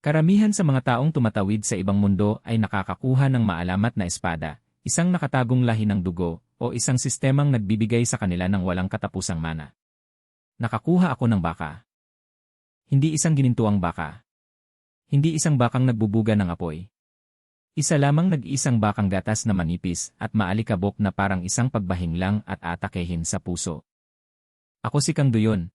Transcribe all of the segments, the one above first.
Karamihan sa mga taong tumatawid sa ibang mundo ay nakakakuha ng maalamat na espada, isang nakatagong lahi ng dugo, o isang sistemang nagbibigay sa kanila ng walang katapusang mana. Nakakuha ako ng baka. Hindi isang ginintuang baka. Hindi isang bakang nagbubuga ng apoy. Isa lamang nag-iisang bakang gatas na manipis at maalikabok na parang isang pagbahing lang at atakehin sa puso. Ako si Kang Duyon.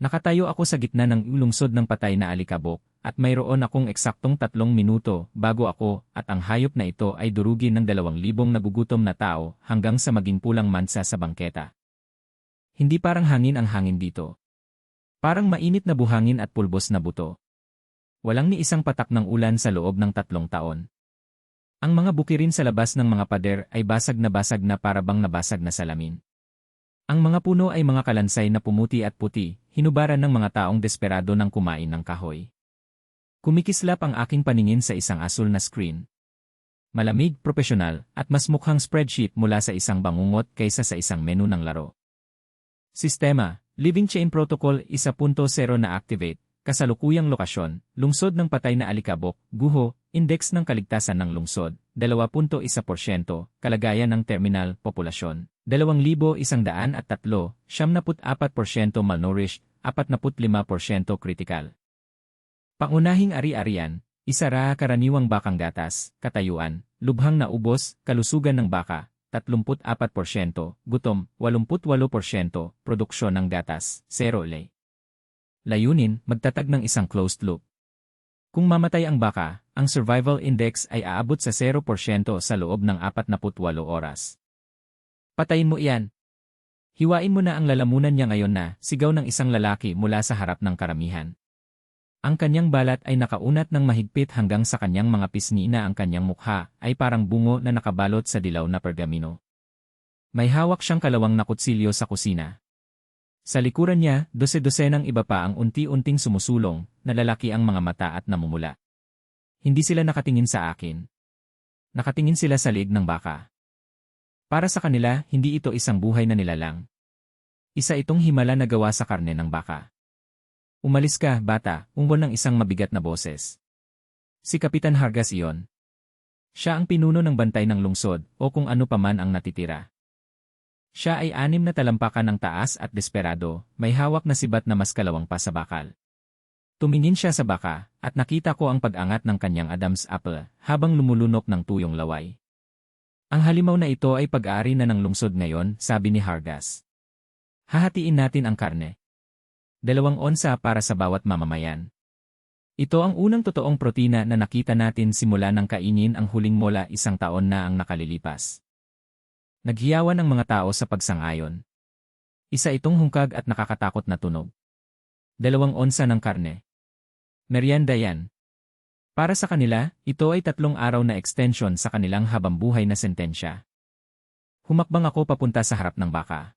Nakatayo ako sa gitna ng lungsod ng patay na alikabok, at mayroon akong eksaktong 3 minuto bago ako at ang hayop na ito ay durugin ng 2,000 nagugutom na tao hanggang sa maging pulang mansa sa bangketa. Hindi parang hangin ang hangin dito. Parang mainit na buhangin at pulbos na buto. Walang ni isang patak ng ulan sa loob ng 3 taon. Ang mga bukirin sa labas ng mga pader ay basag na para bang nabasag na salamin. Ang mga puno ay mga kalansay na pumuti at puti, hinubaran ng mga taong desperado ng kumain ng kahoy. Kumikislap ang aking paningin sa isang asul na screen. Malamig, profesional, at mas mukhang spreadsheet mula sa isang bangungot kaysa sa isang menu ng laro. Sistema, Living Chain Protocol 1.0 na activate, kasalukuyang lokasyon, lungsod ng patay na alikabok, guho, index ng kaligtasan ng lungsod, 2.1%, kalagayan ng terminal, populasyon, 2,103, 74% malnourished, 45% critical. Pangunahing ari-arian, isara karaniwang bakang gatas, katayuan, lubhang na ubos, kalusugan ng baka, 34%, gutom, 88%, produksyon ng gatas, 0 lay. Layunin, magtatag ng isang closed loop. Kung mamatay ang baka, ang survival index ay aabot sa 0% sa loob ng 48 oras. Patayin mo iyan. Hiwain mo na ang lalamunan niya ngayon na, sigaw ng isang lalaki mula sa harap ng karamihan. Ang kanyang balat ay nakaunat ng mahigpit hanggang sa kanyang mga pisngi na ang kanyang mukha ay parang bungo na nakabalot sa dilaw na pergamino. May hawak siyang kalawang na kutsilyo sa kusina. Sa likuran niya, dose-dosenang iba pa ang unti-unting sumusulong, na lalaki ang mga mata at namumula. Hindi sila nakatingin sa akin. Nakatingin sila sa liig ng baka. Para sa kanila, hindi ito isang buhay na nilalang. Isa itong himala na gawa sa karne ng baka. Umalis ka, bata, umbon ng isang mabigat na boses. Si Kapitan Hargas iyon. Siya ang pinuno ng bantay ng lungsod, o kung ano paman ang natitira. Siya ay 6 na talampakan ng taas at desperado, may hawak na sibat na mas kalawang pa sa bakal. Tumingin siya sa baka, at nakita ko ang pag-angat ng kanyang Adam's apple, habang lumulunok ng tuyong laway. Ang halimaw na ito ay pag-aari na ng lungsod ngayon, sabi ni Hargas. Hahatiin natin ang karne. 2 onsa para sa bawat mamamayan. Ito ang unang totoong protina na nakita natin simula ng kainin ang huling mola 1 taon na ang nakalilipas. Naghiyawan ang mga tao sa pagsang-ayon. Isa itong hungkag at nakakatakot na tunog. 2 onsa ng karne. Merienda yan. Para sa kanila, ito ay 3 araw na extension sa kanilang habambuhay na sentensya. Humakbang ako papunta sa harap ng baka.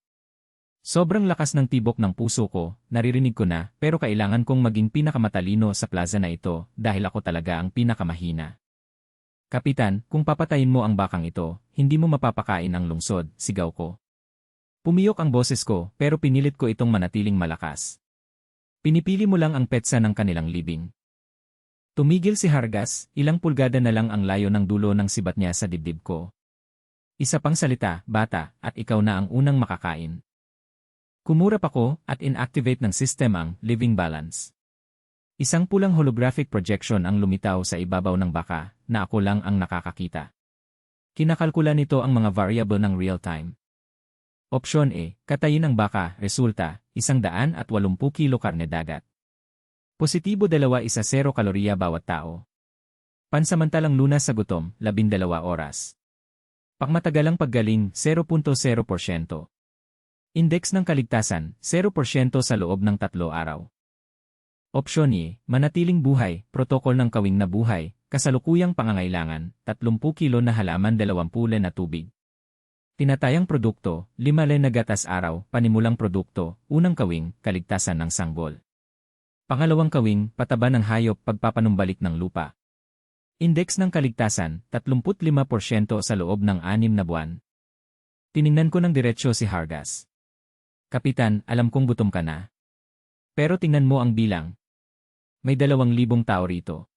Sobrang lakas ng tibok ng puso ko, naririnig ko na, pero kailangan kong maging pinakamatalino sa plaza na ito dahil ako talaga ang pinakamahina. Kapitan, kung papatayin mo ang bakang ito, hindi mo mapapakain ang lungsod, sigaw ko. Pumiyok ang boses ko, pero pinilit ko itong manatiling malakas. Pinipili mo lang ang petsa ng kanilang libing. Tumigil si Hargas, ilang pulgada na lang ang layo ng dulo ng sibat niya sa dibdib ko. Isa pang salita, bata, at ikaw na ang unang makakain. Kumurap ako at inactivate ng system ang living balance. Isang pulang holographic projection ang lumitaw sa ibabaw ng baka na ako lang ang nakakakita. Kinakalkula nito ang mga variable ng real-time. Opsyon A, katayin ang baka, resulta, 180 kilo karne dagat. Positibo 2 isa 0 kalorya bawat tao. Pansamantalang lunas sa gutom, 12 oras. Pangmatagalang paggaling, 0.0%. Index ng kaligtasan, 0% sa loob ng 3 araw. Opsyon E, manatiling buhay, protokol ng kawing na buhay, kasalukuyang pangangailangan, 30 kilo na halaman 20 na tubig. Tinatayang produkto, 5 na gatas araw, panimulang produkto, unang kawing, kaligtasan ng sanggol. Pangalawang kawing, pataba ng hayop pagpapanumbalik ng lupa. Index ng kaligtasan, 35% sa loob ng 6 na buwan. Tiningnan ko ng diretsyo si Hargas. Kapitan, alam kong gutom ka na. Pero tingnan mo ang bilang. May 2,000 tao rito.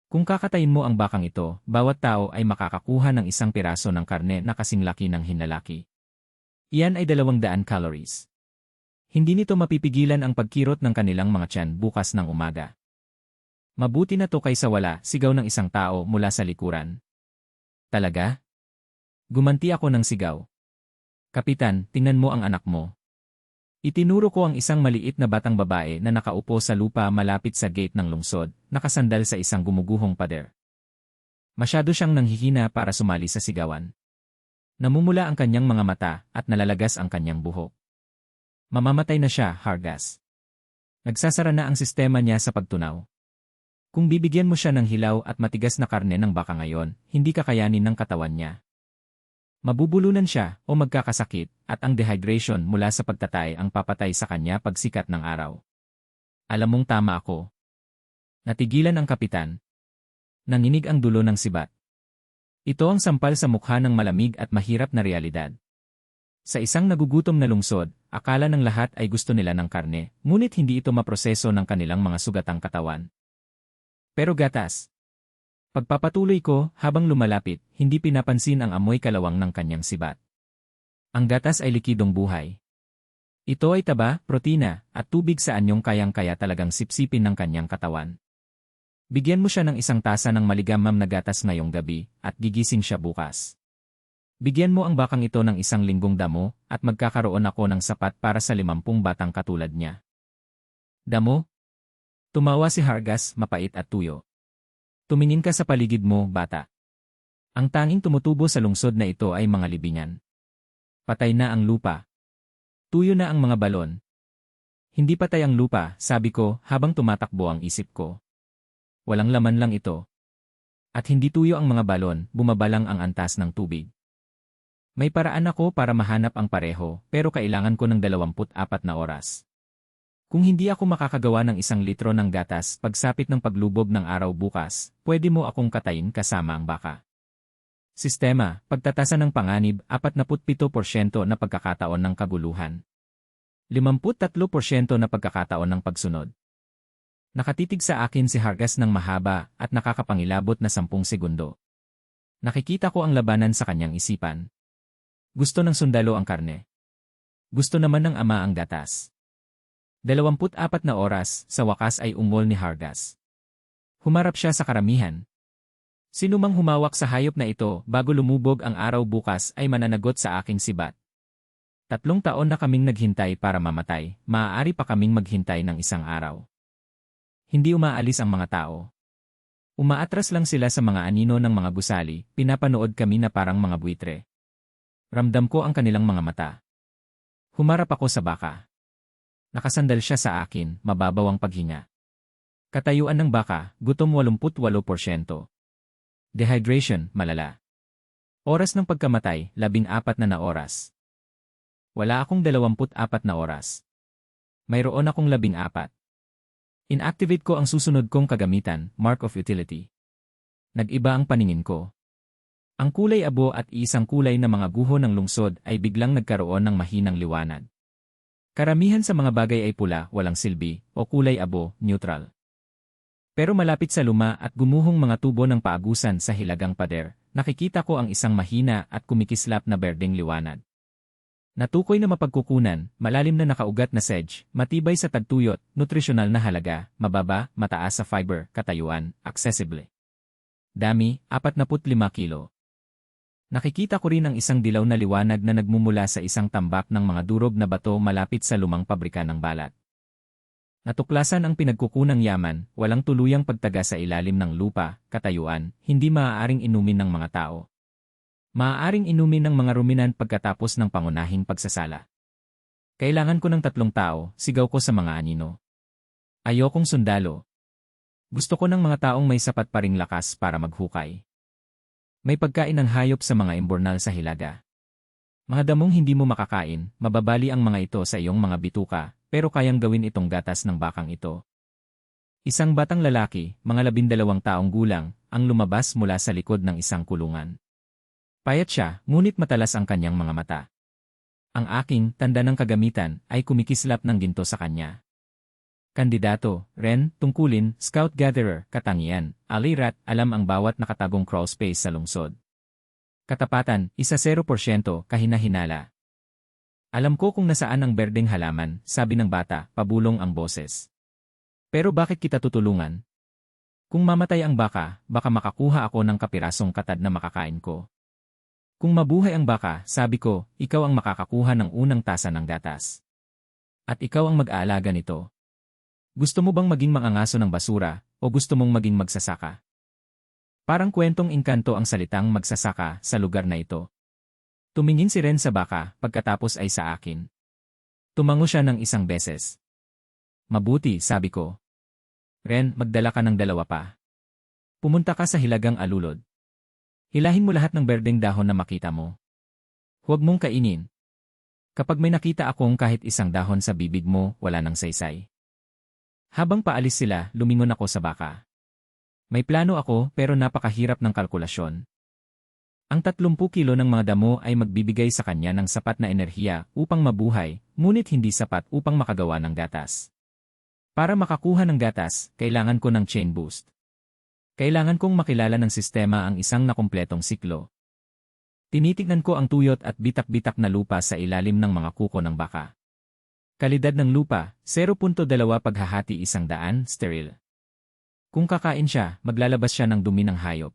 Kung kakatayin mo ang bakang ito, bawat tao ay makakakuha ng isang piraso ng karne na kasing laki ng hinlalaki. Iyan ay 200 calories. Hindi nito mapipigilan ang pagkirot ng kanilang mga tiyan bukas ng umaga. Mabuti na to kaysa wala, sigaw ng isang tao mula sa likuran. Talaga? Gumanti ako ng sigaw. Kapitan, tingnan mo ang anak mo. Itinuro ko ang isang maliit na batang babae na nakaupo sa lupa malapit sa gate ng lungsod, nakasandal sa isang gumuguhong pader. Masyado siyang nanghihina para sumali sa sigawan. Namumula ang kanyang mga mata at nalalagas ang kanyang buhok. Mamamatay na siya, Hargas. Nagsasara na ang sistema niya sa pagtunaw. Kung bibigyan mo siya ng hilaw at matigas na karne ng baka ngayon, hindi kakayanin ng katawan niya. Mabubulunan siya o magkakasakit at ang dehydration mula sa pagtatay ang papatay sa kanya pagsikat ng araw. Alam mong tama ako. Natigilan ang kapitan. Nanginig ang dulo ng sibat. Ito ang sampal sa mukha ng malamig at mahirap na realidad. Sa isang nagugutom na lungsod, akala ng lahat ay gusto nila ng karne, ngunit hindi ito maproseso ng kanilang mga sugatang katawan. Pero gatas. Pagpapatuloy ko, habang lumalapit, hindi pinapansin ang amoy kalawang ng kanyang sibat. Ang gatas ay likidong buhay. Ito ay taba, protina, at tubig sa anyong kayang-kaya talagang sipsipin ng kanyang katawan. Bigyan mo siya ng isang tasa ng maligamam na gatas ngayong gabi, at gigising siya bukas. Bigyan mo ang bakang ito ng 1 linggong damo, at magkakaroon ako ng sapat para sa 50 batang katulad niya. Damo? Tumawa si Hargas, mapait at tuyo. Tumingin ka sa paligid mo, bata. Ang tanging tumutubo sa lungsod na ito ay mga libingan. Patay na ang lupa. Tuyo na ang mga balon. Hindi patay ang lupa, sabi ko habang tumatakbo ang isip ko. Walang laman lang ito. At hindi tuyo ang mga balon, bumabalang ang antas ng tubig. May paraan ako para mahanap ang pareho, pero kailangan ko ng 24 na oras. Kung hindi ako makakagawa ng 1 litro ng gatas pagsapit ng paglubog ng araw bukas, pwede mo akong katayin kasama ang baka. Sistema, pagtatasa ng panganib, 47% na pagkakataon ng kaguluhan. 53% na pagkakataon ng pagsunod. Nakatitig sa akin si Hargas ng mahaba at nakakapangilabot na 10 segundo. Nakikita ko ang labanan sa kanyang isipan. Gusto ng sundalo ang karne. Gusto naman ng ama ang gatas. 24 na oras, sa wakas ay ungol ni Hargas. Humarap siya sa karamihan. Sinumang humawak sa hayop na ito bago lumubog ang araw bukas ay mananagot sa aking sibat. 3 taon na kaming naghintay para mamatay, maaari pa kaming maghintay ng 1 araw. Hindi umaalis ang mga tao. Umaatras lang sila sa mga anino ng mga gusali, pinapanood kami na parang mga buitre. Ramdam ko ang kanilang mga mata. Humarap ako sa baka. Nakasandal siya sa akin, mababaw ang paghinga. Katayuan ng baka, gutom 88%. Dehydration, malala. Oras ng pagkamatay, 14 na oras. Wala akong 24 na oras. Mayroon akong 14. Inactivate ko ang susunod kong kagamitan, Mark of Utility. Nag-iba ang paningin ko. Ang kulay abo at isang kulay na mga guho ng lungsod ay biglang nagkaroon ng mahinang liwanag. Karamihan sa mga bagay ay pula, walang silbi, o kulay abo, neutral. Pero malapit sa luma at gumuhong mga tubo ng paagusan sa hilagang pader, nakikita ko ang isang mahina at kumikislap na berdeng liwanag. Natukoy na mapagkukunan, malalim na nakaugat na sedge, matibay sa tagtuyot, nutrisyonal na halaga, mababa, mataas sa fiber, katayuan, accessible. Dami, 45 kilo. Nakikita ko rin ang isang dilaw na liwanag na nagmumula sa isang tambak ng mga durog na bato malapit sa lumang pabrika ng balat. Natuklasan ang pinagkukunang yaman, walang tuluyang pagtaga sa ilalim ng lupa, katayuan, hindi maaaring inumin ng mga tao. Maaaring inumin ng mga ruminan pagkatapos ng pangunahing pagsasala. Kailangan ko ng 3 tao, sigaw ko sa mga anino. Ayokong sundalo. Gusto ko ng mga taong may sapat pa ring lakas para maghukay. May pagkain ng hayop sa mga imbornal sa hilaga. Mga damong hindi mo makakain, mababali ang mga ito sa iyong mga bituka, pero kayang gawin itong gatas ng bakang ito. Isang batang lalaki, mga 12 taong gulang, ang lumabas mula sa likod ng isang kulungan. Payat siya, ngunit matalas ang kanyang mga mata. Ang aking tanda ng kagamitan ay kumikislap ng ginto sa kanya. Kandidato, Ren, tungkulin, scout-gatherer, katangian, alirat, alam ang bawat nakatagong crawl space sa lungsod. Katapatan, 1-0%, kahina-hinala. Alam ko kung nasaan ang berdeng halaman, sabi ng bata, pabulong ang boses. Pero bakit kita tutulungan? Kung mamatay ang baka, baka makakuha ako ng kapirasong katad na makakain ko. Kung mabuhay ang baka, sabi ko, ikaw ang makakakuha ng unang tasa ng gatas. At ikaw ang mag-aalaga nito. Gusto mo bang maging mangangaso ng basura, o gusto mong maging magsasaka? Parang kwentong engkanto ang salitang magsasaka sa lugar na ito. Tumingin si Ren sa baka, pagkatapos ay sa akin. Tumango siya ng isang beses. Mabuti, sabi ko. Ren, magdala ka ng 2 pa. Pumunta ka sa hilagang alulod. Hilahin mo lahat ng berdeng dahon na makita mo. Huwag mong kainin. Kapag may nakita akong kahit isang dahon sa bibig mo, wala nang saysay. Habang paalis sila, lumingon ako sa baka. May plano ako pero napakahirap ng kalkulasyon. Ang 30 kilo ng mga damo ay magbibigay sa kanya ng sapat na enerhiya upang mabuhay, ngunit hindi sapat upang makagawa ng gatas. Para makakuha ng gatas, kailangan ko ng chain boost. Kailangan kong makilala ng sistema ang isang nakumpletong siklo. Tinitignan ko ang tuyot at bitak-bitak na lupa sa ilalim ng mga kuko ng baka. Kalidad ng lupa, 0.2 paghahati 100, sterile. Kung kakain siya, maglalabas siya ng dumi ng hayop.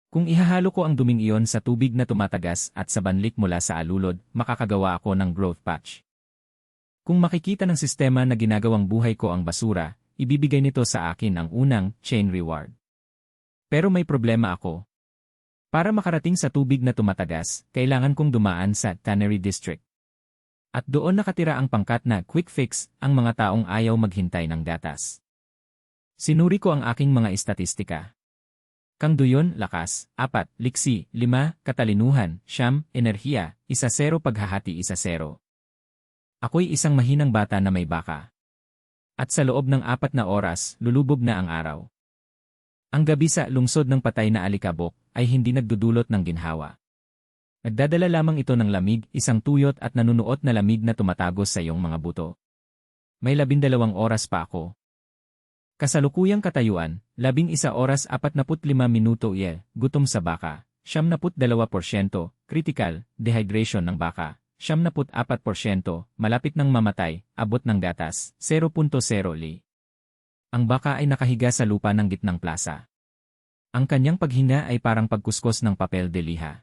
Kung ihahalo ko ang duming iyon sa tubig na tumatagas at sa banlik mula sa alulod, makakagawa ako ng growth patch. Kung makikita ng sistema na ginagawang buhay ko ang basura, ibibigay nito sa akin ang unang chain reward. Pero may problema ako. Para makarating sa tubig na tumatagas, kailangan kong dumaan sa Tannery District. At doon nakatira ang pangkat na quick fix, ang mga taong ayaw maghintay ng gatas. Sinuri ko ang aking mga istatistika. Kang duyon, lakas, 4, liksi, 5, katalinuhan, 9, enerhiya, 1-0 paghahati 1-0. Ako'y isang mahinang bata na may baka. At sa loob ng 4 na oras, lulubog na ang araw. Ang gabi sa lungsod ng patay na alikabok ay hindi nagdudulot ng ginhawa. Nagdadala lamang ito ng lamig, isang tuyot at nanunuot na lamig na tumatagos sa iyong mga buto. May 12 oras pa ako. Kasalukuyang katayuan, 11 oras 45 minuto gutom sa baka, 72%, critical, dehydration ng baka, 74%, malapit ng mamatay, abot ng gatas, 0.0 li. Ang baka ay nakahiga sa lupa ng gitnang plaza. Ang kanyang paghinga ay parang pagkuskos ng papel de liha.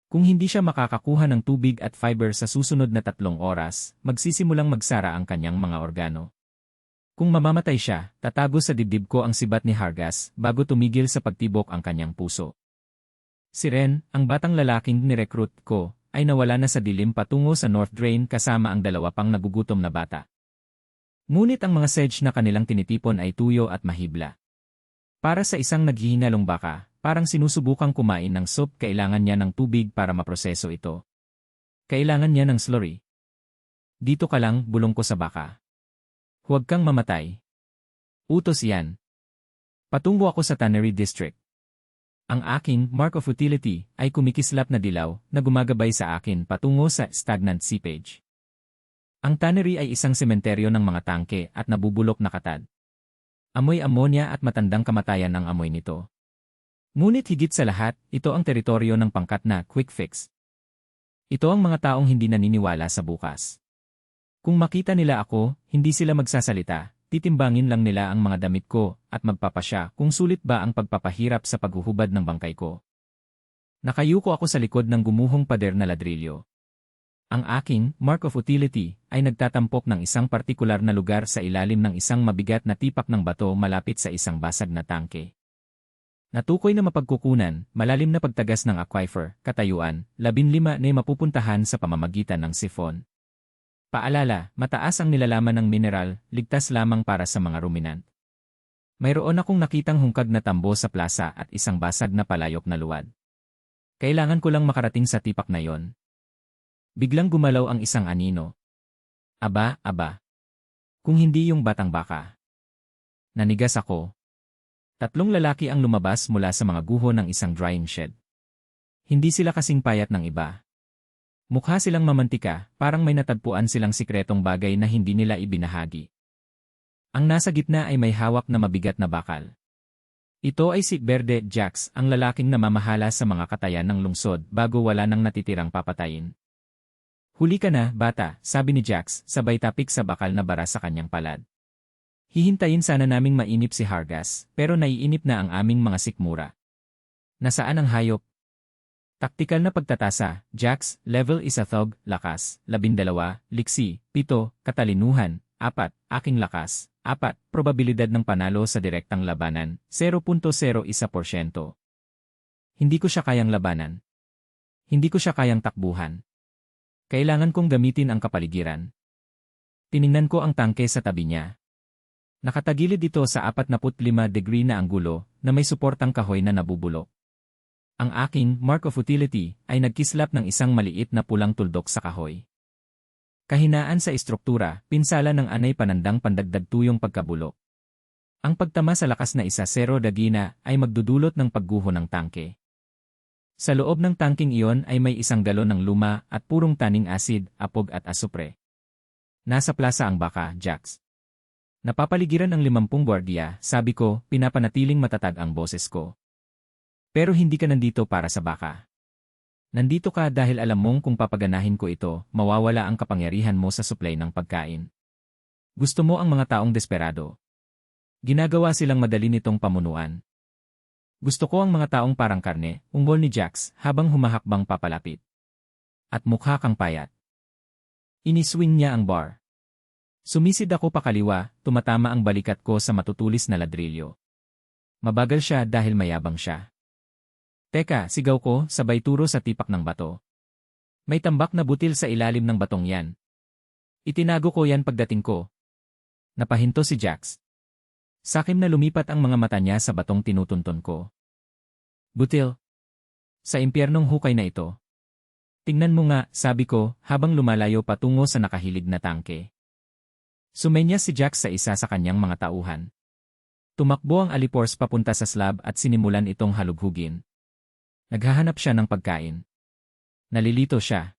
Kung hindi siya makakakuha ng tubig at fiber sa susunod na 3 oras, magsisimulang magsara ang kanyang mga organo. Kung mamamatay siya, tatago sa dibdib ko ang sibat ni Hargas bago tumigil sa pagtibok ang kanyang puso. Si Ren, ang batang lalaking nirecruit ko, ay nawala na sa dilim patungo sa North Drain kasama ang 2 pang nagugutom na bata. Ngunit ang mga sedge na kanilang tinitipon ay tuyo at mahibla. Para sa isang naghihinalong baka, parang sinusubukang kumain ng soup, kailangan niya ng tubig para maproseso ito. Kailangan niya ng slurry. Dito ka lang, bulong ko sa baka. Huwag kang mamatay. Utos yan. Patungo ako sa Tannery District. Ang aking mark of utility ay kumikislap na dilaw na gumagabay sa akin patungo sa stagnant seepage. Ang tannery ay isang sementeryo ng mga tangke at nabubulok na katad. Amoy ammonia at matandang kamatayan ang amoy nito. Ngunit higit sa lahat, ito ang teritoryo ng pangkat na quick fix. Ito ang mga taong hindi naniniwala sa bukas. Kung makita nila ako, hindi sila magsasalita, titimbangin lang nila ang mga damit ko at magpapasya kung sulit ba ang pagpapahirap sa paghuhubad ng bangkay ko. Nakayuko ako sa likod ng gumuhong pader na ladrilyo. Ang aking mark of utility ay nagtatampok ng isang partikular na lugar sa ilalim ng isang mabigat na tipak ng bato malapit sa isang basag na tangke. Natukoy na mapagkukunan, malalim na pagtagas ng aquifer, katayuan, 15 na mapupuntahan sa pamamagitan ng sifon. Paalala, mataas ang nilalaman ng mineral, ligtas lamang para sa mga ruminant. Mayroon akong nakitang hungkag na tambo sa plaza at isang basag na palayok na luwad. Kailangan ko lang makarating sa tipak na yon. Biglang gumalaw ang isang anino. Aba. Kung hindi yung batang baka. Nanigas ako. 3 lalaki ang lumabas mula sa mga guho ng isang drying shed. Hindi sila kasing payat ng iba. Mukha silang mamantika, parang may natagpuan silang sikretong bagay na hindi nila ibinahagi. Ang nasa gitna ay may hawak na mabigat na bakal. Ito ay si Verde Jax, ang lalaking namamahala sa mga katayan ng lungsod bago wala nang natitirang papatayin. Huli ka na, bata, sabi ni Jax, sabay tapik sa bakal na bara sa kanyang palad. Hihintayin sana naming mainip si Hargas, pero naiinip na ang aming mga sikmura. Nasaan ang hayop? Taktikal na pagtatasa, Jax, level isa thug, lakas, 12, liksi, 7, katalinuhan, 4, aking lakas, 4, probabilidad ng panalo sa direktang labanan, 0.01%. Hindi ko siya kayang labanan. Hindi ko siya kayang takbuhan. Kailangan kong gamitin ang kapaligiran. Tiningnan ko ang tangke sa tabi niya. Nakatagilid ito sa 45 degree na anggulo na may suportang kahoy na nabubulok. Ang aking mark of utility ay nagkislap ng isang maliit na pulang tuldok sa kahoy. Kahinaan sa istruktura, pinsala ng anay panandang pandagdag tuyong pagkabulok. Ang pagtama sa lakas na 1-0 dagina ay magdudulot ng pagguho ng tangke. Sa loob ng tangking iyon ay may 1 galon ng luma at purong taning asid, apog at asupre. Nasa plaza ang baka, Jax. Napapaligiran ang 50 gwardiya, sabi ko, pinapanatiling matatag ang boses ko. Pero hindi ka nandito para sa baka. Nandito ka dahil alam mong kung papaganahin ko ito, mawawala ang kapangyarihan mo sa supply ng pagkain. Gusto mo ang mga taong desperado. Ginagawa silang madali nitong pamunuan. Gusto ko ang mga taong parang karne, ungol ni Jax habang humahakbang papalapit. At mukha kang payat. Iniswing niya ang bar. Sumisid ako pakaliwa, tumatama ang balikat ko sa matutulis na ladrilyo. Mabagal siya dahil mayabang siya. Teka, sigaw ko, sabay turo sa tipak ng bato. May tambak na butil sa ilalim ng batong yan. Itinago ko yan pagdating ko. Napahinto si Jax. Sakim na lumipat ang mga mata niya sa batong tinutunton ko. Butil. Sa impyernong hukay na ito. Tingnan mo nga, sabi ko, habang lumalayo patungo sa nakahilig na tangke. Sumenyas si Jax sa isa sa kanyang mga tauhan. Tumakbo ang alipors papunta sa slab at sinimulan itong halughugin. Naghahanap siya ng pagkain. Nalilito siya.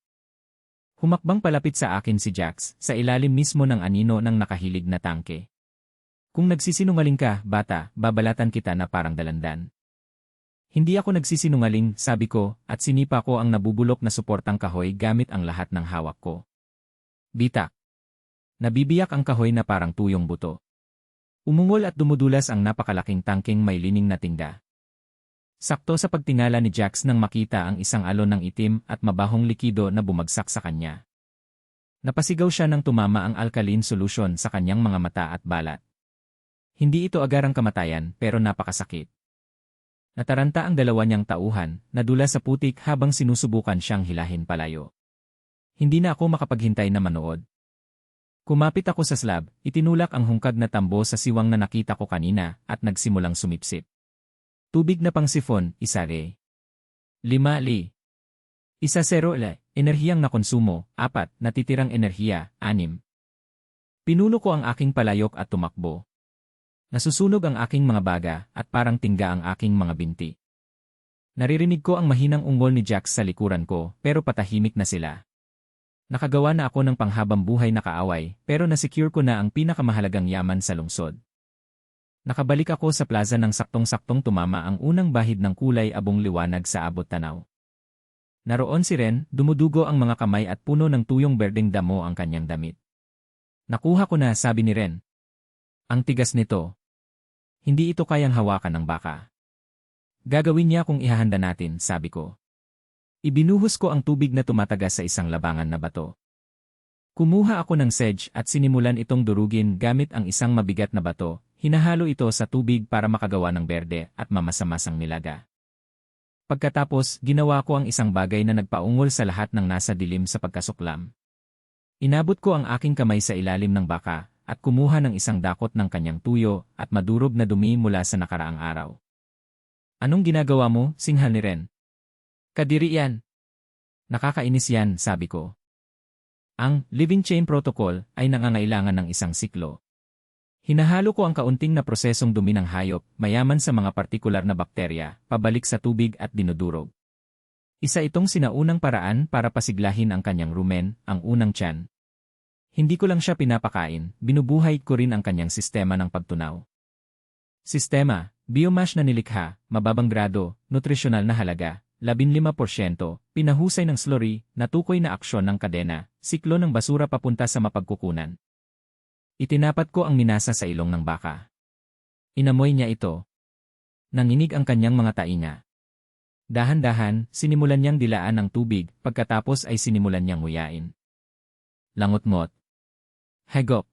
Humakbang palapit sa akin si Jax sa ilalim mismo ng anino ng nakahilig na tangke. Kung nagsisinungaling ka, bata, babalatan kita na parang dalandan. Hindi ako nagsisinungaling, sabi ko, at sinipa ko ang nabubulok na suportang kahoy gamit ang lahat ng hawak ko. Bitak. Nabibiyak ang kahoy na parang tuyong buto. Umungol at dumudulas ang napakalaking tangking may lining na tinga. Sakto sa pagtingala ni Jax nang makita ang isang alon ng itim at mabahong likido na bumagsak sa kanya. Napasigaw siya nang tumama ang alkaline solution sa kanyang mga mata at balat. Hindi ito agarang kamatayan pero napakasakit. Nataranta ang dalawa niyang tauhan, nadula sa putik habang sinusubukan siyang hilahin palayo. Hindi na ako makapaghintay na manood. Kumapit ako sa slab, itinulak ang hungkag na tambo sa siwang na nakita ko kanina at nagsimulang sumipsip. Tubig na pangsifon, 1 re. 5 li. 1-0 le. Enerhiyang nakonsumo, 4. Natitirang enerhiya, 6. Pinuno ko ang aking palayok at tumakbo. Nasusunog ang aking mga baga at parang tingga ang aking mga binti. Naririnig ko ang mahinang ungol ni Jax sa likuran ko pero patahimik na sila. Nakagawa na ako ng panghabang buhay na kaaway pero nasecure ko na ang pinakamahalagang yaman sa lungsod. Nakabalik ako sa plaza ng saktong-saktong tumama ang unang bahid ng kulay abong liwanag sa abot tanaw. Naroon si Ren, dumudugo ang mga kamay at puno ng tuyong berdeng damo ang kanyang damit. Nakuha ko na, sabi ni Ren. Ang tigas nito. Hindi ito kayang hawakan ng baka. Gagawin niya kung ihahanda natin, sabi ko. Ibinuhos ko ang tubig na tumatagas sa isang labangan na bato. Kumuha ako ng sedge at sinimulan itong durugin gamit ang isang mabigat na bato. Hinahalo ito sa tubig para makagawa ng berde at mamasamasang nilaga. Pagkatapos, ginawa ko ang isang bagay na nagpaungol sa lahat ng nasa dilim sa pagkasuklam. Inabot ko ang aking kamay sa ilalim ng baka at kumuha ng isang dakot ng kanyang tuyo at madurog na dumi mula sa nakaraang araw. Anong ginagawa mo, singhal ni Ren? Kadiri yan. Nakakainis yan, sabi ko. Ang living chain protocol ay nangangailangan ng isang siklo. Hinahalo ko ang kaunting na prosesong dumi ng hayop, mayaman sa mga partikular na bakterya, pabalik sa tubig at dinudurog. Isa itong sinaunang paraan para pasiglahin ang kanyang rumen, ang unang tiyan. Hindi ko lang siya pinapakain, binubuhay ko rin ang kanyang sistema ng pagtunaw. Sistema, biomass na nilikha, mababang grado, nutrisyonal na halaga, 15%, pinahusay ng slurry, natukoy na aksyon ng kadena, siklo ng basura papunta sa mapagkukunan. Itinapat ko ang minasa sa ilong ng baka. Inamoy niya ito. Nanginig ang kanyang mga tainga. Dahan-dahan, sinimulan niyang dilaan ng tubig, pagkatapos ay sinimulan niyang nguyain. Langot-ngot. Hagop.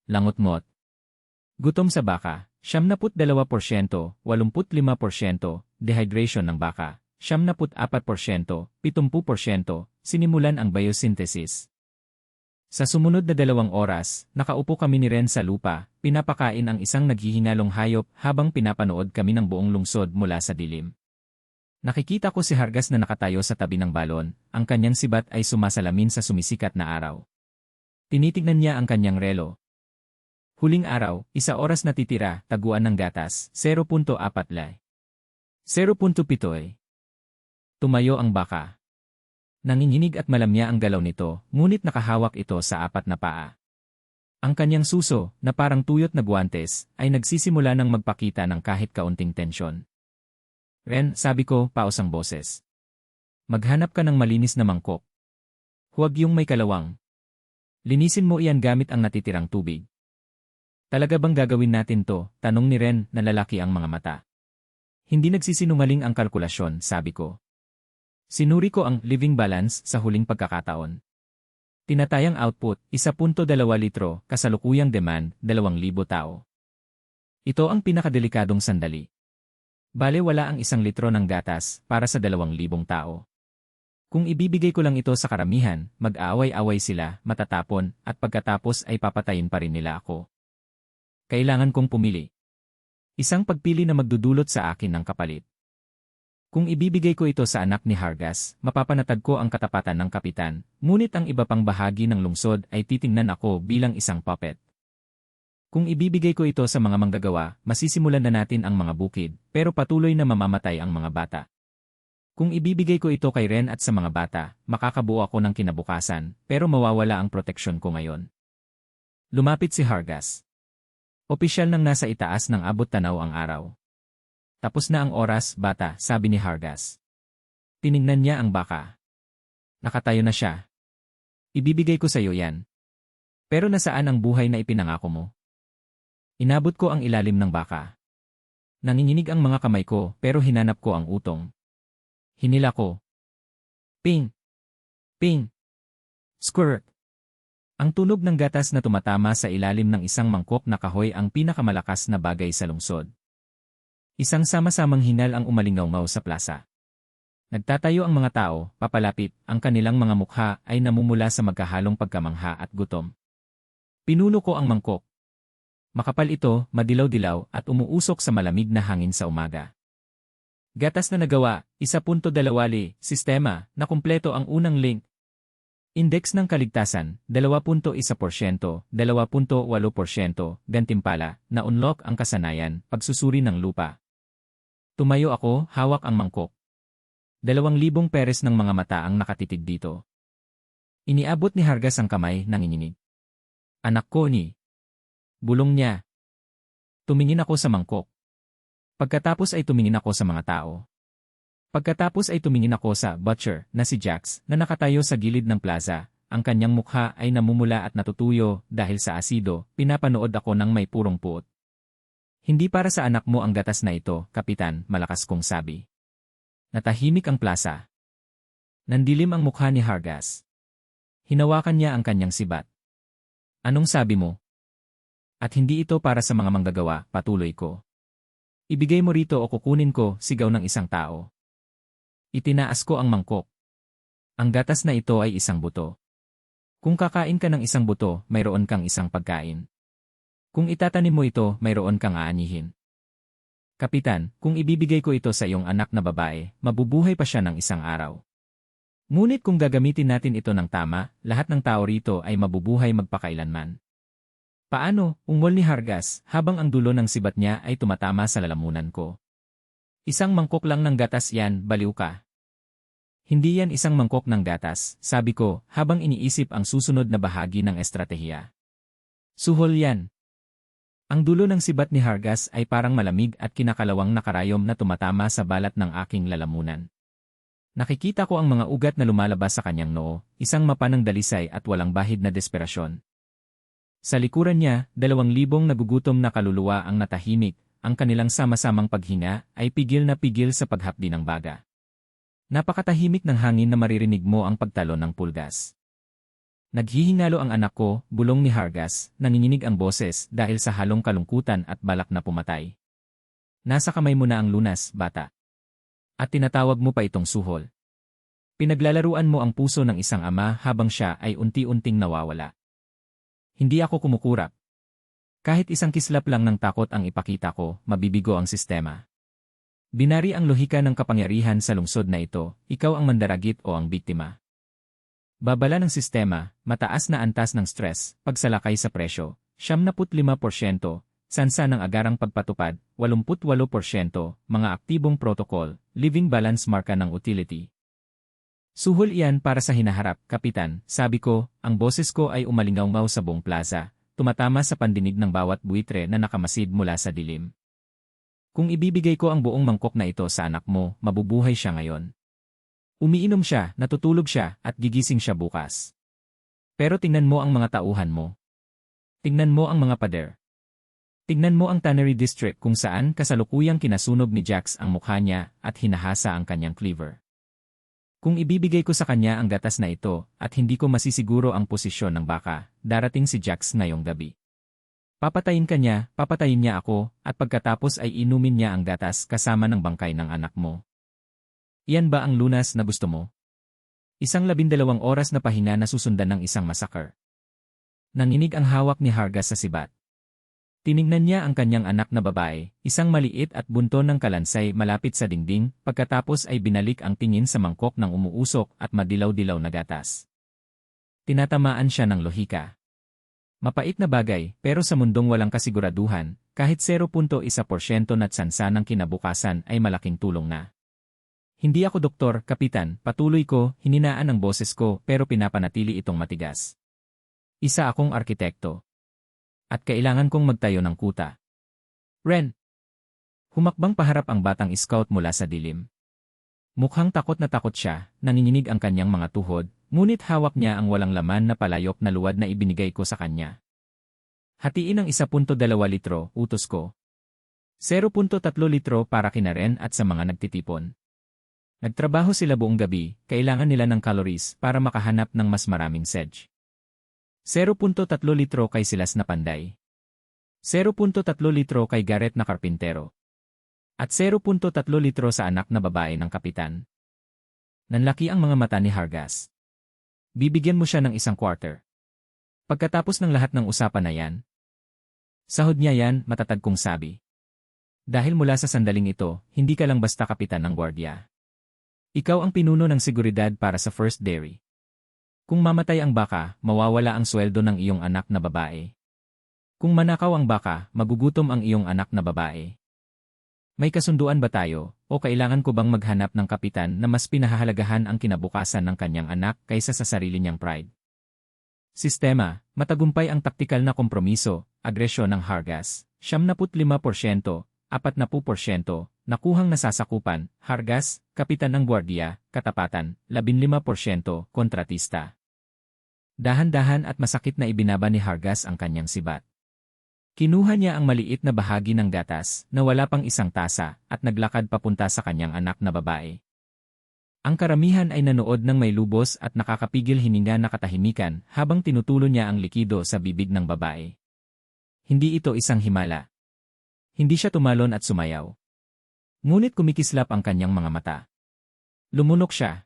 Langot-ngot. Gutom sa baka, 72%, 85%, dehydration ng baka, 74%, 70%, sinimulan ang biosynthesis. Sa sumunod na 2 oras, nakaupo kami ni Ren sa lupa, pinapakain ang isang naghihingalong hayop habang pinapanood kami ng buong lungsod mula sa dilim. Nakikita ko si Hargas na nakatayo sa tabi ng balon, ang kanyang sibat ay sumasalamin sa sumisikat na araw. Tinitignan niya ang kanyang relo. Huling araw, 1 oras na titira, taguan ng gatas, 0.4 lay. 0.7. Tumayo ang baka. Nanginginig at malamya ang galaw nito, ngunit nakahawak ito sa 4 na paa. Ang kanyang suso, na parang tuyot na guwantes, ay nagsisimula ng magpakita ng kahit kaunting tensyon. Ren, sabi ko, pausang boses. Maghanap ka ng malinis na mangkok. Huwag yung may kalawang. Linisin mo iyan gamit ang natitirang tubig. Talaga bang gagawin natin to? Tanong ni Ren na lalaki ang mga mata. Hindi nagsisinungaling ang kalkulasyon, sabi ko. Sinuri ko ang living balance sa huling pagkakataon. Tinatayang output, 1.2 litro, kasalukuyang demand, 2,000 tao. Ito ang pinakadelikadong sandali. Bale wala ang 1 litro ng gatas para sa 2,000 tao. Kung ibibigay ko lang ito sa karamihan, mag-aaway-away sila, matatapon, at pagkatapos ay papatayin pa rin nila ako. Kailangan kong pumili. Isang pagpili na magdudulot sa akin ng kapalit. Kung ibibigay ko ito sa anak ni Hargas, mapapanatag ko ang katapatan ng kapitan, ngunit ang iba pang bahagi ng lungsod ay titingnan ako bilang isang puppet. Kung ibibigay ko ito sa mga manggagawa, masisimulan na natin ang mga bukid, pero patuloy na mamamatay ang mga bata. Kung ibibigay ko ito kay Ren at sa mga bata, makakabuo ako ng kinabukasan, pero mawawala ang proteksyon ko ngayon. Lumapit si Hargas. Opisyal nang nasa itaas ng abot tanaw ang araw. Tapos na ang oras, bata, sabi ni Hargas. Tiningnan niya ang baka. Nakatayo na siya. Ibibigay ko sa iyo yan. Pero nasaan ang buhay na ipinangako mo? Inabot ko ang ilalim ng baka. Nanginginig ang mga kamay ko, pero hinanap ko ang utong. Hinila ko. Ping! Ping! Squirt! Ang tunog ng gatas na tumatama sa ilalim ng isang mangkok na kahoy ang pinakamalakas na bagay sa lungsod. Isang sama-samang hinal ang umalingaw-ngaw sa plaza. Nagtatayo ang mga tao, papalapit, ang kanilang mga mukha ay namumula sa magkahalong pagkamangha at gutom. Pinuno ko ang mangkok. Makapal ito, madilaw-dilaw at umuusok sa malamig na hangin sa umaga. Gatas na nagawa, 1.2 sistema, na kumpleto ang unang link. Index ng kaligtasan, 2.1%, 2.8%, gantimpala, na unlock ang kasanayan, pagsusuri ng lupa. Tumayo ako, hawak ang mangkok. 2,000 peres ng mga mata ang nakatitig dito. Iniabot ni Hargas ang kamay, nanginginig. Anak ko ni. Bulong niya. Tumingin ako sa mangkok. Pagkatapos ay tumingin ako sa mga tao. Pagkatapos ay tumingin ako sa butcher na si Jax na nakatayo sa gilid ng plaza. Ang kanyang mukha ay namumula at natutuyo dahil sa asido, pinapanood ako ng may purong puot. Hindi para sa anak mo ang gatas na ito, kapitan, malakas kong sabi. Natahimik ang plaza. Nandilim ang mukha ni Hargas. Hinawakan niya ang kanyang sibat. Anong sabi mo? At hindi ito para sa mga manggagawa, patuloy ko. Ibigay mo rito o kukunin ko, sigaw ng isang tao. Itinaas ko ang mangkok. Ang gatas na ito ay isang buto. Kung kakain ka ng isang buto, mayroon kang isang pagkain. Kung itatanim mo ito, mayroon kang aanihin. Kapitan, kung ibibigay ko ito sa iyong anak na babae, mabubuhay pa siya ng isang araw. Ngunit kung gagamitin natin ito ng tama, lahat ng tao rito ay mabubuhay magpakailanman. Paano? Ungol ni Hargas, habang ang dulo ng sibat niya ay tumatama sa lalamunan ko. Isang mangkok lang ng gatas yan, baliw ka. Hindi yan isang mangkok ng gatas, sabi ko, habang iniisip ang susunod na bahagi ng estratehiya. Suhol yan. Ang dulo ng sibat ni Hargas ay parang malamig at kinakalawang nakarayom na tumatama sa balat ng aking lalamunan. Nakikita ko ang mga ugat na lumalabas sa kanyang noo, isang mapa ng dalisay at walang bahid na desperasyon. Sa likuran niya, 2,000 nagugutom na kaluluwa ang natahimik, ang kanilang sama-samang paghinga ay pigil na pigil sa paghapdi ng baga. Napakatahimik ng hangin na maririnig mo ang pagtalon ng pulgas. Naghihingalo ang anak ko, bulong ni Hargas, nanginginig ang boses dahil sa halong kalungkutan at balak na pumatay. Nasa kamay mo na ang lunas, bata. At tinatawag mo pa itong suhol. Pinaglalaruan mo ang puso ng isang ama habang siya ay unti-unting nawawala. Hindi ako kumukurap. Kahit isang kislap lang ng takot ang ipakita ko, mabibigo ang sistema. Binari ang lohika ng kapangyarihan sa lungsod na ito, ikaw ang mandaragit o ang biktima. Babala ng sistema, mataas na antas ng stress, pagsalakay sa presyo, 75%, sansa ng agarang pagpatupad, 88%, mga aktibong protocol, living balance marka ng utility. Suhol iyan para sa hinaharap, Kapitan, sabi ko, ang boses ko ay umalingaw sa buong plaza, tumatama sa pandinig ng bawat buitre na nakamasid mula sa dilim. Kung ibibigay ko ang buong mangkok na ito sa anak mo, mabubuhay siya ngayon. Umiinom siya, natutulog siya, at gigising siya bukas. Pero tingnan mo ang mga tauhan mo. Tingnan mo ang mga pader. Tingnan mo ang Tannery District kung saan kasalukuyang kinasunog ni Jax ang mukha niya at hinahasa ang kanyang cleaver. Kung ibibigay ko sa kanya ang gatas na ito at hindi ko masisiguro ang posisyon ng baka, darating si Jax ngayong gabi. Papatayin ka niya, papatayin niya ako, at pagkatapos ay inumin niya ang gatas kasama ng bangkay ng anak mo. Iyan ba ang lunas na gusto mo? Isang 12 oras na pahinga na susundan ng isang massacre. Nanginig ang hawak ni Hargas sa sibat. Tinignan niya ang kanyang anak na babae, isang maliit at bunton ng kalansay malapit sa dingding, pagkatapos ay binalik ang tingin sa mangkok ng umuusok at madilaw-dilaw na gatas. Tinatamaan siya ng lohika. Mapait na bagay, pero sa mundong walang kasiguraduhan, kahit 0.1% na tsansa ng kinabukasan ay malaking tulong na. Hindi ako doktor, Kapitan, patuloy ko, hininaan ang boses ko pero pinapanatili itong matigas. Isa akong arkitekto. At kailangan kong magtayo ng kuta. Ren! Humakbang paharap ang batang scout mula sa dilim. Mukhang takot na takot siya, nanginginig ang kanyang mga tuhod, ngunit hawak niya ang walang laman na palayok na luwad na ibinigay ko sa kanya. Hatiin ang 1.2 litro, utos ko. 0.3 litro para kina Ren at sa mga nagtitipon. Nagtrabaho sila buong gabi, kailangan nila ng calories para makahanap ng mas maraming sedge. 0.3 litro kay Silas na panday. 0.3 litro kay Garrett na karpintero. At 0.3 litro sa anak na babae ng kapitan. Nanlaki ang mga mata ni Hargas. Bibigyan mo siya ng 1/4. Pagkatapos ng lahat ng usapan na yan. Sahod niya yan, matatag kong sabi. Dahil mula sa sandaling ito, hindi ka lang basta kapitan ng gwardiya. Ikaw ang pinuno ng seguridad para sa First Dairy. Kung mamatay ang baka, mawawala ang sweldo ng iyong anak na babae. Kung manakaw ang baka, magugutom ang iyong anak na babae. May kasunduan ba tayo, o kailangan ko bang maghanap ng kapitan na mas pinahahalagahan ang kinabukasan ng kanyang anak kaysa sa sarili niyang pride? Sistema, matagumpay ang taktikal na kompromiso, agresyon ng Hargas, 75%, 40%, nakuhang nasasakupan, Hargas, kapitan ng gwardiya, katapatan, 15%, kontratista. Dahan-dahan at masakit na ibinaba ni Hargas ang kanyang sibat. Kinuha niya ang maliit na bahagi ng gatas na wala pang isang tasa at naglakad papunta sa kanyang anak na babae. Ang karamihan ay nanood ng may lubos at nakakapigil hininga na katahimikan habang tinutulo niya ang likido sa bibig ng babae. Hindi ito isang himala. Hindi siya tumalon at sumayaw. Ngunit kumikislap ang kanyang mga mata. Lumunok siya.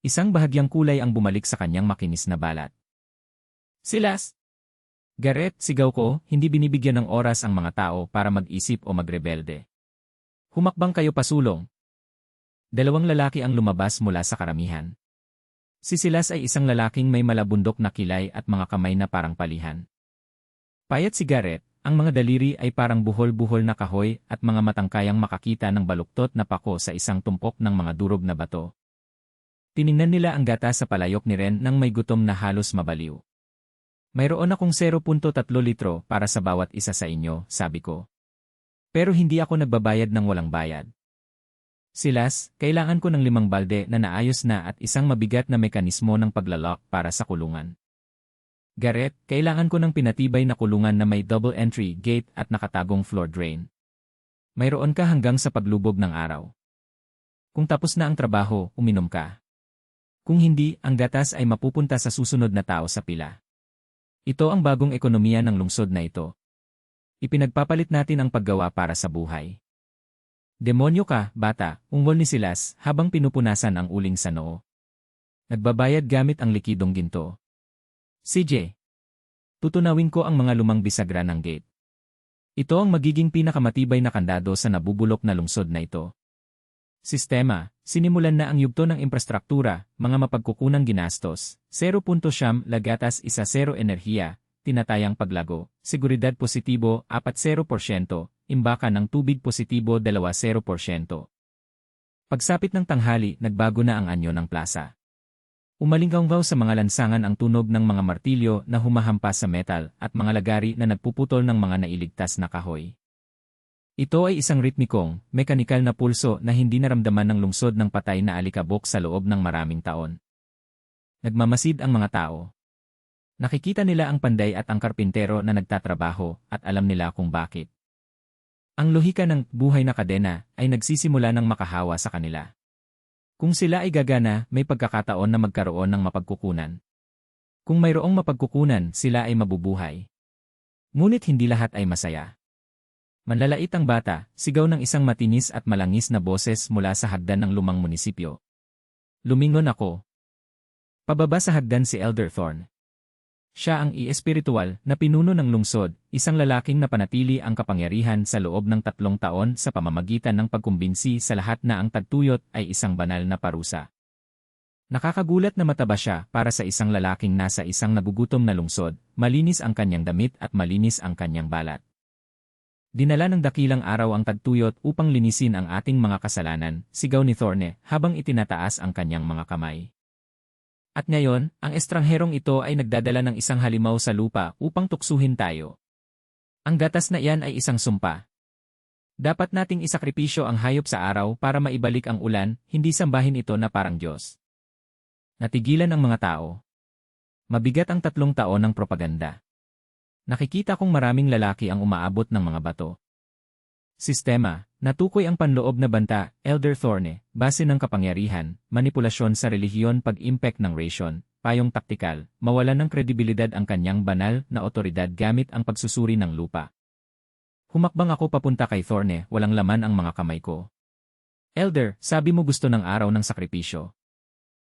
Isang bahagyang kulay ang bumalik sa kanyang makinis na balat. Silas! Garrett, sigaw ko, hindi binibigyan ng oras ang mga tao para mag-isip o magrebelde. Humakbang kayo pasulong. 2 lalaki ang lumabas mula sa karamihan. Si Silas ay isang lalaking may malabundok na kilay at mga kamay na parang palihan. Payat si Garrett, ang mga daliri ay parang buhol-buhol na kahoy at mga matang kayang makakita ng baluktot na pako sa isang tumpok ng mga durog na bato. Tiningnan nila ang gatas sa palayok ni Ren nang may gutom na halos mabaliw. Mayroon akong 0.3 litro para sa bawat isa sa inyo, sabi ko. Pero hindi ako nagbabayad ng walang bayad. Silas, kailangan ko ng 5 balde na naayos na at isang mabigat na mekanismo ng paglalak para sa kulungan. Gareth, kailangan ko ng pinatibay na kulungan na may double entry gate at nakatagong floor drain. Mayroon ka hanggang sa paglubog ng araw. Kung tapos na ang trabaho, uminom ka. Kung hindi, ang gatas ay mapupunta sa susunod na tao sa pila. Ito ang bagong ekonomiya ng lungsod na ito. Ipinagpapalit natin ang paggawa para sa buhay. Demonyo ka, bata, ungol ni Silas habang pinupunasan ang uling sa noo. Nagbabayad gamit ang likidong ginto. CJ. Tutunawin ko ang mga lumang bisagra ng gate. Ito ang magiging pinakamatibay na kandado sa nabubulok na lungsod na ito. Sistema, sinimulan na ang yugto ng infrastruktura, mga mapagkukunang ginastos, 0.7 lagatas 1 enerhiya, tinatayang paglago, seguridad positibo 40%, imbaka ng tubig positibo 20%. Pagsapit ng tanghali, nagbago na ang anyo ng plaza. Umalinggaw sa mga lansangan ang tunog ng mga martilyo na humahampas sa metal at mga lagari na nagpuputol ng mga nailigtas na kahoy. Ito ay isang ritmikong, mekanikal na pulso na hindi naramdaman ng lungsod ng patay na alikabok sa loob ng maraming taon. Nagmamasid ang mga tao. Nakikita nila ang panday at ang karpintero na nagtatrabaho at alam nila kung bakit. Ang lohika ng buhay na kadena ay nagsisimula ng makahawa sa kanila. Kung sila ay gagana, may pagkakataon na magkaroon ng mapagkukunan. Kung mayroong mapagkukunan, sila ay mabubuhay. Ngunit hindi lahat ay masaya. Manlalait ang bata, sigaw ng isang matinis at malangis na boses mula sa hagdan ng lumang munisipyo. Lumingon ako. Pababa sa hagdan si Elder Thorne. Siya ang espiritual na pinuno ng lungsod, isang lalaking napanatili ang kapangyarihan sa loob ng 3 taon sa pamamagitan ng pagkumbinsi sa lahat na ang tagtuyot ay isang banal na parusa. Nakakagulat na mataba siya para sa isang lalaking nasa isang nagugutom na lungsod, malinis ang kanyang damit at malinis ang kanyang balat. Dinala ng dakilang araw ang tagtuyot upang linisin ang ating mga kasalanan, sigaw ni Thorne habang itinataas ang kanyang mga kamay. At ngayon, ang estrangherong ito ay nagdadala ng isang halimaw sa lupa upang tuksuhin tayo. Ang gatas na iyan ay isang sumpa. Dapat nating isakripisyo ang hayop sa araw para maibalik ang ulan, hindi sambahin ito na parang Diyos. Natigilan ang mga tao. Mabigat ang 3 taon ng propaganda. Nakikita kong maraming lalaki ang umaabot ng mga bato. Sistema, natukoy ang panloob na banta, Elder Thorne, base ng kapangyarihan, manipulasyon sa relihiyon pag-impact ng ration, payong taktikal, mawalan ng kredibilidad ang kanyang banal na otoridad gamit ang pagsusuri ng lupa. Humakbang ako papunta kay Thorne, walang laman ang mga kamay ko. Elder, sabi mo gusto ng araw ng sakripisyo.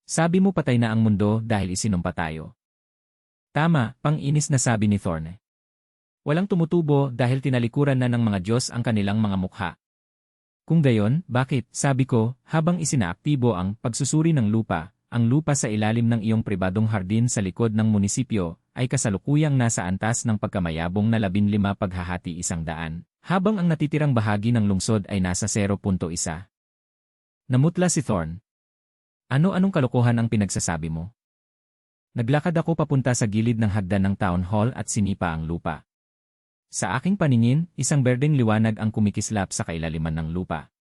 Sabi mo patay na ang mundo dahil isinumpa tayo. Tama, pang-inis na sabi ni Thorne. Walang tumutubo dahil tinalikuran na ng mga Diyos ang kanilang mga mukha. Kung gayon, bakit, sabi ko, habang isinaaktibo ang pagsusuri ng lupa, ang lupa sa ilalim ng iyong pribadong hardin sa likod ng munisipyo, ay kasalukuyang nasa antas ng pagkamayabong na 15 paghahati 100, habang ang natitirang bahagi ng lungsod ay nasa 0.1. Namutla si Thorne. Ano-anong kalokohan ang pinagsasabi mo? Naglakad ako papunta sa gilid ng hagdan ng town hall at sinipa ang lupa. Sa aking paningin, isang berdeng liwanag ang kumikislap sa kailaliman ng lupa.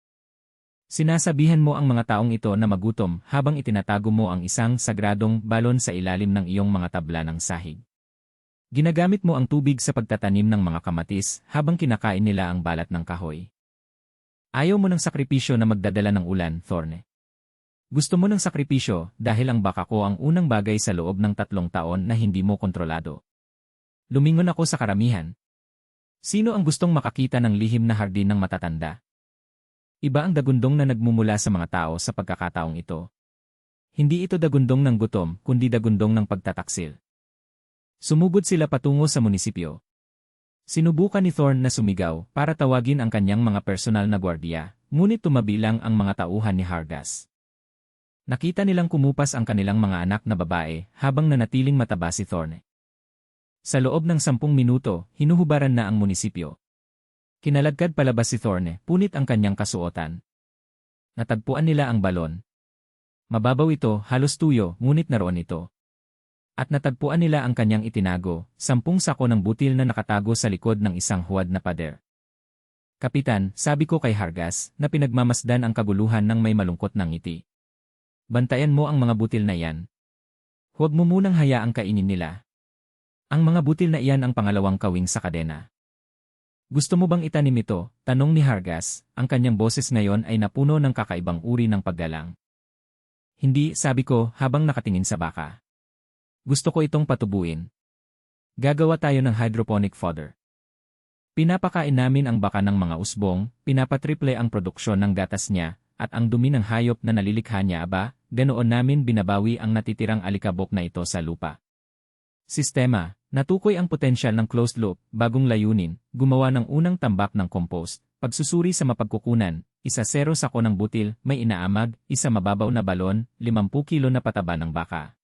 Sinasabihan mo ang mga taong ito na magutom habang itinatago mo ang isang sagradong balon sa ilalim ng iyong mga tabla ng sahig. Ginagamit mo ang tubig sa pagtatanim ng mga kamatis habang kinakain nila ang balat ng kahoy. Ayaw mo ng sakripisyo na magdadala ng ulan, Thorne. Gusto mo ng sakripisyo dahil ang baka ko ang unang bagay sa loob ng 3 taon na hindi mo kontrolado. Lumingon ako sa karamihan. Sino ang gustong makakita ng lihim na hardin ng matatanda? Iba ang dagundong na nagmumula sa mga tao sa pagkakataong ito. Hindi ito dagundong ng gutom, kundi dagundong ng pagtataksil. Sumugod sila patungo sa munisipyo. Sinubukan ni Thorne na sumigaw para tawagin ang kanyang mga personal na gwardiya, ngunit tumabilang ang mga tauhan ni Hargas. Nakita nilang kumupas ang kanilang mga anak na babae habang nanatiling mataba si Thorne. Sa loob ng 10 minuto, hinuhubaran na ang munisipyo. Kinalagkad palabas si Thorne, punit ang kanyang kasuotan. Natagpuan nila ang balon. Mababaw ito, halos tuyo, ngunit naroon ito. At natagpuan nila ang kanyang itinago, 10 sako ng butil na nakatago sa likod ng isang huwad na pader. Kapitan, sabi ko kay Hargas, na pinagmamasdan ang kaguluhan ng may malungkot na ngiti. Bantayan mo ang mga butil na iyan. Huwag mo munang hayaang kainin nila. Ang mga butil na iyan ang pangalawang kawing sa kadena. Gusto mo bang itanim ito? Tanong ni Hargas, ang kanyang boses ngayon ay napuno ng kakaibang uri ng paggalang. Hindi, sabi ko, habang nakatingin sa baka. Gusto ko itong patubuin. Gagawa tayo ng hydroponic fodder. Pinapakain namin ang baka ng mga usbong, pinapatriple ang produksyon ng gatas niya, at ang dumi ng hayop na nalilikha niya ganoon namin binabawi ang natitirang alikabok na ito sa lupa. Sistema, natukoy ang potensyal ng closed loop, bagong layunin, gumawa ng unang tambak ng compost, pagsusuri sa mapagkukunan, 1 sako ng butil, may inaamag, 1 mababaw na balon, 50 kilo na pataba ng baka.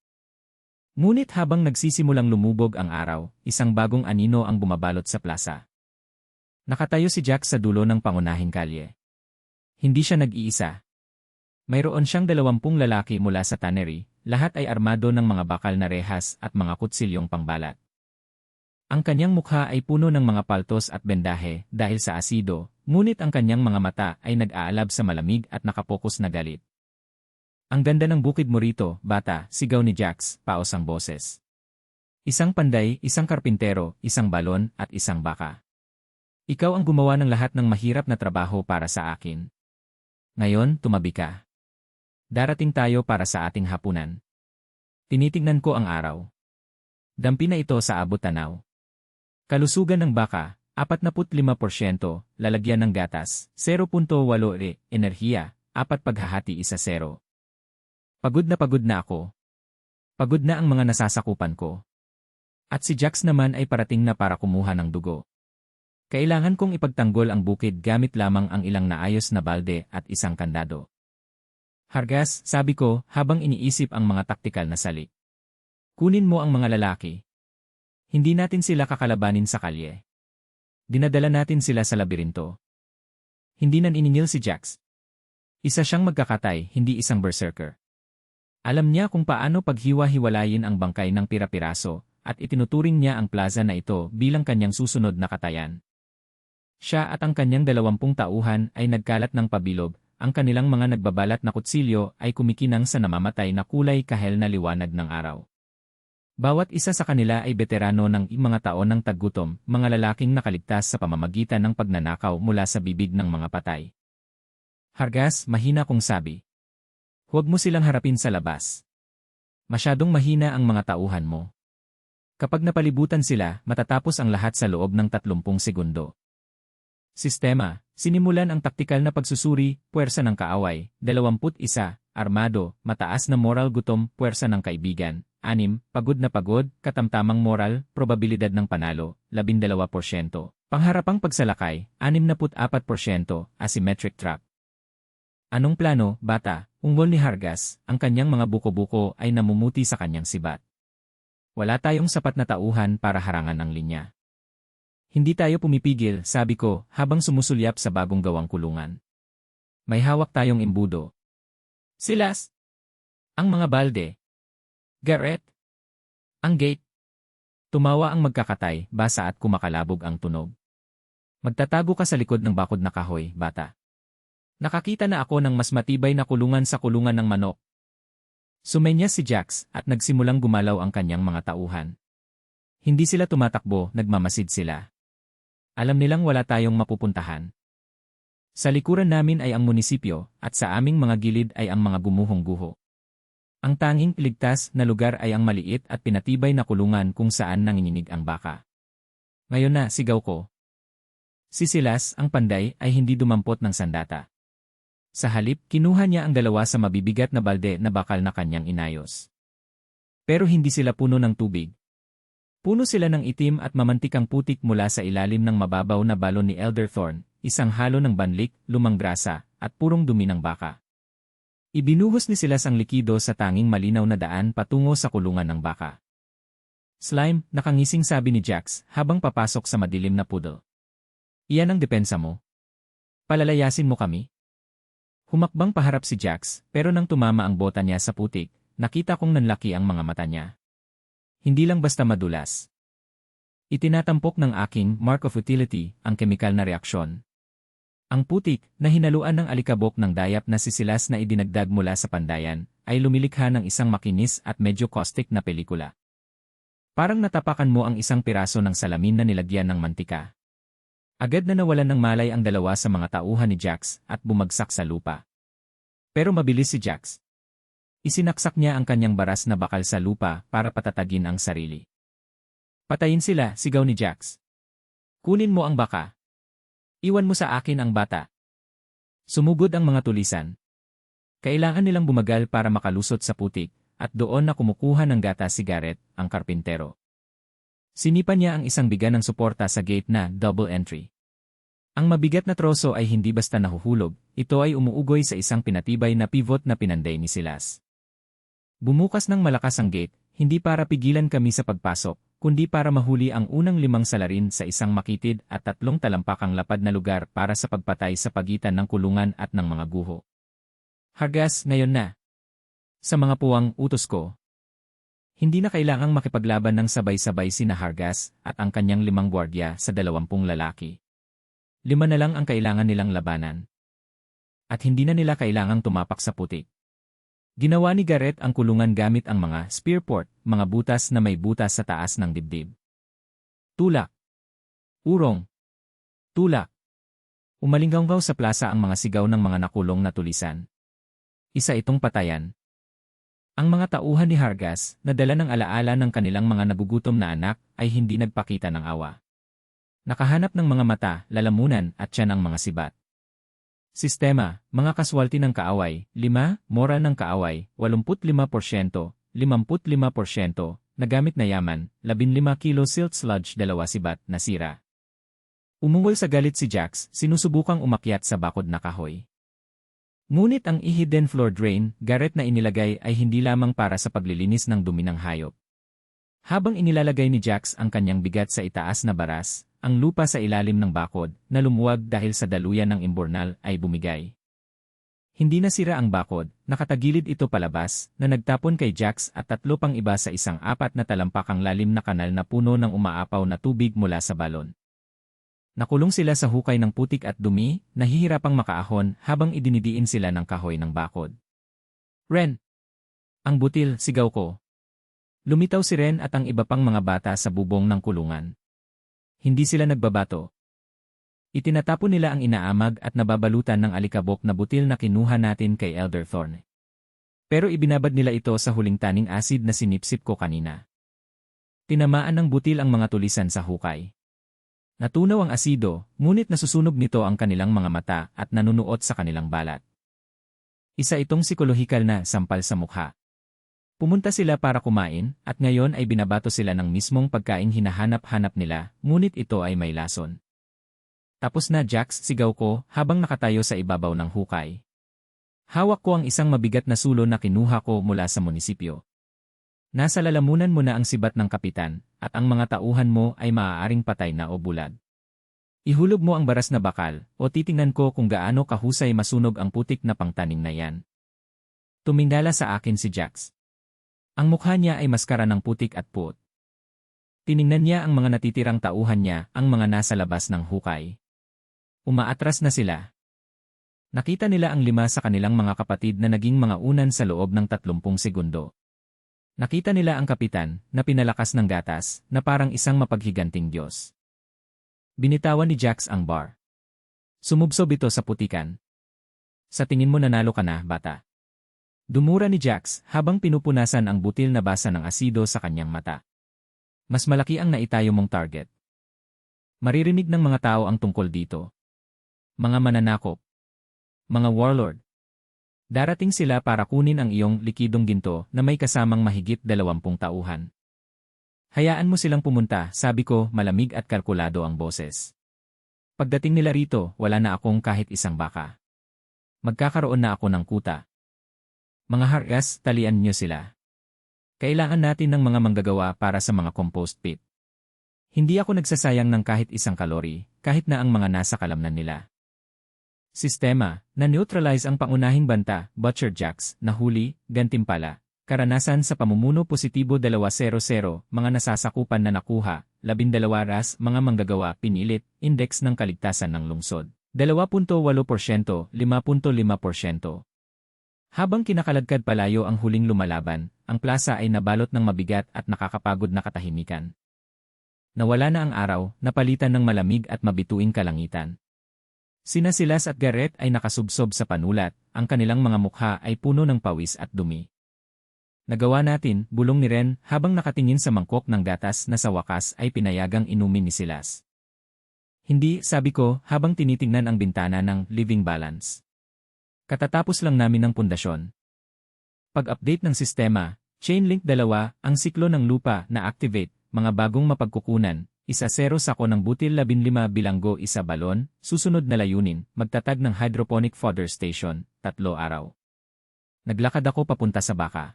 Ngunit habang nagsisimulang lumubog ang araw, isang bagong anino ang bumabalot sa plaza. Nakatayo si Jack sa dulo ng pangunahing kalye. Hindi siya nag-iisa. Mayroon siyang 20 lalaki mula sa tannery, lahat ay armado ng mga bakal na rehas at mga kutsilyong pangbalat. Ang kanyang mukha ay puno ng mga paltos at bendahe dahil sa asido, ngunit ang kanyang mga mata ay nag-aalab sa malamig at nakapokus na galit. Ang ganda ng bukid mo rito, bata, sigaw ni Jax, paos ang boses. Isang panday, isang karpintero, isang balon, at isang baka. Ikaw ang gumawa ng lahat ng mahirap na trabaho para sa akin. Ngayon, tumabi ka. Darating tayo para sa ating hapunan. Tinitingnan ko ang araw. Dampi na ito sa abot tanaw. Kalusugan ng baka, 45%, lalagyan ng gatas, 0.8 enerhiya, 4 paghahati 1-0. Pagod na ako. Pagod na ang mga nasasakupan ko. At si Jax naman ay parating na para kumuha ng dugo. Kailangan kong ipagtanggol ang bukid gamit lamang ang ilang naayos na balde at isang kandado. Hargas, sabi ko, habang iniisip ang mga taktikal na salik. Kunin mo ang mga lalaki. Hindi natin sila kakalabanin sa kalye. Dinadala natin sila sa labirinto. Hindi naniningil si Jax. Isa siyang magkakatay, hindi isang berserker. Alam niya kung paano paghiwa-hiwalayin ang bangkay ng pira-piraso, at itinuturing niya ang plaza na ito bilang kanyang susunod na katayan. Siya at ang kanyang 20 tauhan ay nagkalat ng pabilog, ang kanilang mga nagbabalat na kutsilyo ay kumikinang sa namamatay na kulay kahel na liwanag ng araw. Bawat isa sa kanila ay veterano ng mga taon ng taggutom, mga lalaking nakaligtas sa pamamagitan ng pagnanakaw mula sa bibig ng mga patay. Hargas, mahina kong sabi. Huwag mo silang harapin sa labas. Masyadong mahina ang mga tauhan mo. Kapag napalibutan sila, matatapos ang lahat sa loob ng 30 segundo. Sistema, sinimulan ang taktikal na pagsusuri, puwersa ng kaaway, 21, armado, mataas na moral gutom, puwersa ng kaibigan, 6, pagod na pagod, katamtamang moral, probabilidad ng panalo, 12%, pangharapang pagsalakay, 64%, asymmetric trap. Anong plano, bata? Ungol ni Hargas, ang kanyang mga buko-buko ay namumuti sa kanyang sibat. Wala tayong sapat na tauhan para harangan ang linya. Hindi tayo pumipigil, sabi ko, habang sumusulyap sa bagong gawang kulungan. May hawak tayong imbudo. Silas. Ang mga balde. Garrett. Ang gate. Tumawa ang magkakatay, basa at kumakalabog ang tunog. Magtatago ka sa likod ng bakod na kahoy, bata. Nakakita na ako ng mas matibay na kulungan sa kulungan ng manok. Sumenyas si Jax at nagsimulang gumalaw ang kanyang mga tauhan. Hindi sila tumatakbo, nagmamasid sila. Alam nilang wala tayong mapupuntahan. Sa likuran namin ay ang munisipyo at sa aming mga gilid ay ang mga gumuhong guho. Ang tanging ligtas na lugar ay ang maliit at pinatibay na kulungan kung saan nanginginig ang baka. Ngayon na, sigaw ko. Si Silas, ang panday, ay hindi dumampot ng sandata. Sa halip, kinuha niya ang 2 sa mabibigat na balde na bakal na kanyang inayos. Pero hindi sila puno ng tubig. Puno sila ng itim at mamantikang putik mula sa ilalim ng mababaw na balon ni Elderthorn, isang halo ng banlik, lumang grasa, at purong dumi ng baka. Ibinuhos ni Silas ang likido sa tanging malinaw na daan patungo sa kulungan ng baka. Slime, nakangising sabi ni Jax habang papasok sa madilim na puddle. Iyan ang depensa mo? Palalayasin mo kami? Humakbang paharap si Jax, pero nang tumama ang bota niya sa putik, nakita kong nanlaki ang mga mata niya. Hindi lang basta madulas. Itinatampok ng aking mark of utility ang kemikal na reaksyon. Ang putik, na hinaluan ng alikabok ng dayap na sisilas na idinagdag mula sa pandayan, ay lumilikha ng isang makinis at medyo caustic na pelikula. Parang natapakan mo ang isang piraso ng salamin na nilagyan ng mantika. Agad na nawalan ng malay ang dalawa sa mga tauhan ni Jax at bumagsak sa lupa. Pero mabilis si Jax. Isinaksak niya ang kanyang baras na bakal sa lupa para patatagin ang sarili. Patayin sila, sigaw ni Jax. Kunin mo ang baka. Iwan mo sa akin ang bata. Sumugod ang mga tulisan. Kailangan nilang bumagal para makalusot sa putik, at doon na kumukuha ng gatas si Garrett, ang karpintero. Sinipa niya ang isang biga ng suporta sa gate na double entry. Ang mabigat na troso ay hindi basta nahuhulog, ito ay umuugoy sa isang pinatibay na pivot na pinanday ni Silas. Bumukas ng malakas ang gate, hindi para pigilan kami sa pagpasok, kundi para mahuli ang unang 5 salarin sa isang makitid at 3 talampakang lapad na lugar para sa pagpatay sa pagitan ng kulungan at ng mga guho. Hargas, ngayon na. Sa mga puwang utos ko. Hindi na kailangang makipaglaban ng sabay-sabay sina Hargas at ang kanyang 5 gwardiya sa 20 lalaki. 5 na lang ang kailangan nilang labanan. At hindi na nila kailangang tumapak sa putik. Ginawa ni Garrett ang kulungan gamit ang mga spearport, mga butas na may butas sa taas ng dibdib. Tulak. Urong. Tulak. Umalinggaw sa plaza ang mga sigaw ng mga nakulong na tulisan. Isa itong patayan. Ang mga tauhan ni Hargas, na dala ng alaala ng kanilang mga nagugutom na anak, ay hindi nagpakita ng awa. Nakahanap ng mga mata, lalamunan at tiyan ang mga sibat. Sistema, mga kaswalti ng kaaway, 5, moral ng kaaway, 85%, 55%, nagamit na yaman, 15 kilo silt sludge 2 sibat, nasira. Umungol sa galit si Jax, sinusubukang umakyat sa bakod na kahoy. Ngunit ang hidden floor drain, Garrett na inilagay ay hindi lamang para sa paglilinis ng dumi ng hayop. Habang inilalagay ni Jax ang kanyang bigat sa itaas na baras, ang lupa sa ilalim ng bakod, na lumuwag dahil sa daluyan ng imbornal, ay bumigay. Hindi nasira ang bakod, nakatagilid ito palabas, na nagtapon kay Jax at 3 pang iba sa isang 4 na talampakang lalim na kanal na puno ng umaapaw na tubig mula sa balon. Nakulong sila sa hukay ng putik at dumi, nahihirapang makaahon habang idinidiin sila ng kahoy ng bakod. Ren! Ang butil, sigaw ko. Lumitaw si Ren at ang iba pang mga bata sa bubong ng kulungan. Hindi sila nagbabato. Itinatapon nila ang inaamag at nababalutan ng alikabok na butil na kinuha natin kay Elder Thorne. Pero ibinabad nila ito sa huling taning acid na sinipsip ko kanina. Tinamaan ng butil ang mga tulisan sa hukay. Natunaw ang asido, ngunit nasusunog nito ang kanilang mga mata at nanunuot sa kanilang balat. Isa itong psikolohikal na sampal sa mukha. Pumunta sila para kumain, at ngayon ay binabato sila ng mismong pagkain hinahanap-hanap nila, ngunit ito ay may lason. Tapos na, Jax, sigaw ko, habang nakatayo sa ibabaw ng hukay. Hawak ko ang isang mabigat na sulo na kinuha ko mula sa munisipyo. Nasa lalamunan mo na ang sibat ng kapitan, at ang mga tauhan mo ay maaaring patay na o bulag. Ihulog mo ang baras na bakal, o titingnan ko kung gaano kahusay masunog ang putik na pangtanim na yan. Tumingala sa akin si Jax. Ang mukha niya ay maskara ng putik at puot. Tiningnan niya ang mga natitirang tauhan niya, ang mga nasa labas ng hukay. Umaatras na sila. Nakita nila ang 5 sa kanilang mga kapatid na naging mga unan sa loob ng 30 segundo. Nakita nila ang kapitan, na pinalakas ng gatas, na parang isang mapaghiganting Diyos. Binitawan ni Jax ang bar. Sumubsob ito sa putikan. Sa tingin mo nanalo ka na, bata. Dumura ni Jax habang pinupunasan ang butil na basa ng asido sa kanyang mata. Mas malaki ang naitayo mong target. Maririnig ng mga tao ang tungkol dito. Mga mananakop. Mga warlord. Darating sila para kunin ang iyong likidong ginto na may kasamang mahigit 20 tauhan. Hayaan mo silang pumunta, sabi ko, malamig at kalkulado ang boses. Pagdating nila rito, wala na akong kahit isang baka. Magkakaroon na ako ng kuta. Mga Hargas, talian niyo sila. Kailangan natin ng mga manggagawa para sa mga compost pit. Hindi ako nagsasayang ng kahit isang kalori, kahit na ang mga nasa kalamnan nila. Sistema, na-neutralize ang pangunahing banta, Butcher Jacks, nahuli, gantimpala. Karanasan sa pamumuno positibo 200, mga nasasakupan na nakuha, 12 ras, mga manggagawa, pinilit, index ng kaligtasan ng lungsod. 2.8%, 5.5%. Habang kinakaladkad palayo ang huling lumalaban, ang plaza ay nabalot ng mabigat at nakakapagod na katahimikan. Nawala na ang araw, napalitan ng malamig at mabituing kalangitan. Sina Silas at Garrett ay nakasubsob sa panulat, ang kanilang mga mukha ay puno ng pawis at dumi. Nagawa natin, bulong ni Ren habang nakatingin sa mangkok ng gatas na sa wakas ay pinayagang inumin ni Silas. Hindi, sabi ko habang tinitingnan ang bintana ng Living Balance. Katatapos lang namin ng pundasyon. Pag-update ng sistema, Chainlink 2, ang siklo ng lupa na activate, mga bagong mapagkukunan, 1-0 sako ng butil 15 bilanggo 1 balon, susunod na layunin, magtatag ng hydroponic fodder station, 3 araw. Naglakad ako papunta sa baka.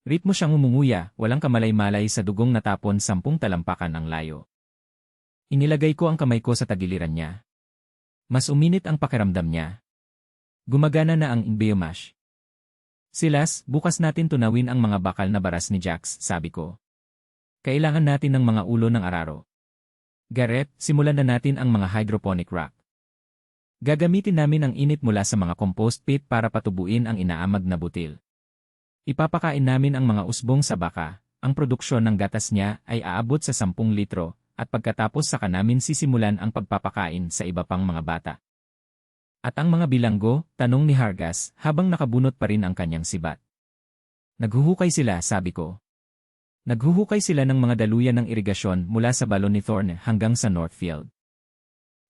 Ritmo siyang umunguya, walang kamalay-malay sa dugong natapon 10 talampakan ang layo. Inilagay ko ang kamay ko sa tagiliran niya. Mas uminit ang pakiramdam niya. Gumagana na ang biomash. Silas, bukas natin tunawin ang mga bakal na baras ni Jax, sabi ko. Kailangan natin ng mga ulo ng araro. Garrett, simulan na natin ang mga hydroponic rack. Gagamitin namin ang init mula sa mga compost pit para patubuin ang inaamag na butil. Ipapakain namin ang mga usbong sa baka, ang produksyon ng gatas niya ay aabot sa 10 litro, at pagkatapos saka namin sisimulan ang pagpapakain sa iba pang mga bata. At ang mga bilanggo, tanong ni Hargas, habang nakabunot pa rin ang kanyang sibat. Naghuhukay sila, sabi ko. Naghuhukay sila ng mga daluyan ng irigasyon mula sa balon ni Thorne hanggang sa Northfield.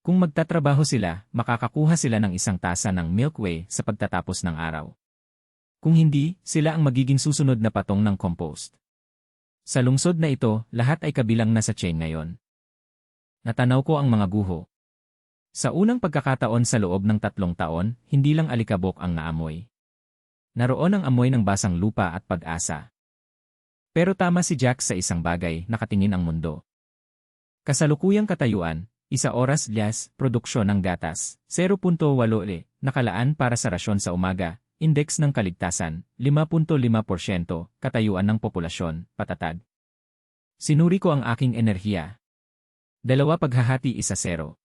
Kung magtatrabaho sila, makakakuha sila ng 1 tasa ng Milky Way sa pagtatapos ng araw. Kung hindi, sila ang magiging susunod na patong ng compost. Sa lungsod na ito, lahat ay kabilang na sa chain ngayon. Natanaw ko ang mga guho. Sa unang pagkakataon sa loob ng 3 taon, hindi lang alikabok ang naamoy. Naroon ang amoy ng basang lupa at pag-asa. Pero tama si Jack sa isang bagay, nakatingin ang mundo. Kasalukuyang katayuan, 1 oras lias, produksyon ng gatas, 0.8 nakalaan para sa rasyon sa umaga, index ng kaligtasan, 5.5%, katayuan ng populasyon, patatag. Sinuri ko ang aking enerhiya. 2 paghahati 1-0.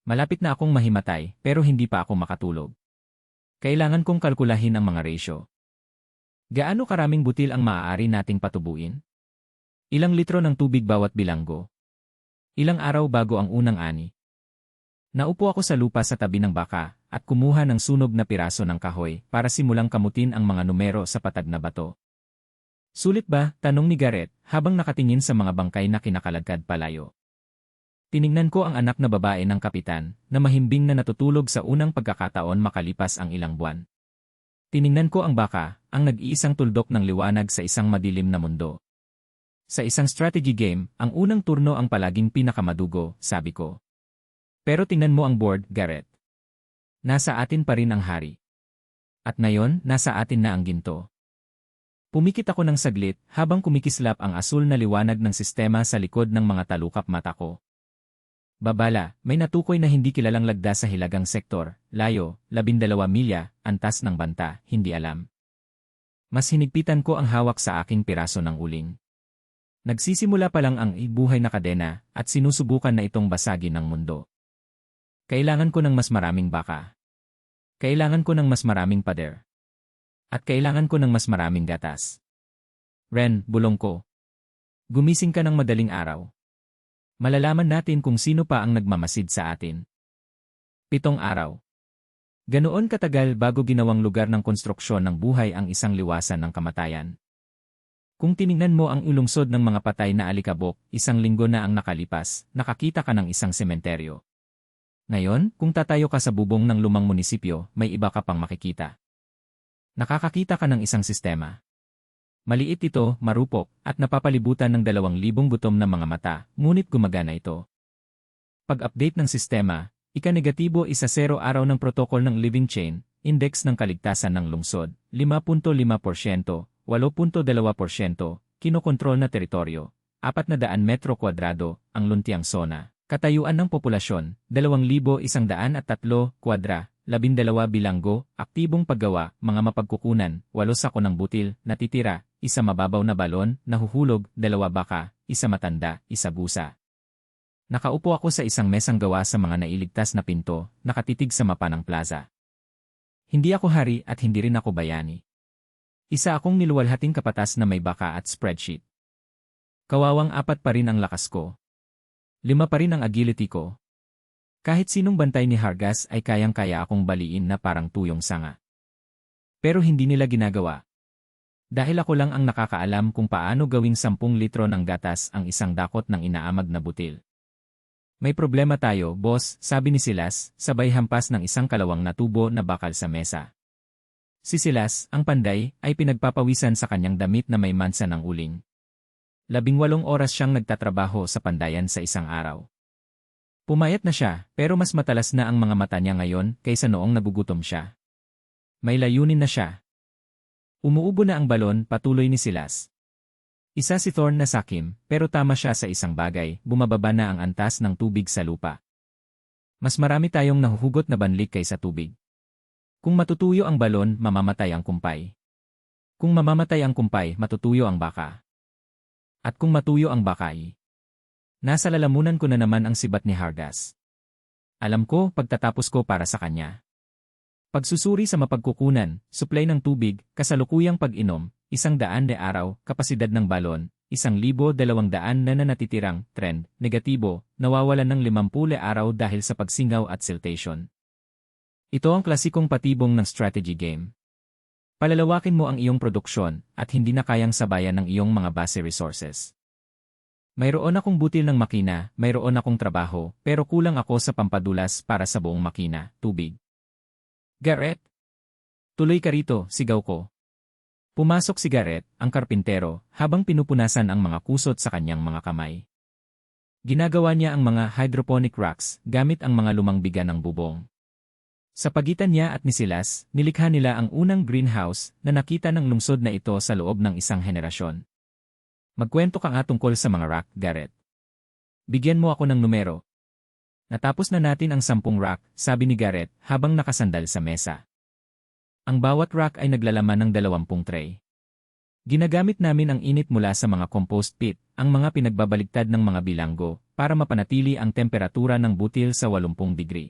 Malapit na akong mahimatay, pero hindi pa ako makatulog. Kailangan kong kalkulahin ang mga ratio. Gaano karaming butil ang maaari nating patubuin? Ilang litro ng tubig bawat bilanggo? Ilang araw bago ang unang ani? Naupo ako sa lupa sa tabi ng baka, at kumuha ng sunog na piraso ng kahoy para simulang kamutin ang mga numero sa patag na bato. Sulit ba? Tanong ni Garrett, habang nakatingin sa mga bangkay na kinakaladkad palayo. Tiningnan ko ang anak na babae ng kapitan, na mahimbing na natutulog sa unang pagkakataon makalipas ang ilang buwan. Tiningnan ko ang baka, ang nag-iisang tuldok ng liwanag sa isang madilim na mundo. Sa isang strategy game, ang unang turno ang palaging pinakamadugo, sabi ko. Pero tingnan mo ang board, Garrett. Nasa atin pa rin ang hari. At ngayon, nasa atin na ang ginto. Pumikit ako ng saglit habang kumikislap ang asul na liwanag ng sistema sa likod ng mga talukap mata ko. Babala, may natukoy na hindi kilalang lagda sa hilagang sektor, layo, 12 milya, antas ng banta, hindi alam. Mas hinigpitan ko ang hawak sa aking piraso ng uling. Nagsisimula pa lang ang buhay na kadena at sinusubukan na itong basagin ng mundo. Kailangan ko ng mas maraming baka. Kailangan ko ng mas maraming pader. At kailangan ko ng mas maraming gatas. Ren, bulong ko. Gumising ka ng madaling araw. Malalaman natin kung sino pa ang nagmamasid sa atin. 7 araw. Ganoon katagal bago ginawang lugar ng konstruksyon ng buhay ang isang liwasan ng kamatayan. Kung tiningnan mo ang ulungsod ng mga patay na alikabok, 1 linggo na ang nakalipas, nakakita ka ng isang sementeryo. Ngayon, kung tatayo ka sa bubong ng lumang munisipyo, may iba ka pang makikita. Nakakakita ka ng isang sistema. Maliit ito, marupok, at napapalibutan ng 2,000 gutom na mga mata, ngunit gumagana ito. Pag-update ng sistema, ika-negatibo 1-0 araw ng protocol ng living chain, index ng kaligtasan ng lungsod, 5.5%, 8.2%, kinokontrol na teritoryo, 400 metro kwadrado, ang luntiang sona, Katayuan ng populasyon, 2,103 kwadra, 12 bilanggo, aktibong paggawa, mga mapagkukunan, 8 sako ng butil, natitira, 1 mababaw na balon, nahuhulog, 2 baka, 1 matanda, 1 busa. Nakaupo ako sa isang mesang gawa sa mga nailigtas na pinto, nakatitig sa mapa ng plaza. Hindi ako hari at hindi rin ako bayani. Isa akong niluwalhating kapatas na may baka at spreadsheet. Kawawang 4 pa rin ang lakas ko. 5 pa rin ang agility ko. Kahit sinong bantay ni Hargas ay kayang-kaya akong baliin na parang tuyong sanga. Pero hindi nila ginagawa. Dahil ako lang ang nakakaalam kung paano gawing 10 litro ng gatas ang isang dakot ng inaamag na butil. May problema tayo, boss, sabi ni Silas, sabay hampas ng isang kalawang na tubo na bakal sa mesa. Si Silas, ang panday, ay pinagpapawisan sa kanyang damit na may mansa ng uling. 18 oras siyang nagtatrabaho sa pandayan sa isang araw. Pumayat na siya, pero mas matalas na ang mga mata niya ngayon kaysa noong nagugutom siya. May layunin na siya. Umuubo na ang balon, patuloy ni Silas. Isa si Thorn na sakim, pero tama siya sa isang bagay, bumababa na ang antas ng tubig sa lupa. Mas marami tayong nahuhugot na banlik kaysa tubig. Kung matutuyo ang balon, mamamatay ang kumpay. Kung mamamatay ang kumpay, matutuyo ang baka. At kung matuyo ang bakay, nasa lalamunan ko na naman ang sibat ni Hargas. Alam ko, pagtatapos ko para sa kanya. Pagsusuri sa mapagkukunan, supply ng tubig, kasalukuyang pag-inom, 100 na araw, kapasidad ng balon, 1,200 na natitirang, trend, negatibo, nawawalan ng 50 araw dahil sa pagsingaw at siltation. Ito ang klasikong patibong ng strategy game. Palalawakin mo ang iyong produksyon at hindi na kayang sabayan ng iyong mga base resources. Mayroon akong butil ng makina, mayroon akong trabaho, pero kulang ako sa pampadulas para sa buong makina, tubig. Garrett? Tuloy ka rito, sigaw ko. Pumasok si Garrett, ang karpintero, habang pinupunasan ang mga kusot sa kanyang mga kamay. Ginagawa niya ang mga hydroponic racks gamit ang mga lumang biga ng bubong. Sa pagitan niya at ni Silas, nilikha nila ang unang greenhouse na nakita ng lungsod na ito sa loob ng isang henerasyon. Magkwento ka nga tungkol sa mga rack, Garrett. Bigyan mo ako ng numero. Natapos na natin ang 10 rack, sabi ni Garrett habang nakasandal sa mesa. Ang bawat rack ay naglalaman ng 20 tray. Ginagamit namin ang init mula sa mga compost pit, ang mga pinagbabaligtad ng mga bilanggo, para mapanatili ang temperatura ng butil sa 80 degree.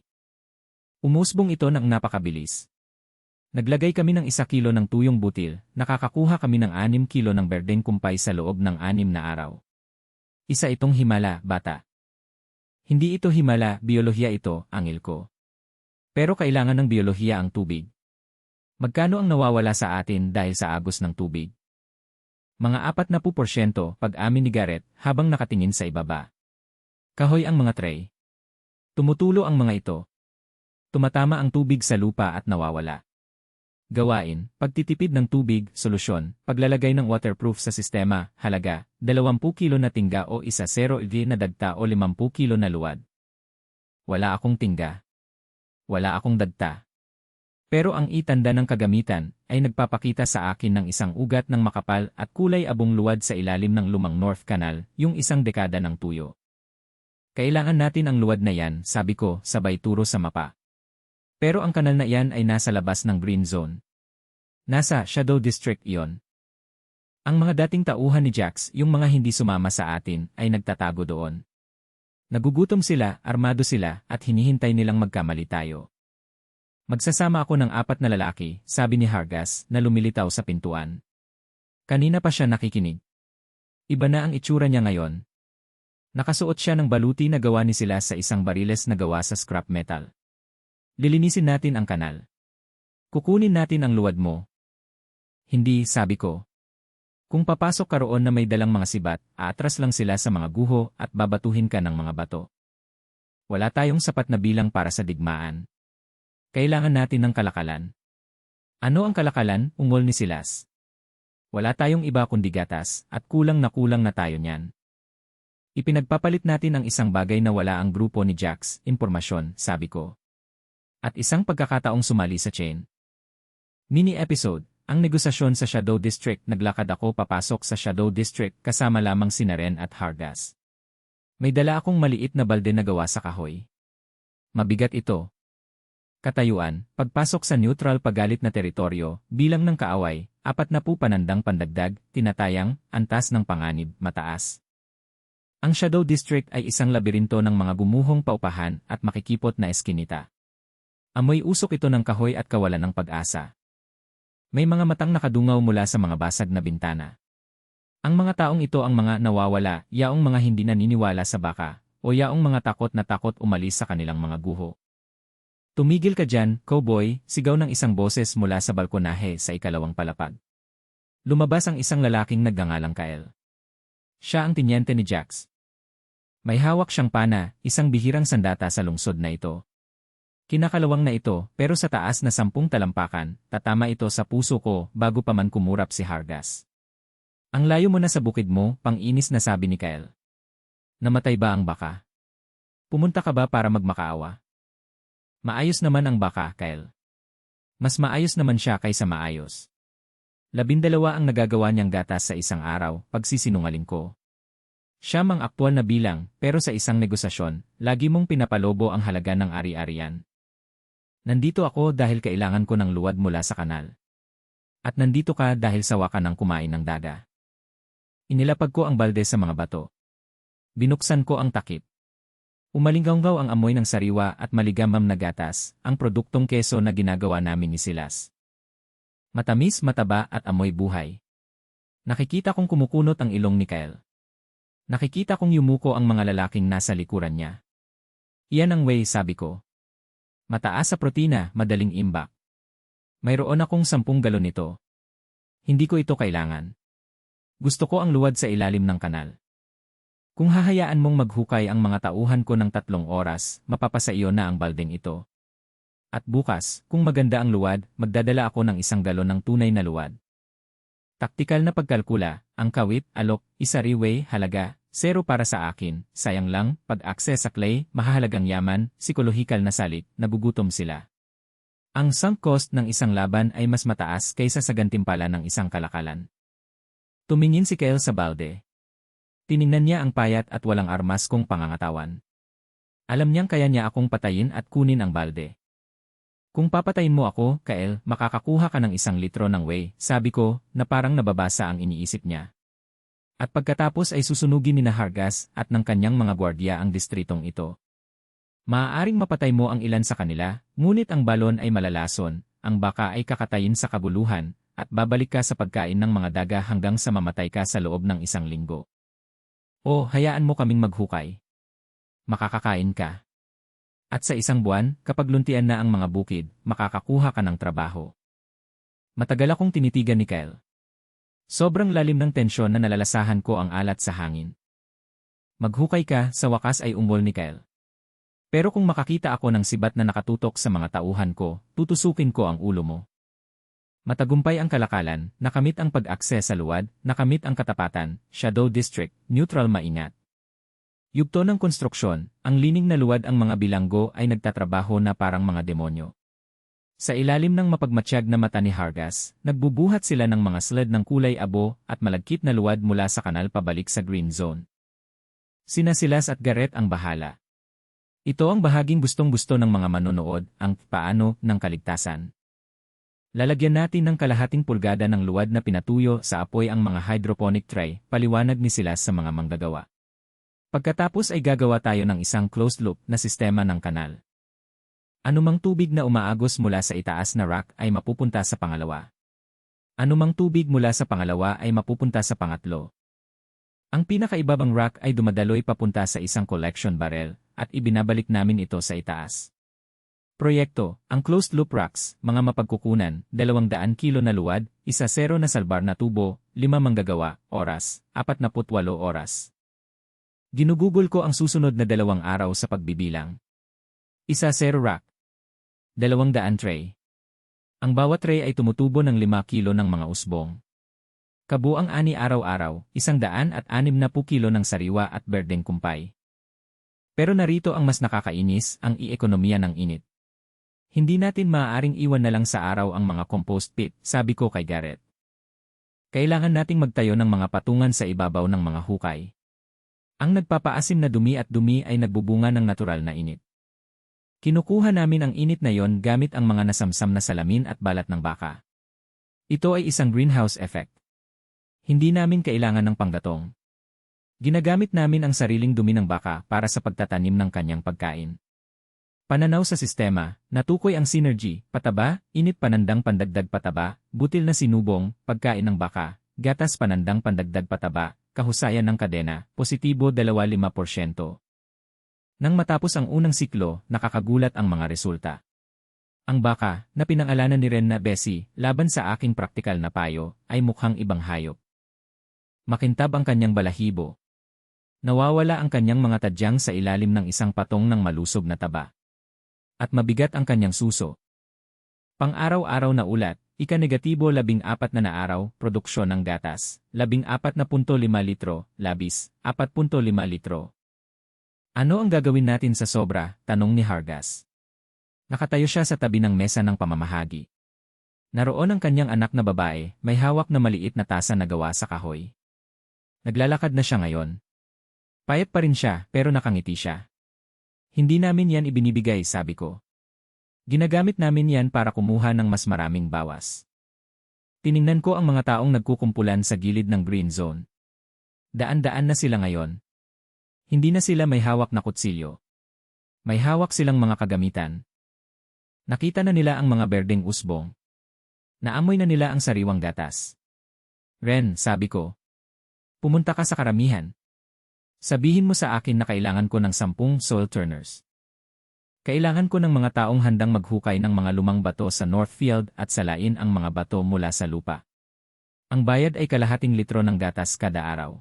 Umusbong ito ng napakabilis. Naglagay kami ng 1 kilo ng tuyong butil, nakakakuha kami ng 6 kilo ng berdeng kumpay sa loob ng 6 na araw. Isa itong himala, bata. Hindi ito himala, biyolohiya ito, angil ko. Pero kailangan ng biyolohiya ang tubig. Magkano ang nawawala sa atin dahil sa agos ng tubig? Mga 40% pag-amin ni Garrett habang nakatingin sa ibaba. Kahoy ang mga tray. Tumutulo ang mga ito. Tumatama ang tubig sa lupa at nawawala. Gawain, pagtitipid ng tubig, solusyon, paglalagay ng waterproof sa sistema, halaga, 20 kilo na tingga o 10 na dagta o 50 kilo na luwad. Wala akong tingga. Wala akong dagta. Pero ang itanda ng kagamitan ay nagpapakita sa akin ng isang ugat ng makapal at kulay abong luwad sa ilalim ng lumang North Canal, yung 1 dekada ng tuyo. Kailangan natin ang luwad na yan, sabi ko, sabay turo sa mapa. Pero ang kanal na iyan ay nasa labas ng green zone. Nasa Shadow District iyon. Ang mga dating tauhan ni Jax, yung mga hindi sumama sa atin, ay nagtatago doon. Nagugutom sila, armado sila, at hinihintay nilang magkamali tayo. Magsasama ako ng 4 na lalaki, sabi ni Hargas, na lumilitaw sa pintuan. Kanina pa siya nakikinig. Iba na ang itsura niya ngayon. Nakasuot siya ng baluti na gawa ni Silas sa isang bariles na gawa sa scrap metal. Lilinisin natin ang kanal. Kukunin natin ang luwad mo. Hindi, sabi ko. Kung papasok ka roon na may dalang mga sibat, aatras lang sila sa mga guho at babatuhin ka ng mga bato. Wala tayong sapat na bilang para sa digmaan. Kailangan natin ng kalakalan. Ano ang kalakalan? Ungol ni Silas. Wala tayong iba kundi gatas, at kulang na tayo niyan. Ipinagpapalit natin ang isang bagay na wala ang grupo ni Jax, impormasyon, sabi ko. At isang pagkakataong sumali sa chain. Mini-episode, ang negosasyon sa Shadow District. Naglakad ako papasok sa Shadow District kasama lamang si Naren at Hargas. May dala akong maliit na balde na gawa sa kahoy. Mabigat ito. Katayuan, pagpasok sa neutral pagalit na teritoryo, bilang ng kaaway, 40 panandang pandagdag, tinatayang, antas ng panganib, mataas. Ang Shadow District ay isang labirinto ng mga gumuhong paupahan at makikipot na eskinita. Amoy usok ito ng kahoy at kawalan ng pag-asa. May mga matang nakadungaw mula sa mga basag na bintana. Ang mga taong ito ang mga nawawala, yaong mga hindi naniniwala sa baka, o yaong mga takot na takot umalis sa kanilang mga guho. Tumigil ka dyan, cowboy, sigaw ng isang boses mula sa balkonahe sa ikalawang palapag. Lumabas ang isang lalaking nagngangalang Kyle. Siya ang tinyente ni Jax. May hawak siyang pana, isang bihirang sandata sa lungsod na ito. Kinakalawang na ito, pero sa taas na 10 talampakan, tatama ito sa puso ko bago pa man kumurap si Hargas. Ang layo mo na sa bukid mo, pang-inis na sabi ni Kyle. Namatay ba ang baka? Pumunta ka ba para magmakaawa? Maayos naman ang baka, Kyle. Mas maayos naman siya kaysa maayos. 12 ang nagagawa niyang gatas sa isang araw, pagsisinungaling ko. Siya mang aktwal na bilang, pero sa isang negosasyon, lagi mong pinapalobo ang halaga ng ari-arian. Nandito ako dahil kailangan ko ng luwad mula sa kanal. At nandito ka dahil sawa ka ng kumain ng daga. Inilapag ko ang balde sa mga bato. Binuksan ko ang takip. Umalinggaw ang amoy ng sariwa at maligamam na gatas, ang produktong keso na ginagawa namin ni Silas. Matamis, mataba at amoy buhay. Nakikita kong kumukunot ang ilong ni Kyle. Nakikita kong yumuko ang mga lalaking nasa likuran niya. Iyan ang whey, sabi ko. Mataas sa protina, madaling imbak. Mayroon akong 10 galon nito. Hindi ko ito kailangan. Gusto ko ang luwad sa ilalim ng kanal. Kung hahayaan mong maghukay ang mga tauhan ko ng 3 oras, mapapasa iyo na ang baldeng ito. At bukas, kung maganda ang luwad, magdadala ako ng 1 galon ng tunay na luwad. Taktikal na pagkalkula, ang kawit, alok, isariway, halaga, 0 para sa akin, sayang lang, pag-access sa clay, mahahalagang yaman, psikolohikal na salik, nagugutom sila. Ang sunk cost ng isang laban ay mas mataas kaysa sa gantimpala ng isang kalakalan. Tumingin si Kyle sa balde. Tiningnan niya ang payat at walang armas kong pangangatawan. Alam niyang kaya niya akong patayin at kunin ang balde. Kung papatayin mo ako, Kyle, makakakuha ka ng 1 litro ng whey, sabi ko, na parang nababasa ang iniisip niya. At pagkatapos ay susunugin ni na Hargas at ng kanyang mga gwardya ang distritong ito. Maaaring mapatay mo ang ilan sa kanila, ngunit ang balon ay malalason, ang baka ay kakatayin sa kabuluhan, at babalik ka sa pagkain ng mga daga hanggang sa mamatay ka sa loob ng 1 linggo. O, hayaan mo kaming maghukay. Makakakain ka. At sa 1 buwan, kapag luntian na ang mga bukid, makakakuha ka ng trabaho. Matagal akong tinitigan ni Kyle. Sobrang lalim ng tensyon na nalalasahan ko ang alat sa hangin. Maghukay ka, sa wakas ay ungol ni Kyle. Pero kung makakita ako ng sibat na nakatutok sa mga tauhan ko, tutusukin ko ang ulo mo. Matagumpay ang kalakalan, nakamit ang pag-akses sa luwad, nakamit ang katapatan, Shadow District, neutral maingat. Yugto ng konstruksyon, ang lining na luwad ang mga bilanggo ay nagtatrabaho na parang mga demonyo. Sa ilalim ng mapagmatsyag na mata ni Hargas, nagbubuhat sila ng mga sled ng kulay abo at malagkit na luwad mula sa kanal pabalik sa green zone. Sina Silas at Garrett ang bahala. Ito ang bahaging gustong-gusto ng mga manonood, ang paano ng kaligtasan. Lalagyan natin ng kalahating pulgada ng luwad na pinatuyo sa apoy ang mga hydroponic tray, paliwanag ni Silas sa mga manggagawa. Pagkatapos ay gagawa tayo ng isang closed-loop na sistema ng kanal. Anumang tubig na umaagos mula sa itaas na rack ay mapupunta sa pangalawa. Anumang tubig mula sa pangalawa ay mapupunta sa pangatlo. Ang pinakaibabang rack ay dumadaloy papunta sa isang collection barrel at ibinabalik namin ito sa itaas. Proyekto, ang closed-loop racks, mga mapagkukunan, 200 kilo na luwad, 1 0 na salbar na tubo, 5 manggagawa, oras, 48 oras. Ginugugol ko ang susunod na 2 araw sa pagbibilang. 1 0 rack. 200 tray. Ang bawat tray ay tumutubo ng 5 kilo ng mga usbong. Kabuang ani araw-araw, 160 kilo ng sariwa at berdeng kumpay. Pero narito ang mas nakakainis, ang i-ekonomiya ng init. Hindi natin maaaring iwan na lang sa araw ang mga compost pit, sabi ko kay Garrett. Kailangan nating magtayo ng mga patungan sa ibabaw ng mga hukay. Ang nagpapaasim na dumi at dumi ay nagbubunga ng natural na init. Kinukuha namin ang init na yon gamit ang mga nasamsam na salamin at balat ng baka. Ito ay isang greenhouse effect. Hindi namin kailangan ng panggatong. Ginagamit namin ang sariling dumi ng baka para sa pagtatanim ng kanyang pagkain. Pananaw sa sistema, natukoy ang synergy, pataba, init panandang pandagdag pataba, butil na sinubong, pagkain ng baka, gatas panandang pandagdag pataba, kahusayan ng kadena, positibo 25%. Nang matapos ang unang siklo, nakakagulat ang mga resulta. Ang baka, na pinangalanan ni Ren na Bessie, laban sa aking praktikal na payo, ay mukhang ibang hayop. Makintab ang kanyang balahibo. Nawawala ang kanyang mga tadyang sa ilalim ng isang patong ng malusog na taba. At mabigat ang kanyang suso. Pang-araw-araw na ulat, ika-negatibo 14 na araw, produksyon ng gatas, 14.5 litro, labis, 4.5 litro. Ano ang gagawin natin sa sobra? Tanong ni Hargas. Nakatayo siya sa tabi ng mesa ng pamamahagi. Naroon ang kanyang anak na babae, may hawak na maliit na tasa na gawa sa kahoy. Naglalakad na siya ngayon. Payat pa rin siya, pero nakangiti siya. Hindi namin yan ibinibigay, sabi ko. Ginagamit namin yan para kumuha ng mas maraming bawas. Tiningnan ko ang mga taong nagkukumpulan sa gilid ng green zone. Daan-daan na sila ngayon. Hindi na sila may hawak na kutsilyo. May hawak silang mga kagamitan. Nakita na nila ang mga berdeng usbong. Naamoy na nila ang sariwang gatas. Ren, sabi ko. Pumunta ka sa karamihan. Sabihin mo sa akin na kailangan ko ng 10 soil turners. Kailangan ko ng mga taong handang maghukay ng mga lumang bato sa Northfield at salain ang mga bato mula sa lupa. Ang bayad ay kalahating litro ng gatas kada araw.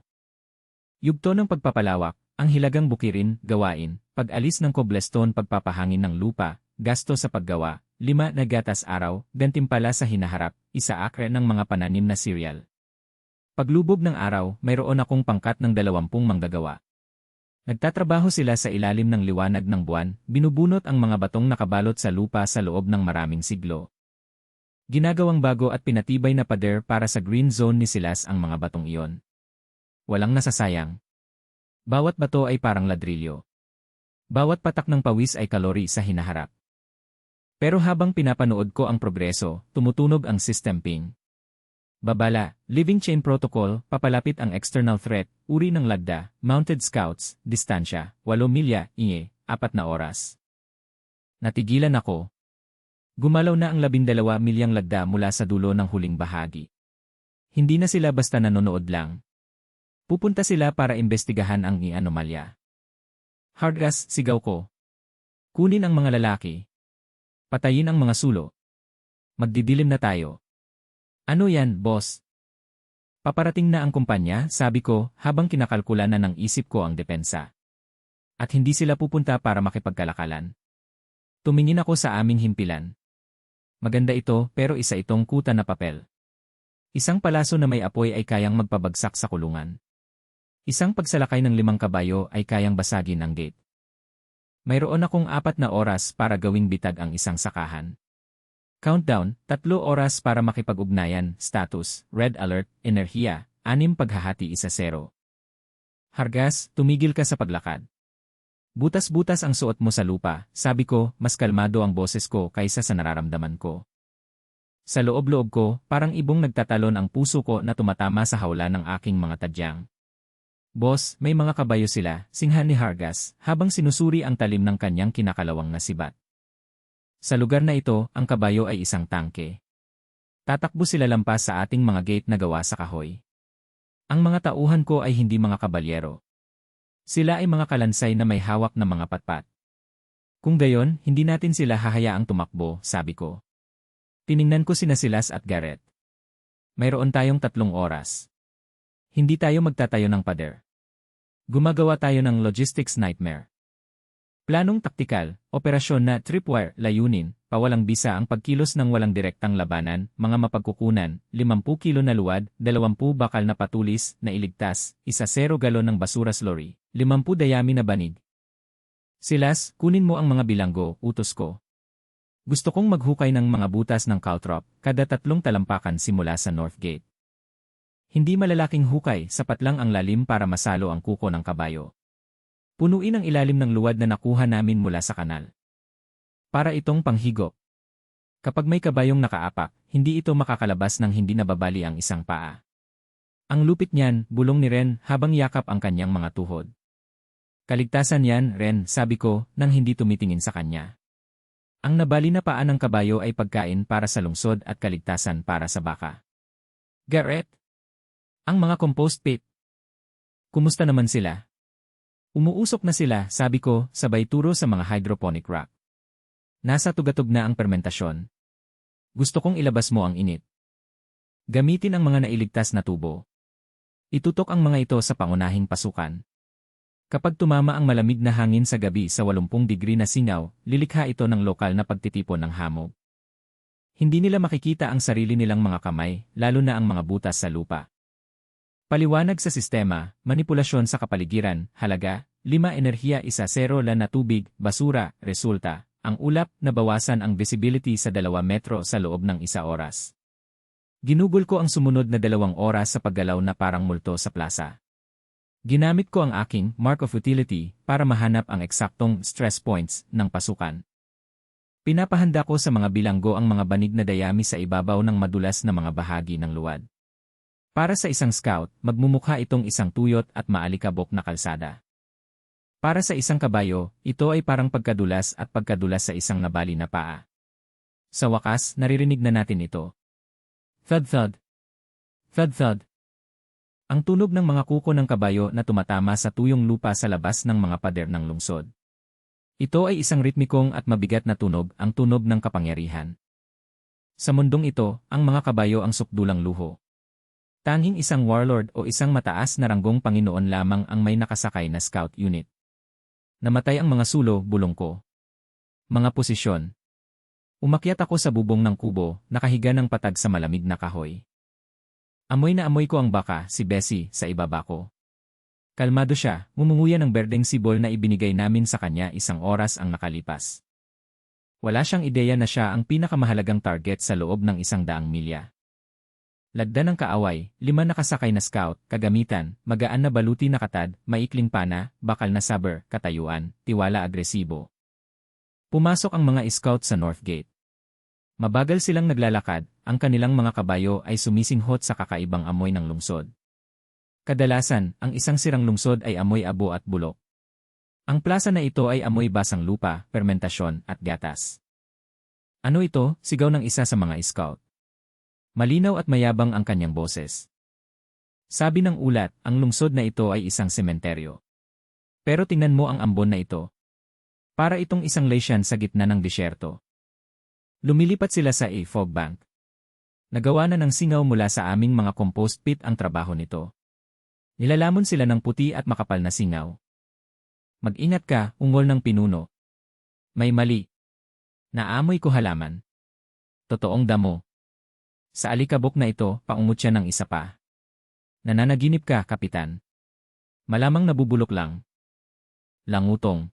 Yugto ng pagpapalawak, ang hilagang bukirin, gawain, pag-alis ng cobblestone, pagpapahangin ng lupa, gasto sa paggawa, 5 na gatas araw, gantimpala sa hinaharap, 1 akre ng mga pananim na cereal. Paglubog ng araw, mayroon akong pangkat ng 20 manggagawa. Nagtatrabaho sila sa ilalim ng liwanag ng buwan, binubunot ang mga batong nakabalot sa lupa sa loob ng maraming siglo. Ginagawang bago at pinatibay na pader para sa green zone ni Silas ang mga batong iyon. Walang nasasayang. Bawat bato ay parang ladrilyo. Bawat patak ng pawis ay kalori sa hinaharap. Pero habang pinapanood ko ang progreso, tumutunog ang system ping. Babala, living chain protocol, papalapit ang external threat, uri ng lagda, mounted scouts, distansya, 8 milya, 4 na oras. Natigilan ako. Gumalaw na ang 12 milyang lagda mula sa dulo ng huling bahagi. Hindi na sila basta nanonood lang. Pupunta sila para imbestigahan ang anomalya. Hargas, sigaw ko. Kunin ang mga lalaki. Patayin ang mga sulo. Magdidilim na tayo. Ano yan, boss? Paparating na ang kumpanya, sabi ko, habang kinakalkula na ng isip ko ang depensa. At hindi sila pupunta para makipagkalakalan. Tumingin ako sa aming himpilan. Maganda ito, pero isa itong kuta na papel. Isang palaso na may apoy ay kayang magpabagsak sa kulungan. Isang pagsalakay ng 5 kabayo ay kayang basagin ang gate. Mayroon akong 4 na oras para gawing bitag ang isang sakahan. Countdown, 3 oras para makipag-ugnayan, status, red alert, enerhiya, 6 paghahati 1-0. Hargas, tumigil ka sa paglakad. Butas-butas ang suot mo sa lupa, sabi ko, mas kalmado ang boses ko kaysa sa nararamdaman ko. Sa loob-loob ko, parang ibong nagtatalon ang puso ko na tumatama sa hawla ng aking mga tadyang. Boss, may mga kabayo sila, singhan ni Hargas, habang sinusuri ang talim ng kanyang kinakalawang na sibat. Sa lugar na ito, ang kabayo ay isang tangke. Tatakbo sila lampas sa ating mga gate na gawa sa kahoy. Ang mga tauhan ko ay hindi mga kabalyero. Sila ay mga kalansay na may hawak na mga patpat. Kung gayon, hindi natin sila hahayaang tumakbo, sabi ko. Tiningnan ko sina Silas at Garrett. Mayroon tayong 3 oras. Hindi tayo magtatayo ng pader. Gumagawa tayo ng logistics nightmare. Planong taktikal, operasyon na tripwire, layunin, pawalang bisa ang pagkilos ng walang direktang labanan, mga mapagkukunan, 50 kilo na luwad, 20 bakal na patulis, na iligtas, 1-0 galon ng basuras lorry, 50 dayami na banig. Silas, kunin mo ang mga bilanggo, utos ko. Gusto kong maghukay ng mga butas ng caltrop, kada 3 talampakan simula sa North Gate. Hindi malalaking hukay, sapat lang ang lalim para masalo ang kuko ng kabayo. Punuin ang ilalim ng luwad na nakuha namin mula sa kanal. Para itong panghigop. Kapag may kabayong nakaapak, hindi ito makakalabas ng hindi nababali ang isang paa. Ang lupit niyan, bulong ni Ren habang yakap ang kanyang mga tuhod. Kaligtasan yan, Ren, sabi ko, nang hindi tumitingin sa kanya. Ang nabali na paa ng kabayo ay pagkain para sa lungsod at kaligtasan para sa baka. Garrett? Ang mga compost pit. Kumusta naman sila? Umuusok na sila, sabi ko, sabay turo sa mga hydroponic rack. Nasa tugatog na ang permentasyon. Gusto kong ilabas mo ang init. Gamitin ang mga nailigtas na tubo. Itutok ang mga ito sa pangunahing pasukan. Kapag tumama ang malamig na hangin sa gabi sa 80 degree na singaw, lilikha ito ng lokal na pagtitipon ng hamog. Hindi nila makikita ang sarili nilang mga kamay, lalo na ang mga butas sa lupa. Paliwanag sa sistema, manipulasyon sa kapaligiran, halaga, 5 enerhiya 1 0 na tubig, basura, resulta. Ang ulap, nabawasan ang visibility sa 2 metro sa loob ng 1 oras. Ginugol ko ang sumunod na 2 oras sa paggalaw na parang multo sa plaza. Ginamit ko ang aking mark of utility para mahanap ang eksaktong stress points ng pasukan. Pinapahanda ko sa mga bilanggo ang mga banig na dayami sa ibabaw ng madulas na mga bahagi ng luwad. Para sa isang scout, magmumukha itong isang tuyot at maalikabok na kalsada. Para sa isang kabayo, ito ay parang pagkadulas at pagkadulas sa isang nabali na paa. Sa wakas, naririnig na natin ito. Thud-thud. Thud-thud. Ang tunog ng mga kuko ng kabayo na tumatama sa tuyong lupa sa labas ng mga pader ng lungsod. Ito ay isang ritmikong at mabigat na tunog, ang tunog ng kapangyarihan. Sa mundong ito, ang mga kabayo ang sukdulang luho. Tanging isang warlord o isang mataas na ranggong Panginoon lamang ang may nakasakay na scout unit. Namatay ang mga sulo, bulong ko. Mga posisyon. Umakyat ako sa bubong ng kubo, nakahiga ng patag sa malamig na kahoy. Amoy na amoy ko ang baka, si Bessie, sa ibaba ko. Kalmado siya, ngumunguya ng berdeng sibol na ibinigay namin sa kanya 1 oras ang nakalipas. Wala siyang ideya na siya ang pinakamahalagang target sa loob ng 100 milya. Lagda ng kaaway, 5 nakasakay na scout, kagamitan, magaan na baluti na katad, maikling pana, bakal na saber, katayuan, tiwala agresibo. Pumasok ang mga scout sa North Gate. Mabagal silang naglalakad, ang kanilang mga kabayo ay sumisinghot sa kakaibang amoy ng lungsod. Kadalasan, ang isang sirang lungsod ay amoy abo at bulok. Ang plaza na ito ay amoy basang lupa, fermentasyon, at gatas. Ano ito? Sigaw ng isa sa mga scout. Malinaw at mayabang ang kanyang boses. Sabi ng ulat, ang lungsod na ito ay isang sementeryo. Pero tingnan mo ang ambon na ito. Para itong isang leisyan sa gitna ng disyerto. Lumilipat sila sa fog bank. Nagawa na ng singaw mula sa aming mga compost pit ang trabaho nito. Nilalamon sila ng puti at makapal na singaw. Mag-ingat ka, ungol ng pinuno. May mali. Naamoy ko halaman. Totoong damo. Sa alikabok na ito, paungot siya ng isa pa. Nananaginip ka, kapitan. Malamang nabubulok lang. Langutong.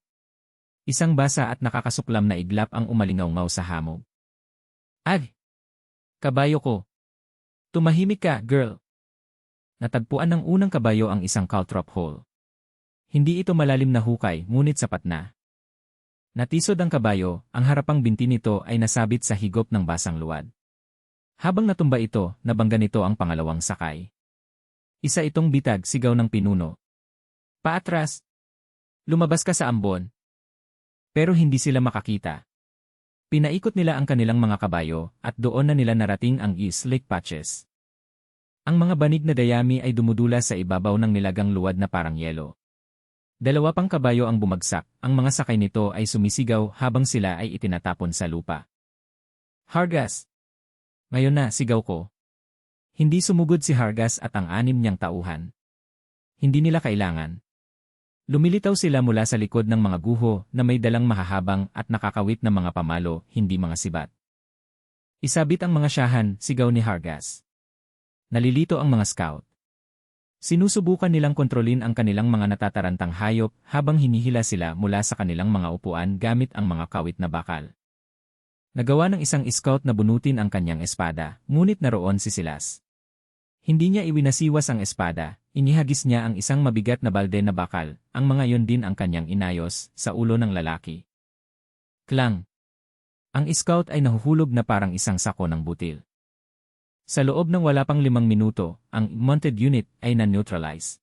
Isang basa at nakakasuklam na iglap ang umalingaw-ngaw sa hamog. Ag! Kabayo ko. Tumahimik ka, girl. Natagpuan ng unang kabayo ang isang caltrop hole. Hindi ito malalim na hukay, ngunit sapat na. Natisod ang kabayo, ang harapang binti nito ay nasabit sa higop ng basang luwad. Habang natumba ito, nabangga nito ang pangalawang sakay. Isa itong bitag, sigaw ng pinuno. Paatras! Lumabas ka sa ambon. Pero hindi sila makakita. Pinaikot nila ang kanilang mga kabayo, at doon na nila narating ang East Lake Patches. Ang mga banig na dayami ay dumudula sa ibabaw ng nilagang luwad na parang yelo. 2 pang kabayo ang bumagsak, ang mga sakay nito ay sumisigaw habang sila ay itinatapon sa lupa. Hargas! Ngayon na, sigaw ko. Hindi sumugod si Hargas at ang 6 niyang tauhan. Hindi nila kailangan. Lumilitaw sila mula sa likod ng mga guho na may dalang mahahabang at nakakawit na mga pamalo, hindi mga sibat. Isabit ang mga syahan, sigaw ni Hargas. Nalilito ang mga scout. Sinusubukan nilang kontrolin ang kanilang mga natatarantang hayop habang hinihila sila mula sa kanilang mga upuan gamit ang mga kawit na bakal. Nagawa ng isang scout na bunutin ang kanyang espada, ngunit naroon si Silas. Hindi niya iwinasiwas ang espada, inihagis niya ang isang mabigat na balde na bakal, ang mga yon din ang kanyang inayos, sa ulo ng lalaki. Klang! Ang scout ay nahuhulog na parang isang sako ng butil. Sa loob ng wala pang 5 minuto, ang mounted unit ay na-neutralize.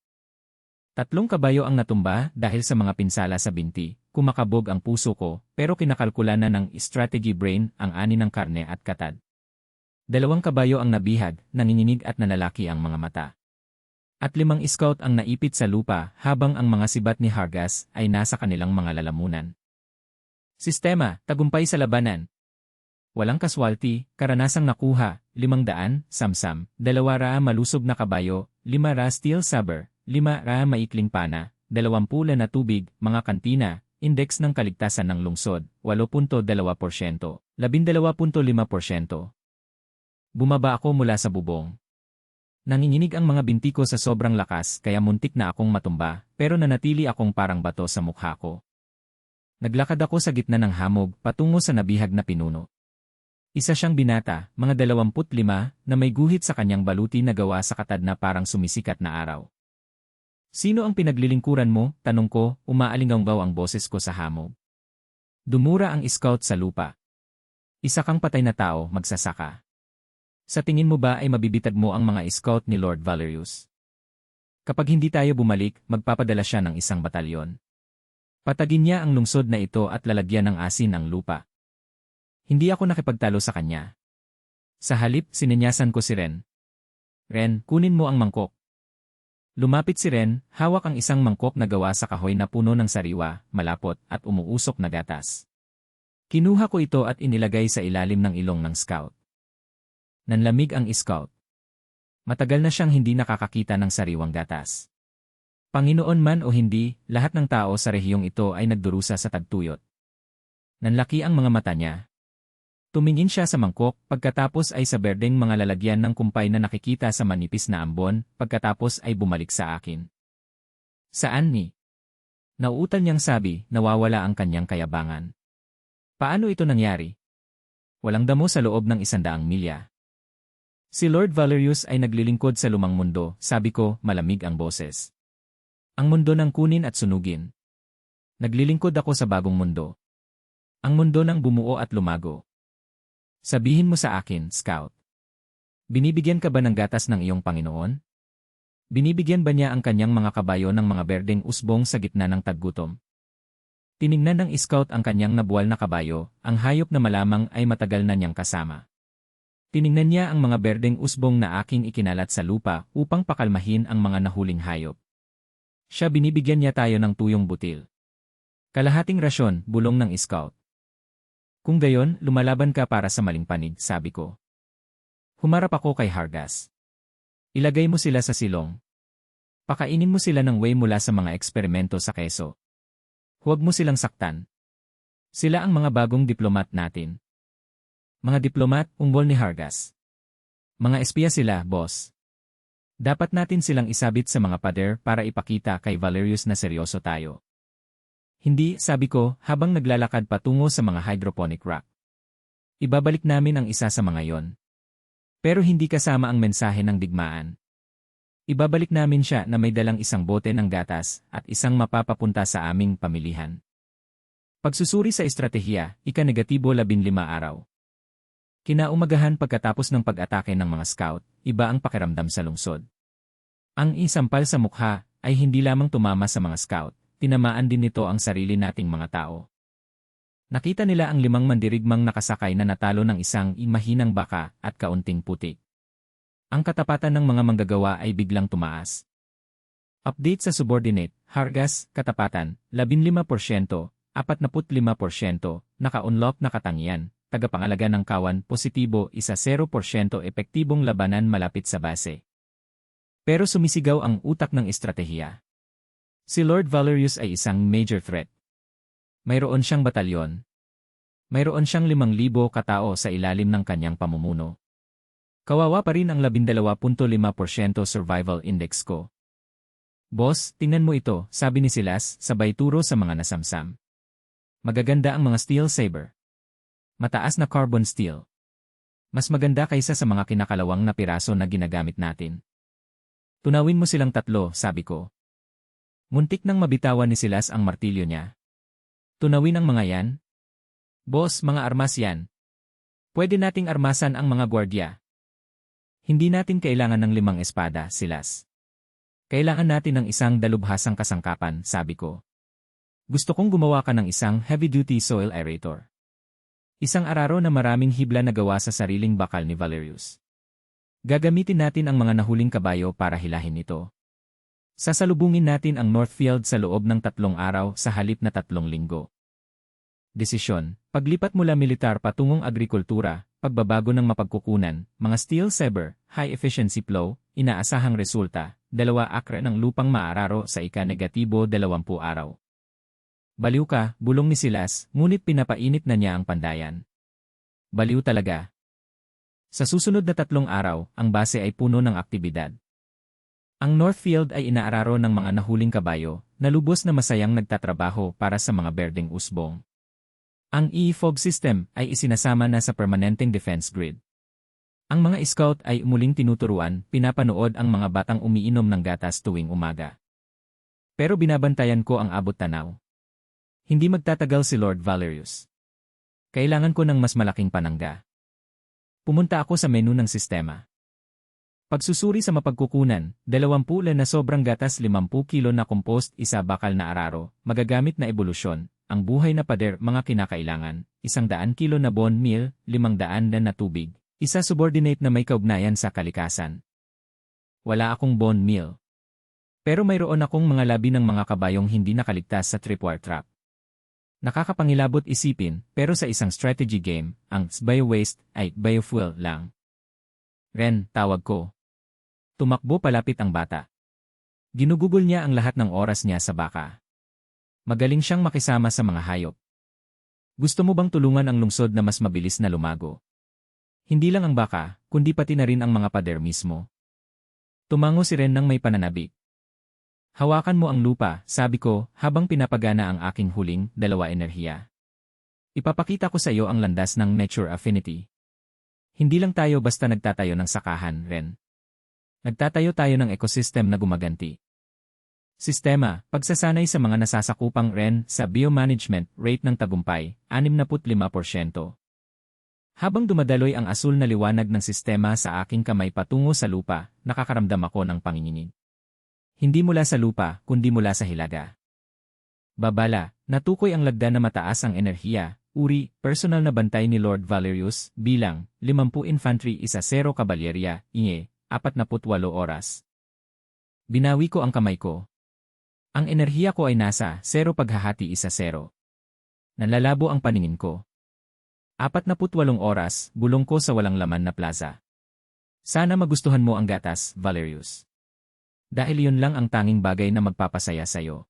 3 kabayo ang natumba dahil sa mga pinsala sa binti, kumakabog ang puso ko, pero kinakalkula na ng strategy brain ang ani ng karne at katad. 2 kabayo ang nabihag, nanginginig at nanlalaki ang mga mata. At 5 scout ang naipit sa lupa habang ang mga sibat ni Hargas ay nasa kanilang mga lalamunan. Sistema, tagumpay sa labanan. Walang kaswalti, karanasang nakuha, 500, samsam, 2 ra malusog na kabayo, 5 ra steel saber, 5 ra maikling pana, 20 na tubig, mga kantina, index ng kaligtasan ng lungsod, 8.2%, 12.5%. Bumaba ako mula sa bubong. Nanginginig ang mga binti ko sa sobrang lakas kaya muntik na akong matumba, pero nanatili akong parang bato sa mukha ko. Naglakad ako sa gitna ng hamog patungo sa nabihag na pinuno. Isa siyang binata, mga 25, na may guhit sa kanyang baluti na gawa sa katad na parang sumisikat na araw. Sino ang pinaglilingkuran mo? Tanong ko, umaalinganggaw ang boses ko sa hamog. Dumura ang scout sa lupa. Isa kang patay na tao, magsasaka. Sa tingin mo ba ay mabibitag mo ang mga scout ni Lord Valerius? Kapag hindi tayo bumalik, magpapadala siya ng isang batalyon. Patagin niya ang lungsod na ito at lalagyan ng asin ang lupa. Hindi ako nakipagtalo sa kanya. Sa halip, sinenyasan ko si Ren. Ren, kunin mo ang mangkok. Lumapit si Ren, hawak ang isang mangkok na gawa sa kahoy na puno ng sariwa, malapot, at umuusok na gatas. Kinuha ko ito at inilagay sa ilalim ng ilong ng scout. Nanlamig ang scout. Matagal na siyang hindi nakakakita ng sariwang gatas. Panginoon man o hindi, lahat ng tao sa rehiyong ito ay nagdurusa sa tagtuyot. Nanlaki ang mga mata niya. Tumingin siya sa mangkok, pagkatapos ay sa berdeng mga lalagyan ng kumpay na nakikita sa manipis na ambon, pagkatapos ay bumalik sa akin. Saan ni? Nauutal niyang sabi, nawawala ang kanyang kayabangan. Paano ito nangyari? Walang damo sa loob ng 100 milya. Si Lord Valerius ay naglilingkod sa lumang mundo, sabi ko, malamig ang boses. Ang mundo ng kunin at sunugin. Naglilingkod ako sa bagong mundo. Ang mundo ng bumuo at lumago. Sabihin mo sa akin, Scout. Binibigyan ka ba ng gatas ng iyong Panginoon? Binibigyan ba niya ang kanyang mga kabayo ng mga berdeng usbong sa gitna ng taggutom? Tiningnan ng Scout ang kanyang nabuwal na kabayo, ang hayop na malamang ay matagal na niyang kasama. Tiningnan niya ang mga berdeng usbong na aking ikinalat sa lupa upang pakalmahin ang mga nahuling hayop. Siya binibigyan niya tayo ng tuyong butil. Kalahating rasyon, bulong ng Scout. Kung gayon, lumalaban ka para sa maling panig, sabi ko. Humarap ako kay Hargas. Ilagay mo sila sa silong. Pakainin mo sila ng whey mula sa mga eksperimento sa keso. Huwag mo silang saktan. Sila ang mga bagong diplomat natin. Mga diplomat, unggol ni Hargas. Mga espiya sila, boss. Dapat natin silang isabit sa mga pader para ipakita kay Valerius na seryoso tayo. Hindi, sabi ko, habang naglalakad patungo sa mga hydroponic rack. Ibabalik namin ang isa sa mga yon. Pero hindi kasama ang mensahe ng digmaan. Ibabalik namin siya na may dalang isang bote ng gatas at isang mapapapunta sa aming pamilihan. Pagsusuri sa estratehiya, ika-15 araw. Kinaumagahan pagkatapos ng pag-atake ng mga scout, iba ang pakiramdam sa lungsod. Ang isampal sa mukha ay hindi lamang tumama sa mga scout, tinamaan din nito ang sarili nating mga tao. Nakita nila ang 5 mandirigmang nakasakay na natalo ng isang mahinang baka at kaunting putik. Ang katapatan ng mga manggagawa ay biglang tumaas. Update sa subordinate, Hargas, katapatan, 15%, 45%, naka-unlock na katangian. Tagapangalaga ng kawan, positibo, 0% epektibong labanan malapit sa base. Pero sumisigaw ang utak ng estratehiya. Si Lord Valerius ay isang major threat. Mayroon siyang batalyon. Mayroon siyang 5,000 katao sa ilalim ng kanyang pamumuno. Kawawa pa rin ang 12.5% survival index ko. Boss, tingnan mo ito, sabi ni Silas, sabay turo sa mga nasamsam. Magaganda ang mga steel saber. Mataas na carbon steel. Mas maganda kaysa sa mga kinakalawang na piraso na ginagamit natin. Tunawin mo silang tatlo, sabi ko. Muntik nang mabitawan ni Silas ang martilyo niya. Tunawin ang mga yan? Boss, mga armas yan. Pwede nating armasan ang mga gwardya. Hindi natin kailangan ng 5 espada, Silas. Kailangan natin ng isang dalubhasang kasangkapan, sabi ko. Gusto kong gumawa ka ng isang heavy-duty soil aerator. Isang araro na maraming hibla na gawa sa sariling bakal ni Valerius. Gagamitin natin ang mga nahuling kabayo para hilahin ito. Sasalubungin natin ang Northfield sa loob ng 3 araw sa halip na 3 linggo. Desisyon, paglipat mula militar patungong agrikultura, pagbabago ng mapagkukunan, mga steel saber, high-efficiency plow, inaasahang resulta, 2 akre ng lupang maararo sa ika-20 araw. Baliw ka, bulong ni Silas, ngunit pinapainit na niya ang pandayan. Baliw talaga. Sa susunod na 3 araw, ang base ay puno ng aktibidad. Ang Northfield ay inaararo ng mga nahuling kabayo, na lubos na masayang nagtatrabaho para sa mga berdeng usbong. Ang e-fog system ay isinasama na sa permanenteng defense grid. Ang mga scout ay muling tinuturuan, pinapanood ang mga batang umiinom ng gatas tuwing umaga. Pero binabantayan ko ang abot tanaw. Hindi magtatagal si Lord Valerius. Kailangan ko ng mas malaking panangga. Pumunta ako sa menu ng sistema. Pagsusuri sa mapagkukunan, 20 na sobrang gatas 50 kilo na compost 1 bakal na araro, magagamit na ebolusyon, ang buhay na pader mga kinakailangan, 100 kilo na bone meal, 500 na tubig, isa subordinate na may kaugnayan sa kalikasan. Wala akong bone meal. Pero mayroon akong mga labi ng mga kabayong hindi nakaligtas sa tripwire trap. Nakakapangilabot isipin, pero sa isang strategy game, ang bio-waste ay biofuel lang. Ren, tawag ko. Tumakbo palapit ang bata. Ginugugol niya ang lahat ng oras niya sa baka. Magaling siyang makisama sa mga hayop. Gusto mo bang tulungan ang lungsod na mas mabilis na lumago? Hindi lang ang baka, kundi pati na rin ang mga pader mismo. Tumango si Ren ng may pananabik. Hawakan mo ang lupa, sabi ko, habang pinapagana ang aking huling 2 enerhiya. Ipapakita ko sa iyo ang landas ng nature affinity. Hindi lang tayo basta nagtatayo ng sakahan, Ren. Nagtatayo tayo ng ecosystem na gumaganti. Sistema, pagsasanay sa mga nasasakupang Ren sa biomanagement rate ng tagumpay, 65%. Habang dumadaloy ang asul na liwanag ng sistema sa aking kamay patungo sa lupa, nakakaramdam ako ng panginginig. Hindi mula sa lupa, kundi mula sa hilaga. Babala, natukoy ang lagda na mataas ang enerhiya, uri, personal na bantay ni Lord Valerius, bilang, 50 infantry 10 kabalyerya, 48 oras. Binawi ko ang kamay ko. Ang enerhiya ko ay nasa 0 paghahati 1-0. Nalalabo ang paningin ko. 48 oras, bulong ko sa walang laman na plaza. Sana magustuhan mo ang gatas, Valerius. Dahil yun lang ang tanging bagay na magpapasaya sa'yo.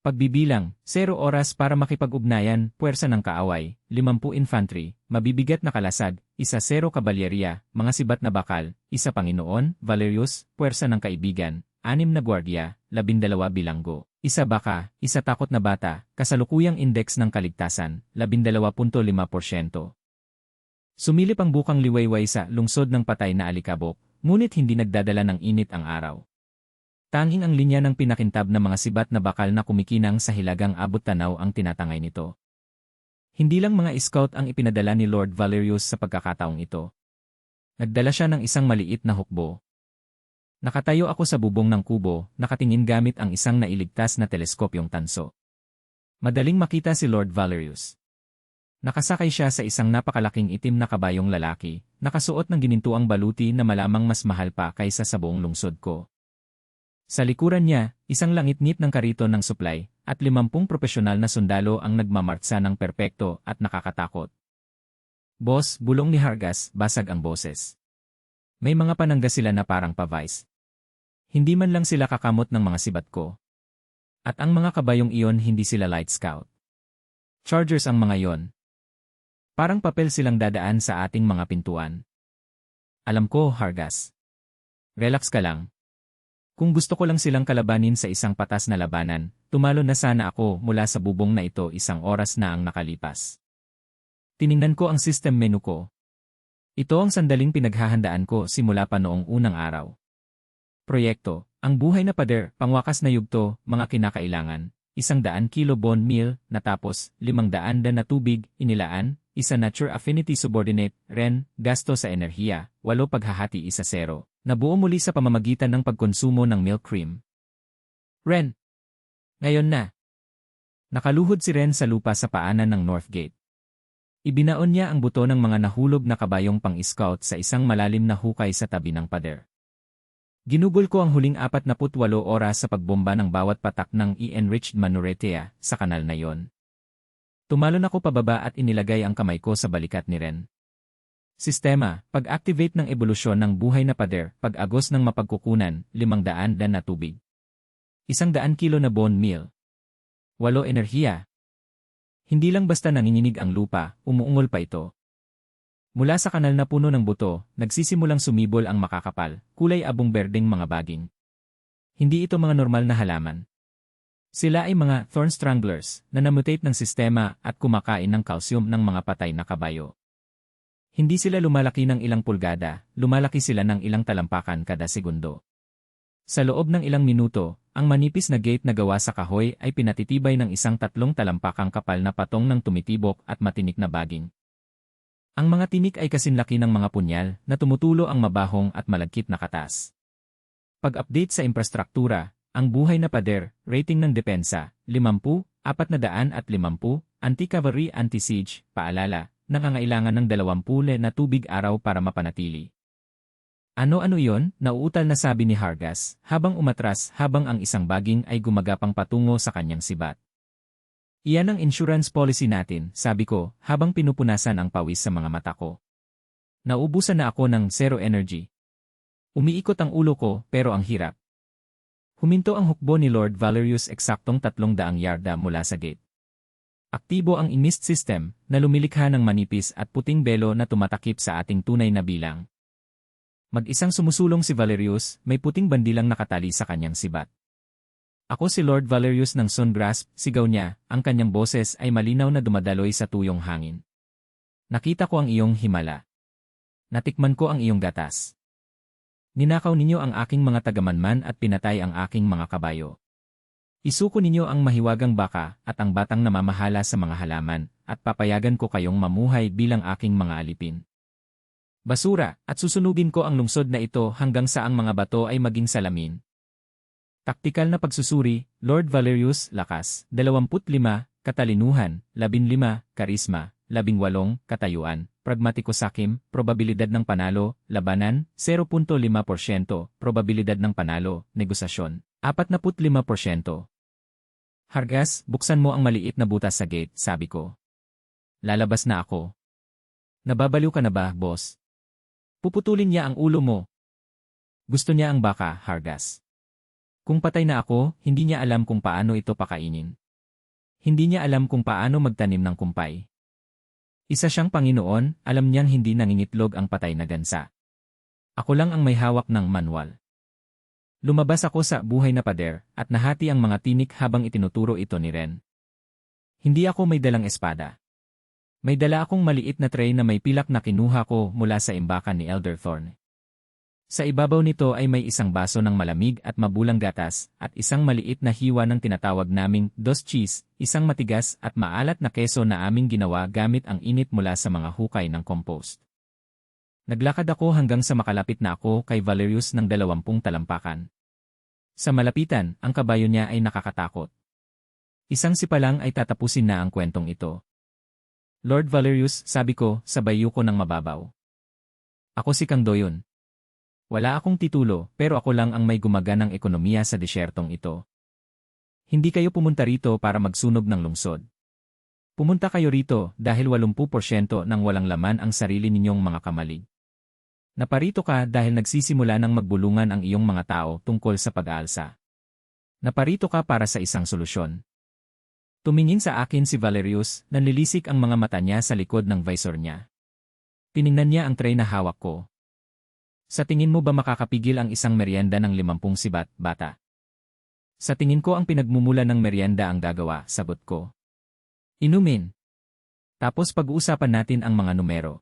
Pagbibilang, 0 oras para makipag-ugnayan, puwersa ng kaaway, 50 infantry, mabibigat na kalasad, 1-0 kabalyerya, mga sibat na bakal, 1 Panginoon, Valerius, puwersa ng kaibigan, 6 na gwardiya, 12 bilanggo, 1 baka, 1 takot na bata, kasalukuyang index ng kaligtasan, 12.5%. Sumilip ang bukang liwayway sa lungsod ng patay na alikabok, ngunit hindi nagdadala ng init ang araw. Tanging ang linya ng pinakintab na mga sibat na bakal na kumikinang sa hilagang abot tanaw ang tinatangay nito. Hindi lang mga scout ang ipinadala ni Lord Valerius sa pagkakataong ito. Nagdala siya ng isang maliit na hukbo. Nakatayo ako sa bubong ng kubo, nakatingin gamit ang isang nailigtas na teleskopyong tanso. Madaling makita si Lord Valerius. Nakasakay siya sa isang napakalaking itim na kabayong lalaki, nakasuot ng ginintuang baluti na malamang mas mahal pa kaysa sa buong lungsod ko. Sa likuran niya, isang langit-ngit ng kariton ng supply, at 50 propesyonal na sundalo ang nagmamartsa ng perpekto at nakakatakot. Boss, bulong ni Hargas, basag ang boses. May mga panangga sila na parang pa-vice. Hindi man lang sila kakamot ng mga sibat ko. At ang mga kabayong iyon hindi sila light scout. Chargers ang mga iyon. Parang papel silang dadaan sa ating mga pintuan. Alam ko, Hargas. Relax ka lang. Kung gusto ko lang silang kalabanin sa isang patas na labanan, tumalo na sana ako mula sa bubong na ito 1 oras na ang nakalipas. Tiningnan ko ang system menu ko. Ito ang sandaling pinaghahandaan ko simula pa noong unang araw. Proyekto, ang buhay na pader, pangwakas na yugto, mga kinakailangan, 100 kilo bone meal, natapos, 500 dan na tubig, inilaan, isa nature affinity subordinate, REN, gasto sa enerhiya, 8 paghahati isa 0, nabuo muli sa pamamagitan ng pagkonsumo ng milk cream. REN. Ngayon na. Nakaluhod si Ren sa lupa sa paanan ng Northgate. Ibinaon niya ang buto ng mga nahulog na kabayong pang-scout sa isang malalim na hukay sa tabi ng pader. Ginugol ko ang huling 48 oras sa pagbomba ng bawat patak ng enriched manuretea sa kanal na yon. Tumalon ako pababa at inilagay ang kamay ko sa balikat ni Ren. Sistema, pag-activate ng ebolusyon ng buhay na pader, pag-agos ng mapagkukunan, 500 dan na tubig. 100 kilo na bone meal. 8 enerhiya. Hindi lang basta nanginginig ang lupa, umuungol pa ito. Mula sa kanal na puno ng buto, nagsisimulang sumibol ang makakapal, kulay abong berdeng mga baging. Hindi ito mga normal na halaman. Sila ay mga thorn stranglers na namutate ng sistema at kumakain ng calcium ng mga patay na kabayo. Hindi sila lumalaki ng ilang pulgada, lumalaki sila ng ilang talampakan kada segundo. Sa loob ng ilang minuto, ang manipis na gate na gawa sa kahoy ay pinatitibay ng isang 3 talampakang kapal na patong ng tumitibok at matinik na baging. Ang mga tinik ay kasinlaki ng mga punyal na tumutulo ang mabahong at malagkit na katas. Pag-update sa infrastruktura, ang buhay na pader, rating ng depensa, 50, 450, anti-cavalry anti-siege, paalala, nangangailangan ng 20 na tubig araw para mapanatili. Ano-ano yon? Nauutal na sabi ni Hargas, habang umatras habang ang isang baging ay gumagapang patungo sa kanyang sibat. Iyan ang insurance policy natin, sabi ko, habang pinupunasan ang pawis sa mga mata ko. Naubusan na ako ng zero energy. Umiikot ang ulo ko, pero ang hirap. Huminto ang hukbo ni Lord Valerius eksaktong 300 yarda mula sa gate. Aktibo ang mist system na lumilikha ng manipis at puting belo na tumatakip sa ating tunay na bilang. Mag-isang sumusulong si Valerius, may puting bandilang nakatali sa kanyang sibat. Ako si Lord Valerius ng Sungrasp, sigaw niya, ang kanyang boses ay malinaw na dumadaloy sa tuyong hangin. Nakita ko ang iyong himala. Natikman ko ang iyong gatas. Ninakaw ninyo ang aking mga tagamanman at pinatay ang aking mga kabayo. Isuko ninyo ang mahiwagang baka at ang batang namamahala sa mga halaman, at papayagan ko kayong mamuhay bilang aking mga alipin. Basura, at susunugin ko ang lungsod na ito hanggang sa ang mga bato ay maging salamin. Taktikal na pagsusuri, Lord Valerius, lakas, 25, katalinuhan, 15, karisma, 18, katayuan, pragmatiko sakim, probabilidad ng panalo, labanan, 0.5%, probabilidad ng panalo, negosasyon, 45%. Hargas, buksan mo ang maliit na butas sa gate, sabi ko. Lalabas na ako. Nababaliw ka na ba, boss? Puputulin niya ang ulo mo. Gusto niya ang baka, Hargas. Kung patay na ako, hindi niya alam kung paano ito pakainin. Hindi niya alam kung paano magtanim ng kumpay. Isa siyang Panginoon, alam niyang hindi nangingitlog ang patay na gansa. Ako lang ang may hawak ng manual. Lumabas ako sa buhay na pader at nahati ang mga tinik habang itinuturo ito ni Ren. Hindi ako may dalang espada. May dala akong maliit na tray na may pilak na kinuha ko mula sa imbakan ni Elder Thorne. Sa ibabaw nito ay may isang baso ng malamig at mabulang gatas at isang maliit na hiwa ng tinatawag naming dos cheese, isang matigas at maalat na keso na aming ginawa gamit ang init mula sa mga hukay ng compost. Naglakad ako hanggang sa makalapit na ako kay Valerius ng 20 talampakan. Sa malapitan, ang kabayo niya ay nakakatakot. Isang sipa lang ay tatapusin na ang kwentong ito. Lord Valerius, sabi ko, sabay yuko ng mababaw. Ako si Kang Doyon. Wala akong titulo, pero ako lang ang may gumaganang ekonomiya sa desyertong ito. Hindi kayo pumunta rito para magsunog ng lungsod. Pumunta kayo rito dahil 80% ng walang laman ang sarili ninyong mga kamalig. Naparito ka dahil nagsisimula ng magbulungan ang iyong mga tao tungkol sa pag-aalsa. Naparito ka para sa isang solusyon. Tumingin sa akin si Valerius, nanlilisik ang mga mata niya sa likod ng visor niya. Tiningnan niya ang tray na hawak ko. Sa tingin mo ba makakapigil ang isang merienda ng 50 sibat, bata? Sa tingin ko ang pinagmumula ng merienda ang gagawa, sagot ko. Inumin. Tapos pag-uusapan natin ang mga numero.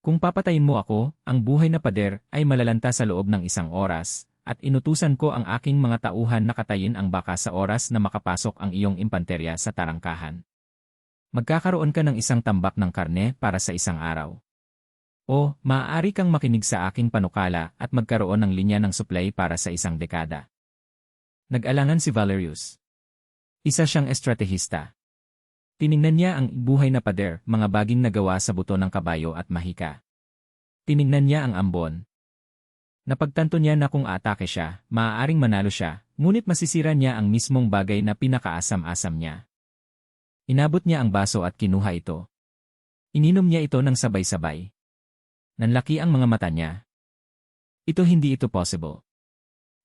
Kung papatayin mo ako, ang buhay na pader ay malalanta sa loob ng 1 oras, at inutusan ko ang aking mga tauhan na katayin ang baka sa oras na makapasok ang iyong impanterya sa tarangkahan. Magkakaroon ka ng isang tambak ng karne para sa isang araw. O, maaari kang makinig sa aking panukala at magkaroon ng linya ng supply para sa isang dekada. Nag-alangan si Valerius. Isa siyang estratehista. Tiningnan niya ang buhay na pader, mga baging nagawa sa buto ng kabayo at mahika. Tiningnan niya ang ambon. Napagtanto niya na kung atake siya, maaaring manalo siya, ngunit masisira niya ang mismong bagay na pinakaasam-asam niya. Inabot niya ang baso at kinuha ito. Ininom niya ito ng sabay-sabay. Nanlaki ang mga mata niya. Hindi ito possible.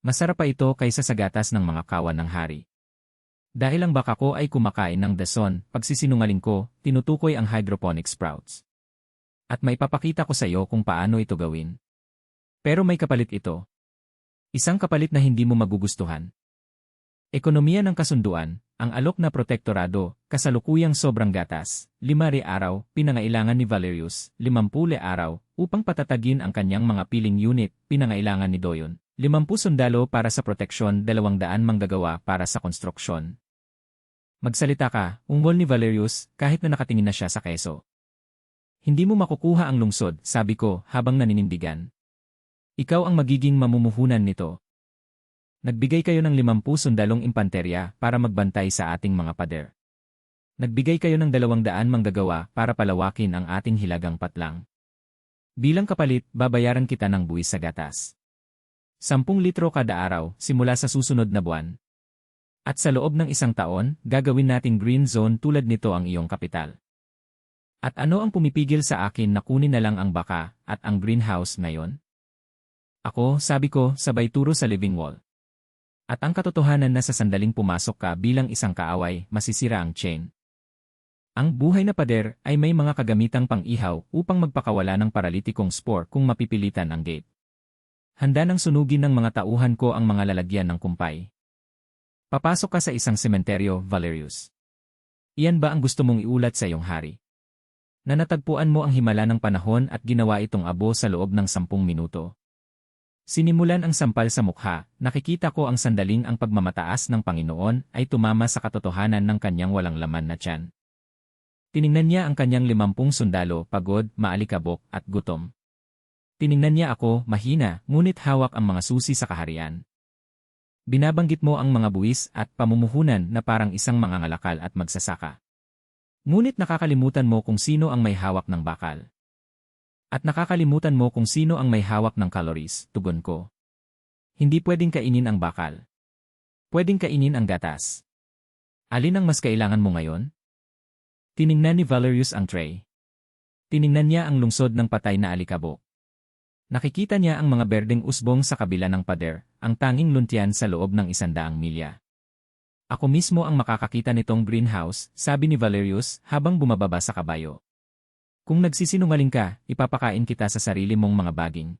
Masarap pa ito kaysa sa gatas ng mga kawan ng hari. Dahil ang baka ko ay kumakain ng dason, pagsisinungaling ko, tinutukoy ang hydroponic sprouts. At may papakita ko sa iyo kung paano ito gawin. Pero may kapalit ito. Isang kapalit na hindi mo magugustuhan. Ekonomiya ng kasunduan, ang alok na protektorado, kasalukuyang sobrang gatas, 5 araw, pinangailangan ni Valerius, 50 araw, upang patatagin ang kanyang mga piling unit, pinangailangan ni Doyon, 50 sundalo para sa proteksyon, 200 manggagawa para sa konstruksyon. Magsalita ka, ungol ni Valerius, kahit na nakatingin na siya sa keso. Hindi mo makukuha ang lungsod, sabi ko, habang naninindigan. Ikaw ang magiging mamumuhunan nito. Nagbigay kayo ng 50 sundalong impanterya para magbantay sa ating mga pader. Nagbigay kayo ng 200 manggagawa para palawakin ang ating hilagang patlang. Bilang kapalit, babayaran kita ng buwis sa gatas. 10 litro kada araw, simula sa susunod na buwan. At sa loob ng 1 taon, gagawin nating green zone tulad nito ang iyong kapital. At ano ang pumipigil sa akin na kunin na lang ang baka at ang greenhouse ngayon? Ako, sabi ko, sabay turo sa living wall. At ang katotohanan na sa sandaling pumasok ka bilang isang kaaway, masisira ang chain. Ang buhay na pader ay may mga kagamitang pang-ihaw upang magpakawala ng paralitikong spore kung mapipilitan ang gate. Handa nang sunugin ng mga tauhan ko ang mga lalagyan ng kumpay. Papasok ka sa isang sementeryo, Valerius. Iyan ba ang gusto mong iulat sa iyong hari? Na natagpuan mo ang himala ng panahon at ginawa itong abo sa loob ng 10 minuto. Sinimulan ang sampal sa mukha, nakikita ko ang sandaling ang pagmamataas ng Panginoon ay tumama sa katotohanan ng kanyang walang laman na tiyan. Tiningnan niya ang kanyang 50 sundalo, pagod, maalikabok, at gutom. Tiningnan niya ako, mahina, ngunit hawak ang mga susi sa kaharian. Binabanggit mo ang mga buwis at pamumuhunan na parang isang mangangalakal at magsasaka. Ngunit nakakalimutan mo kung sino ang may hawak ng bakal. At nakakalimutan mo kung sino ang may hawak ng calories, tugon ko. Hindi pwedeng kainin ang bakal. Pwedeng kainin ang gatas. Alin ang mas kailangan mo ngayon? Tiningnan ni Valerius ang tray. Tiningnan niya ang lungsod ng patay na alikabok. Nakikita niya ang mga berdeng usbong sa kabila ng pader, ang tanging luntian sa loob ng 100 milya. Ako mismo ang makakakita nitong greenhouse, sabi ni Valerius habang bumababa sa kabayo. Kung nagsisinungaling ka, ipapakain kita sa sarili mong mga baging.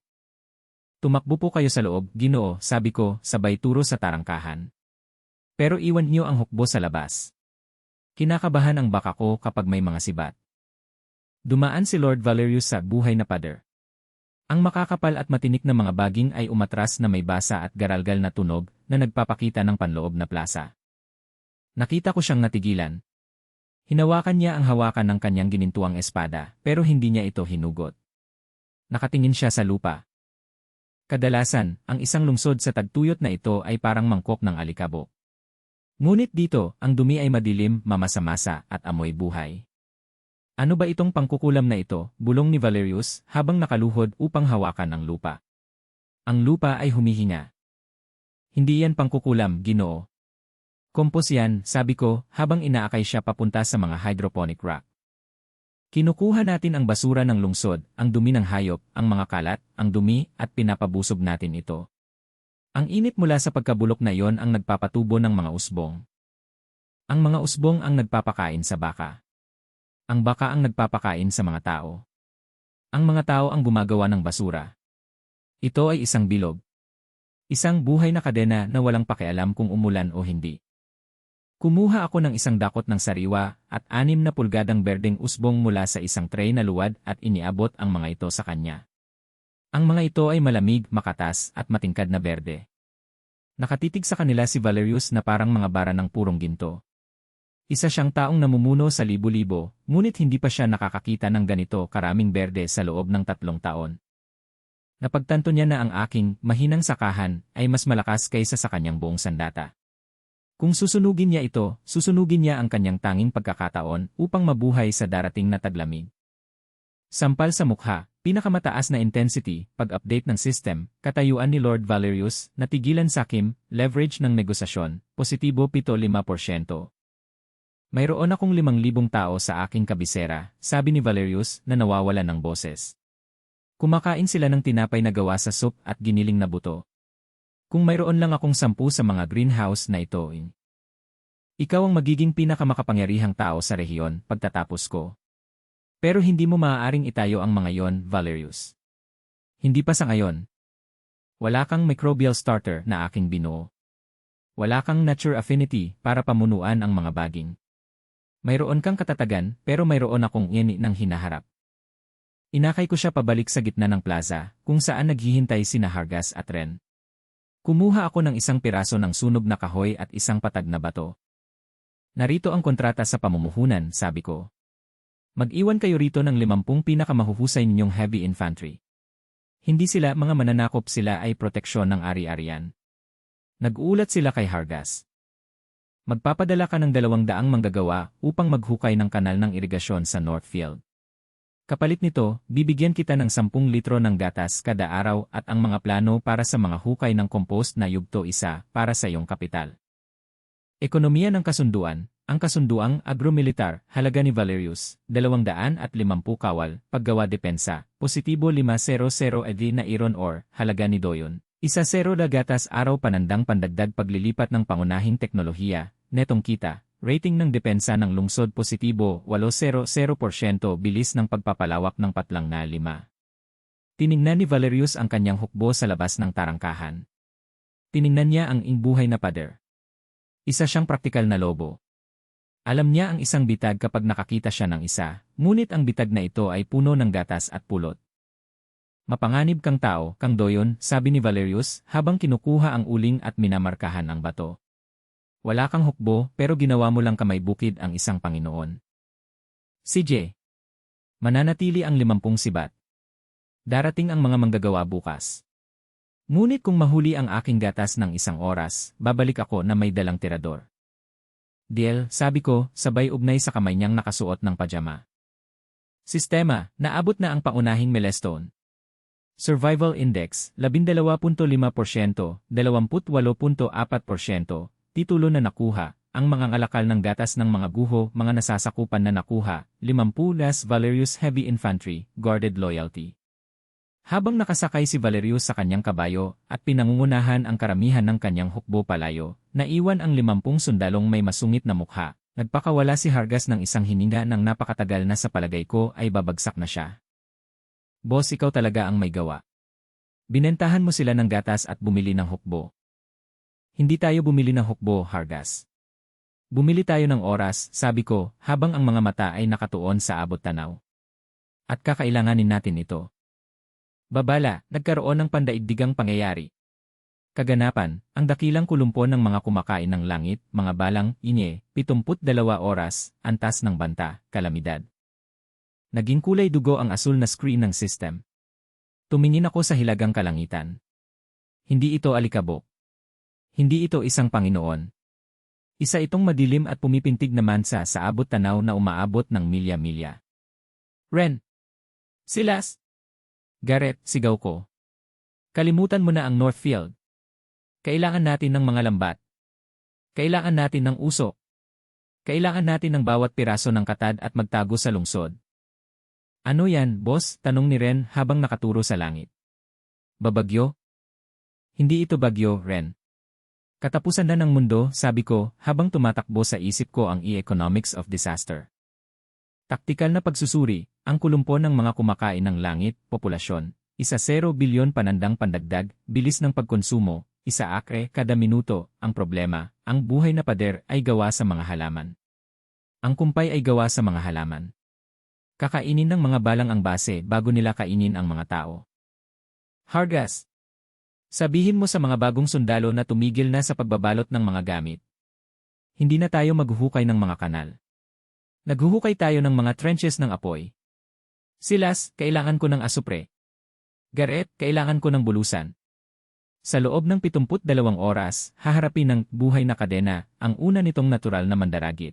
Tumakbo po kayo sa loob, Ginoo, sabi ko, sabay turo sa tarangkahan. Pero iwan niyo ang hukbo sa labas. Kinakabahan ang baka ko kapag may mga sibat. Dumaan si Lord Valerius sa buhay na pader. Ang makakapal at matinik na mga baging ay umatras na may basa at garalgal na tunog na nagpapakita ng panloob na plasa. Nakita ko siyang natigilan. Hinawakan niya ang hawakan ng kanyang ginintuang espada, pero hindi niya ito hinugot. Nakatingin siya sa lupa. Kadalasan, ang isang lungsod sa tagtuyot na ito ay parang mangkok ng alikabok. Ngunit dito, ang dumi ay madilim, mamasa-masa, at amoy buhay. Ano ba itong pangkukulam na ito, bulong ni Valerius, habang nakaluhod upang hawakan ang lupa. Ang lupa ay humihinga. Hindi yan pangkukulam, Ginoo. Kompos yan, sabi ko, habang inaakay siya papunta sa mga hydroponic rack. Kinukuha natin ang basura ng lungsod, ang dumi ng hayop, ang mga kalat, ang dumi, at pinapabusog natin ito. Ang init mula sa pagkabulok na yon ang nagpapatubo ng mga usbong. Ang mga usbong ang nagpapakain sa baka. Ang baka ang nagpapakain sa mga tao. Ang mga tao ang gumagawa ng basura. Ito ay isang bilog. Isang buhay na kadena na walang pakialam kung umulan o hindi. Kumuha ako ng isang dakot ng sariwa at 6 na pulgadang berdeng usbong mula sa isang tray na luwad at iniabot ang mga ito sa kanya. Ang mga ito ay malamig, makatas, at matingkad na berde. Nakatitig sa kanila si Valerius na parang mga bara ng purong ginto. Isa siyang taong namumuno sa libo-libo, ngunit hindi pa siya nakakakita ng ganito karaming berde sa loob ng 3 taon. Napagtanto niya na ang aking mahinang sakahan ay mas malakas kaysa sa kanyang buong sandata. Kung susunugin niya ito, susunugin niya ang kanyang tanging pagkakataon upang mabuhay sa darating na taglamig. Sampal sa mukha, pinakamataas na intensity, pag-update ng system, katayuan ni Lord Valerius, natigilan sakim, leverage ng negosasyon, positibo 75%. Mayroon akong 5,000 tao sa aking kabisera, sabi ni Valerius na nawawalan ng boses. Kumakain sila ng tinapay na gawa sa soup at giniling na buto. Kung mayroon lang akong 10 sa mga greenhouse na ito, ikaw ang magiging pinakamakapangyarihang tao sa rehiyon pagtatapos ko. Pero hindi mo maaaring itayo ang mga yon, Valerius. Hindi pa sa ngayon. Wala kang microbial starter na aking binuo. Wala kang nature affinity para pamunuan ang mga baging. Mayroon kang katatagan pero mayroon akong yeni ng hinaharap. Inakay ko siya pabalik sa gitna ng plaza kung saan naghihintay sina Hargas at Ren. Kumuha ako ng isang piraso ng sunog na kahoy at isang patag na bato. Narito ang kontrata sa pamumuhunan, sabi ko. Mag-iwan kayo rito ng 50 pinakamahuhusay ninyong heavy infantry. Hindi sila mga mananakop, sila ay proteksyon ng ari-arian. Nag-uulat sila kay Hargas. Magpapadala ka ng 200 manggagawa upang maghukay ng kanal ng irigasyon sa Northfield. Kapalit nito, bibigyan kita ng 10 litro ng gatas kada araw at ang mga plano para sa mga hukay ng compost na yugto isa para sa iyong kapital. Ekonomiya ng kasunduan. Ang kasunduang agromilitar, halaga ni Valerius, 250 kawal, paggawa depensa, positibo 500 edi na iron ore, halaga ni Doyon. 10 gatas araw panandang pandagdag paglilipat ng pangunahing teknolohiya, netong kita, rating ng depensa ng lungsod positibo 800% bilis ng pagpapalawak ng patlang na 5. Tiningnan ni Valerius ang kanyang hukbo sa labas ng tarangkahan. Tiningnan niya ang buhay na pader. Isa siyang praktikal na lobo. Alam niya ang isang bitag kapag nakakita siya ng isa, ngunit ang bitag na ito ay puno ng gatas at pulot. Mapanganib kang tao, Kang Doyon, sabi ni Valerius habang kinukuha ang uling at minamarkahan ang bato. Wala kang hukbo pero ginawa mo lang kamay bukid ang isang Panginoon. CJ. Mananatili ang 50 sibat. Darating ang mga manggagawa bukas. Ngunit kung mahuli ang aking gatas ng 1 oras, babalik ako na may dalang tirador. Deal, sabi ko, sabay ugnay sa kamay niyang nakasuot ng pajama. Sistema, naabot na ang pangunahing milestone. Survival Index, 12.5%, 28.4%, titulo na nakuha, ang mga ngalakal ng gatas ng mga guho, mga nasasakupan na nakuha, 50 less Valerius Heavy Infantry, Guarded Loyalty. Habang nakasakay si Valerius sa kanyang kabayo at pinangungunahan ang karamihan ng kanyang hukbo palayo, naiwan ang 50 sundalong may masungit na mukha. Nagpakawala si Hargas ng isang hininga ng napakatagal na sa palagay ko ay babagsak na siya. Boss, ikaw talaga ang may gawa. Binentahan mo sila ng gatas at bumili ng hukbo. Hindi tayo bumili ng hukbo, Hargas. Bumili tayo ng oras, sabi ko, habang ang mga mata ay nakatuon sa abot tanaw. At kakailanganin natin ito. Babala, nagkaroon ng pandaigdigang pangyayari. Kaganapan, ang dakilang kulumpon ng mga kumakain ng langit, mga balang, 72 oras, antas ng banta, kalamidad. Naging kulay dugo ang asul na screen ng system. Tumingin ako sa hilagang kalangitan. Hindi ito alikabok. Hindi ito isang Panginoon. Isa itong madilim at pumipintig na mansa sa abot tanaw na umaabot ng milya-milya. Ren! Silas! Garrett, sigaw ko. Kalimutan mo na ang Northfield. Kailangan natin ng mga lambat. Kailangan natin ng usok. Kailangan natin ng bawat piraso ng katad at magtago sa lungsod. Ano yan, boss? Tanong ni Ren habang nakaturo sa langit. Babagyo? Hindi ito bagyo, Ren. Katapusan na ng mundo, sabi ko, habang tumatakbo sa isip ko ang economics of disaster. Taktikal na pagsusuri, ang kulumpon ng mga kumakain ng langit, populasyon, 1 bilyon panandang pandagdag, bilis ng pagkonsumo, 1 akre kada minuto, ang problema, ang buhay na pader ay gawa sa mga halaman. Ang kumpay ay gawa sa mga halaman. Kakainin ng mga balang ang base bago nila kainin ang mga tao. Hargas. Sabihin mo sa mga bagong sundalo na tumigil na sa pagbabalot ng mga gamit. Hindi na tayo maghuhukay ng mga kanal. Naghuhukay tayo ng mga trenches ng apoy. Silas, kailangan ko ng asupre. Garrett, kailangan ko ng bulusan. Sa loob ng 72 oras, haharapin ng buhay na kadena ang una nitong natural na mandaragit.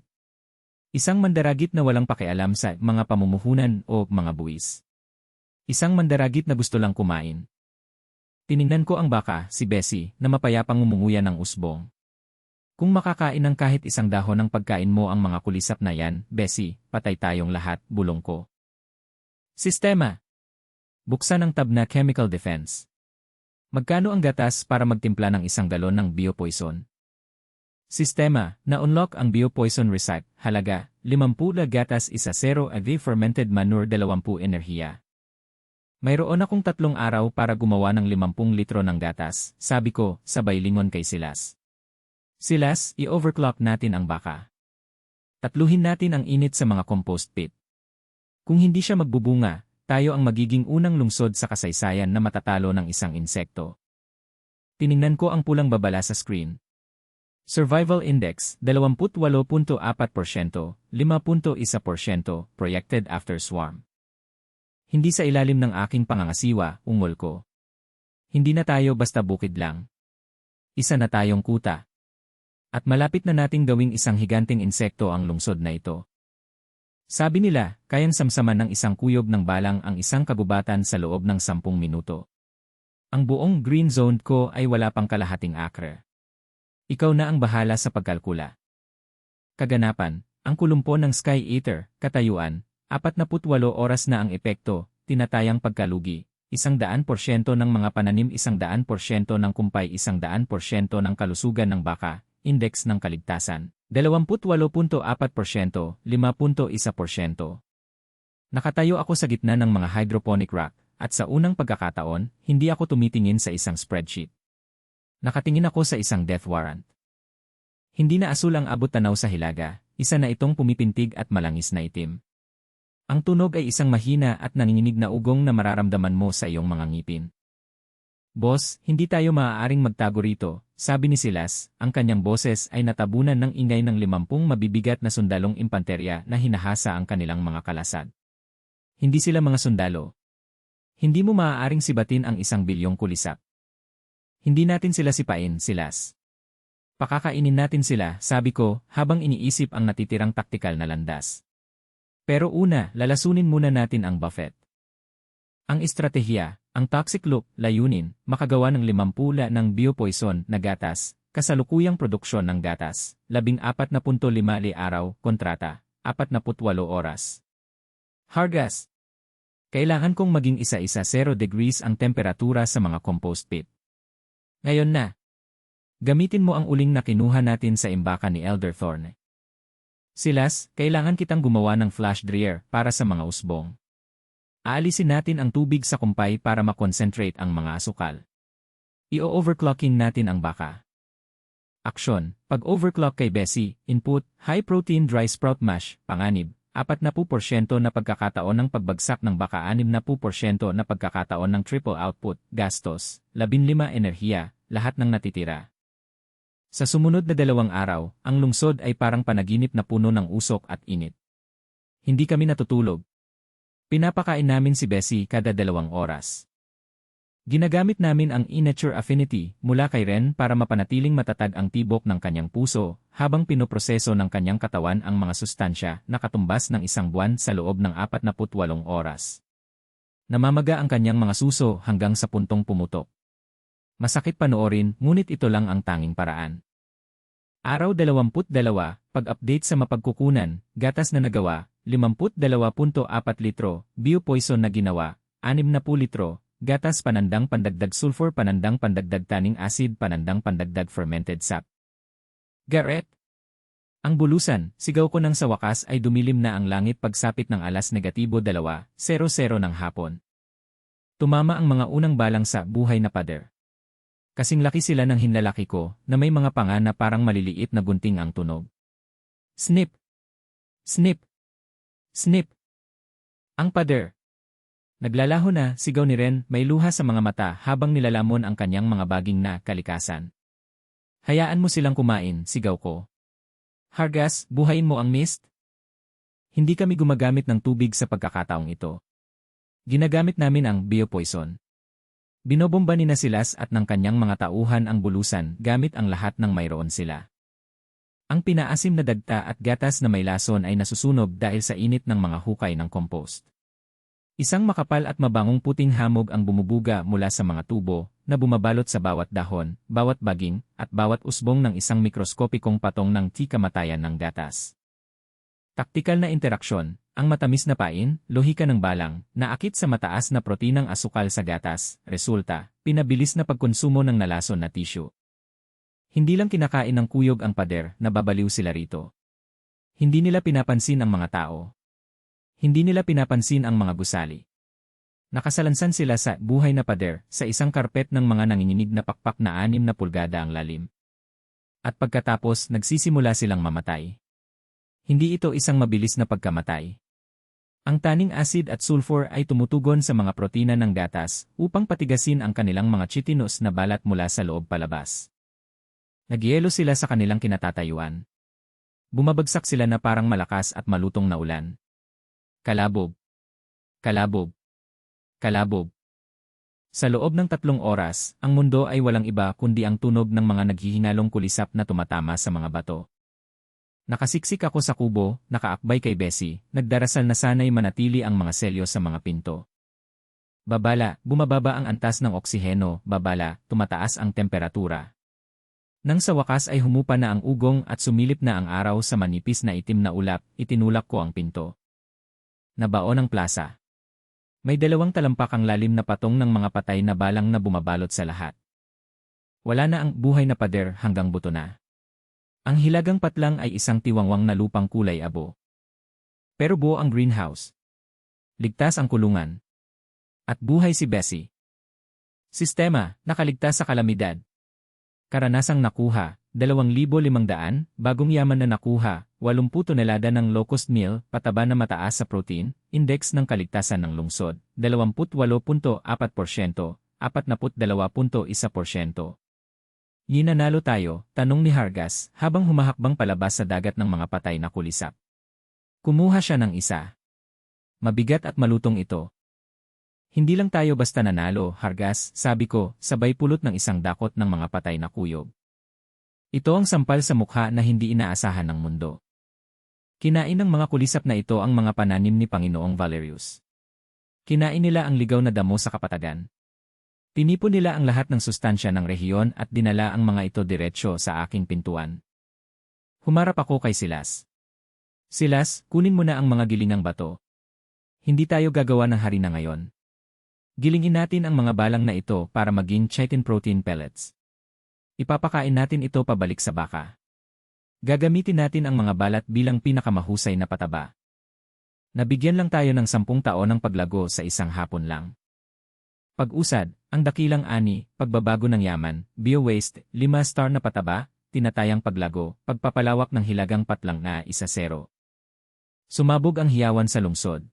Isang mandaragit na walang pakialam sa mga pamumuhunan o mga buwis. Isang mandaragit na gusto lang kumain. Tiningnan ko ang baka, si Bessie, na mapayapang umunguya ng usbong. Kung makakain ng kahit isang dahon ng pagkain mo ang mga kulisap na yan, Bessie, patay tayong lahat, bulong ko. Sistema. Buksan ang tab na Chemical Defense. Magkano ang gatas para magtimpla ng 1 galon ng biopoison? Sistema, na-unlock ang biopoison recipe, halaga, 50 gatas 1 AV fermented manure 20 enerhiya. Mayroon akong 3 araw para gumawa ng 50 litro ng gatas, sabi ko, sabay lingon kay Silas. Silas, i-overclock natin ang baka. Tatluhin natin ang init sa mga compost pit. Kung hindi siya magbubunga, tayo ang magiging unang lungsod sa kasaysayan na matatalo ng isang insekto. Tiningnan ko ang pulang babala sa screen. Survival Index, 28.4%, 5.1%, projected after swarm. Hindi sa ilalim ng aking pangangasiwa, ungol ko. Hindi na tayo basta bukid lang. Isa na tayong kuta. At malapit na nating gawing isang higanting insekto ang lungsod na ito. Sabi nila, kayang samsaman ng isang kuyob ng balang ang isang kagubatan sa loob ng 10 minuto. Ang buong green zone ko ay wala pang kalahating acre. Ikaw na ang bahala sa pagkalkula. Kaganapan, ang kulumpo ng Sky Eater, katayuan, 48 oras na ang epekto, tinatayang pagkalugi, 100% ng mga pananim 100% ng kumpay 100% ng kalusugan ng baka, index ng kaligtasan, 28.4%, 5.1%. Nakatayo ako sa gitna ng mga hydroponic rack, at sa unang pagkakataon, hindi ako tumitingin sa isang spreadsheet. Nakatingin ako sa isang death warrant. Hindi na asul ang abot tanaw sa hilaga, isa na itong pumipintig at malangis na itim. Ang tunog ay isang mahina at nanginginig na ugong na mararamdaman mo sa iyong mga ngipin. Boss, hindi tayo maaaring magtago rito, sabi ni Silas, ang kanyang boses ay natabunan ng ingay ng 50 mabibigat na sundalong impanterya na hinahasa ang kanilang mga kalasad. Hindi sila mga sundalo. Hindi mo maaaring sibatin ang 1 bilyong kulisap. Hindi natin sila sipain, Silas. Pakakainin natin sila, sabi ko, habang iniisip ang natitirang taktikal na landas. Pero una, lalasunin muna natin ang buffet. Ang estratehiya, ang toxic loop, layunin, makagawa ng 50 ng biopoison na gatas, kasalukuyang produksyon ng gatas, 14.5 araw, kontrata, 48 oras. Hargas. Kailangan kong maging isa-isa 0 degrees ang temperatura sa mga compost pit. Ngayon na. Gamitin mo ang uling na kinuha natin sa imbakan ni Elder Thorne. Silas, kailangan kitang gumawa ng flash dryer para sa mga usbong. Aalisin natin ang tubig sa kumpay para makonsentrate ang mga asukal. I-overclocking natin ang baka. Aksyon, pag-overclock kay Bessie, input, high-protein dry sprout mash, panganib, 40% na pagkakataon ng pagbagsak ng baka 60% na pagkakataon ng triple output, gastos, 15 enerhiya, lahat ng natitira. Sa sumunod na 2 araw, ang lungsod ay parang panaginip na puno ng usok at init. Hindi kami natutulog. Pinapakain namin si Bessie kada 2 oras. Ginagamit namin ang E-Nature Affinity mula kay Ren para mapanatiling matatag ang tibok ng kanyang puso habang pinoproseso ng kanyang katawan ang mga sustansya na katumbas ng 1 buwan sa loob ng 48 oras. Namamaga ang kanyang mga suso hanggang sa puntong pumutok. Masakit panoorin, ngunit ito lang ang tanging paraan. Araw 22, pag-update sa mapagkukunan, gatas na nagawa, 52.4 litro, biopoison na ginawa, 60 litro, gatas panandang pandagdag sulfur panandang pandagdag tanning acid panandang pandagdag fermented sap. Garrett. Ang bulusan, sigaw ko nang sa wakas ay dumilim na ang langit pagsapit ng 2:00 ng hapon. Tumama ang mga unang balang sa buhay na pader. Kasing laki sila ng hinlalaki ko na may mga panga na parang maliliit na gunting ang tunog. Snip! Snip! Snip! Ang pader. Naglalaho na, sigaw ni Ren, may luha sa mga mata habang nilalamon ang kanyang mga baging na kalikasan. Hayaan mo silang kumain, sigaw ko. Hargas, buhayin mo ang mist? Hindi kami gumagamit ng tubig sa pagkakataong ito. Ginagamit namin ang biopoison. Binobomba ni na Silas at ng kanyang mga tauhan ang bulusan gamit ang lahat ng mayroon sila. Ang pinaasim na dagta at gatas na may lason ay nasusunog dahil sa init ng mga hukay ng compost. Isang makapal at mabangong puting hamog ang bumubuga mula sa mga tubo na bumabalot sa bawat dahon, bawat baging, at bawat usbong ng isang mikroskopikong patong ng kamatayan ng gatas. Taktikal na interaksyon, ang matamis na pain, lohika ng balang, naakit sa mataas na proteinang asukal sa gatas, resulta, pinabilis na pagkonsumo ng nalason na tissue. Hindi lang kinakain ng kuyog ang pader, nababaliw sila rito. Hindi nila pinapansin ang mga tao. Hindi nila pinapansin ang mga gusali. Nakasalansan sila sa buhay na pader sa isang karpet ng mga nanginginig na pakpak na 6 na pulgada ang lalim. At pagkatapos nagsisimula silang mamatay. Hindi ito isang mabilis na pagkamatay. Ang tanning acid at sulfur ay tumutugon sa mga protina ng gatas upang patigasin ang kanilang mga chitinous na balat mula sa loob palabas. Nagyelo sila sa kanilang kinatatayuan. Bumabagsak sila na parang malakas at malutong na ulan. Kalabog. Kalabog. Kalabog. Sa loob ng 3 oras, ang mundo ay walang iba kundi ang tunog ng mga naghihinalong kulisap na tumatama sa mga bato. Nakasiksik ako sa kubo, nakaakbay kay Bessie, nagdarasal na sana'y manatili ang mga selyo sa mga pinto. Babala, bumababa ang antas ng oksiheno, babala, tumataas ang temperatura. Nang sa wakas ay humupa na ang ugong at sumilip na ang araw sa manipis na itim na ulap, itinulak ko ang pinto. Nabaon ang plaza. May 2 talampakang lalim na patong ng mga patay na balang na bumabalot sa lahat. Wala na ang buhay na pader hanggang buto na. Ang hilagang patlang ay isang tiwangwang na lupang kulay abo. Pero buo ang greenhouse. Ligtas ang kulungan. At buhay si Bessie. Sistema, nakaligtas sa kalamidad. Karanasang nakuha, 2,500, bagong yaman na nakuha, 80 tonelada ng locust meal, pataba na mataas sa protein, index ng kaligtasan ng lungsod, 28.4%, 42.1%. Yinanalo tayo, tanong ni Hargas, habang humahakbang palabas sa dagat ng mga patay na kulisap. Kumuha siya ng isa. Mabigat at malutong ito. Hindi lang tayo basta nanalo, Hargas, sabi ko, sabay pulot ng isang dakot ng mga patay na kuyog. Ito ang sampal sa mukha na hindi inaasahan ng mundo. Kinain ng mga kulisap na ito ang mga pananim ni Panginoong Valerius. Kinain nila ang ligaw na damo sa kapatagan. Tinipon nila ang lahat ng sustansya ng rehiyon at dinala ang mga ito diretsyo sa aking pintuan. Humarap ako kay Silas. Silas, kunin mo na ang mga gilingang bato. Hindi tayo gagawa ng harina ngayon. Gilingin natin ang mga balang na ito para maging chitin protein pellets. Ipapakain natin ito pabalik sa baka. Gagamitin natin ang mga balat bilang pinakamahusay na pataba. Nabigyan lang tayo ng 10 taon ng paglago sa isang hapon lang. Pag-usad, ang dakilang ani, pagbabago ng yaman, bio-waste, 5-star na pataba, tinatayang paglago, pagpapalawak ng hilagang patlang na 1-0. Sumabog ang hiyawan sa lungsod.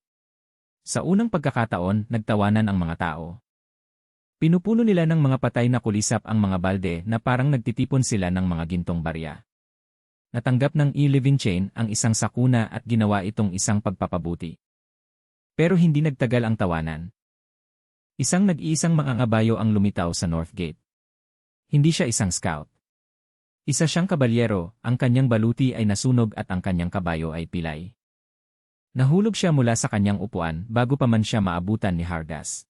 Sa unang pagkakataon, nagtawanan ang mga tao. Pinupuno nila ng mga patay na kulisap ang mga balde na parang nagtitipon sila ng mga gintong barya. Natanggap ng e-living chain ang isang sakuna at ginawa itong isang pagpapabuti. Pero hindi nagtagal ang tawanan. Isang nag-iisang mangangabayo ang lumitaw sa North Gate. Hindi siya isang scout. Isa siyang kabalyero, ang kanyang baluti ay nasunog at ang kanyang kabayo ay pilay. Nahulog siya mula sa kanyang upuan bago pa man siya maabutan ni Hargas.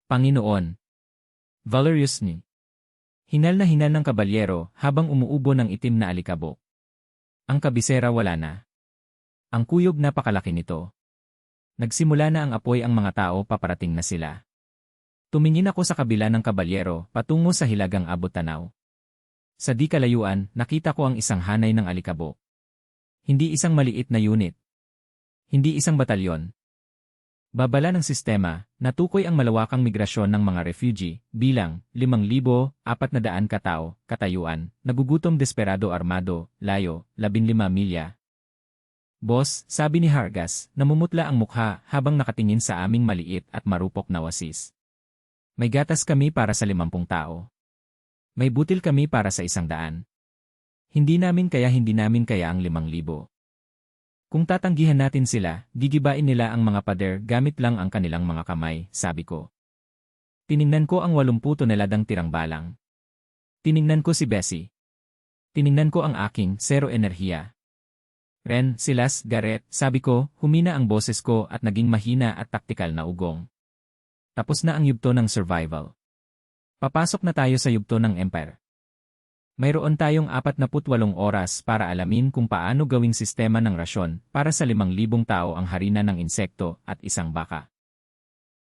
Panginoon! Valerius ni. Hinal na hinal ng kabalyero habang umuubo ng itim na alikabok. Ang kabisera wala na. Ang kuyog napakalaki nito. Nagsimula na ang apoy ang mga tao paparating na sila. Tumingin ako sa kabila ng kabalyero patungo sa hilagang abot-tanaw. Sa di kalayuan, nakita ko ang isang hanay ng alikabok. Hindi isang maliit na unit. Hindi isang batalyon. Babala ng sistema, natukoy ang malawakang migrasyon ng mga refugee, bilang 5,400 katao, katayuan, nagugutom desperado armado, layo, 15 milya. Boss, sabi ni Hargas, namumutla ang mukha habang nakatingin sa aming maliit at marupok na wasis. May gatas kami para sa 50 tao. May butil kami para sa 100. Hindi namin kaya ang 5,000. Kung tatanggihan natin sila, gigibain nila ang mga pader gamit lang ang kanilang mga kamay, sabi ko. Tiningnan ko ang 80 toneladang tirang balang. Tiningnan ko si Bessie. Tiningnan ko ang aking zero enerhiya. Ren, Silas, Garrett, sabi ko, humina ang boses ko at naging mahina at taktikal na ugong. Tapos na ang yugto ng survival. Papasok na tayo sa yugto ng Empire. Mayroon tayong 48 oras para alamin kung paano gawing sistema ng rasyon para sa 5,000 tao ang harina ng insekto at isang baka.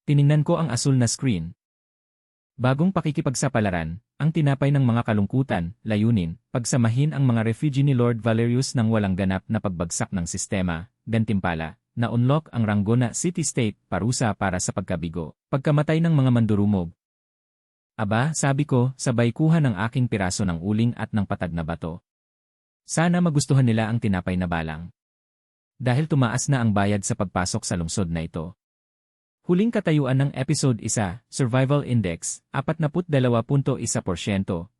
Tiningnan ko ang asul na screen. Bagong pakikipagsapalaran, ang tinapay ng mga kalungkutan, layunin, pagsamahin ang mga refugee ni Lord Valerius ng walang ganap na pagbagsak ng sistema, gantimpala, na-unlock ang ranggo na city-state, parusa para sa pagkabigo, pagkamatay ng mga mandurumog. Aba, sabi ko, sabay kuha ng aking piraso ng uling at ng patag na bato. Sana magustuhan nila ang tinapay na balang. Dahil tumaas na ang bayad sa pagpasok sa lungsod na ito. Huling katayuan ng Episode 1, Survival Index, 42.1%,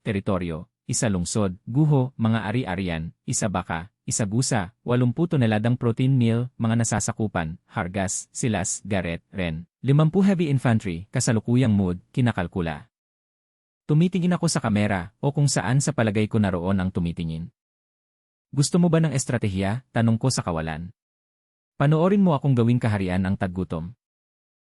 teritoryo, 1 lungsod, guho, mga ari-arian, 1 baka, 1 gusa, 80 toneladang protein meal, mga nasasakupan, Hargas, Silas, Garrett, Ren, 50 heavy infantry, kasalukuyang mood, kinakalkula. Tumitingin ako sa kamera o kung saan sa palagay ko naroon ang tumitingin. Gusto mo ba ng estratehiya? Tanong ko sa kawalan. Panoorin mo akong gawing kaharian ang taggutom.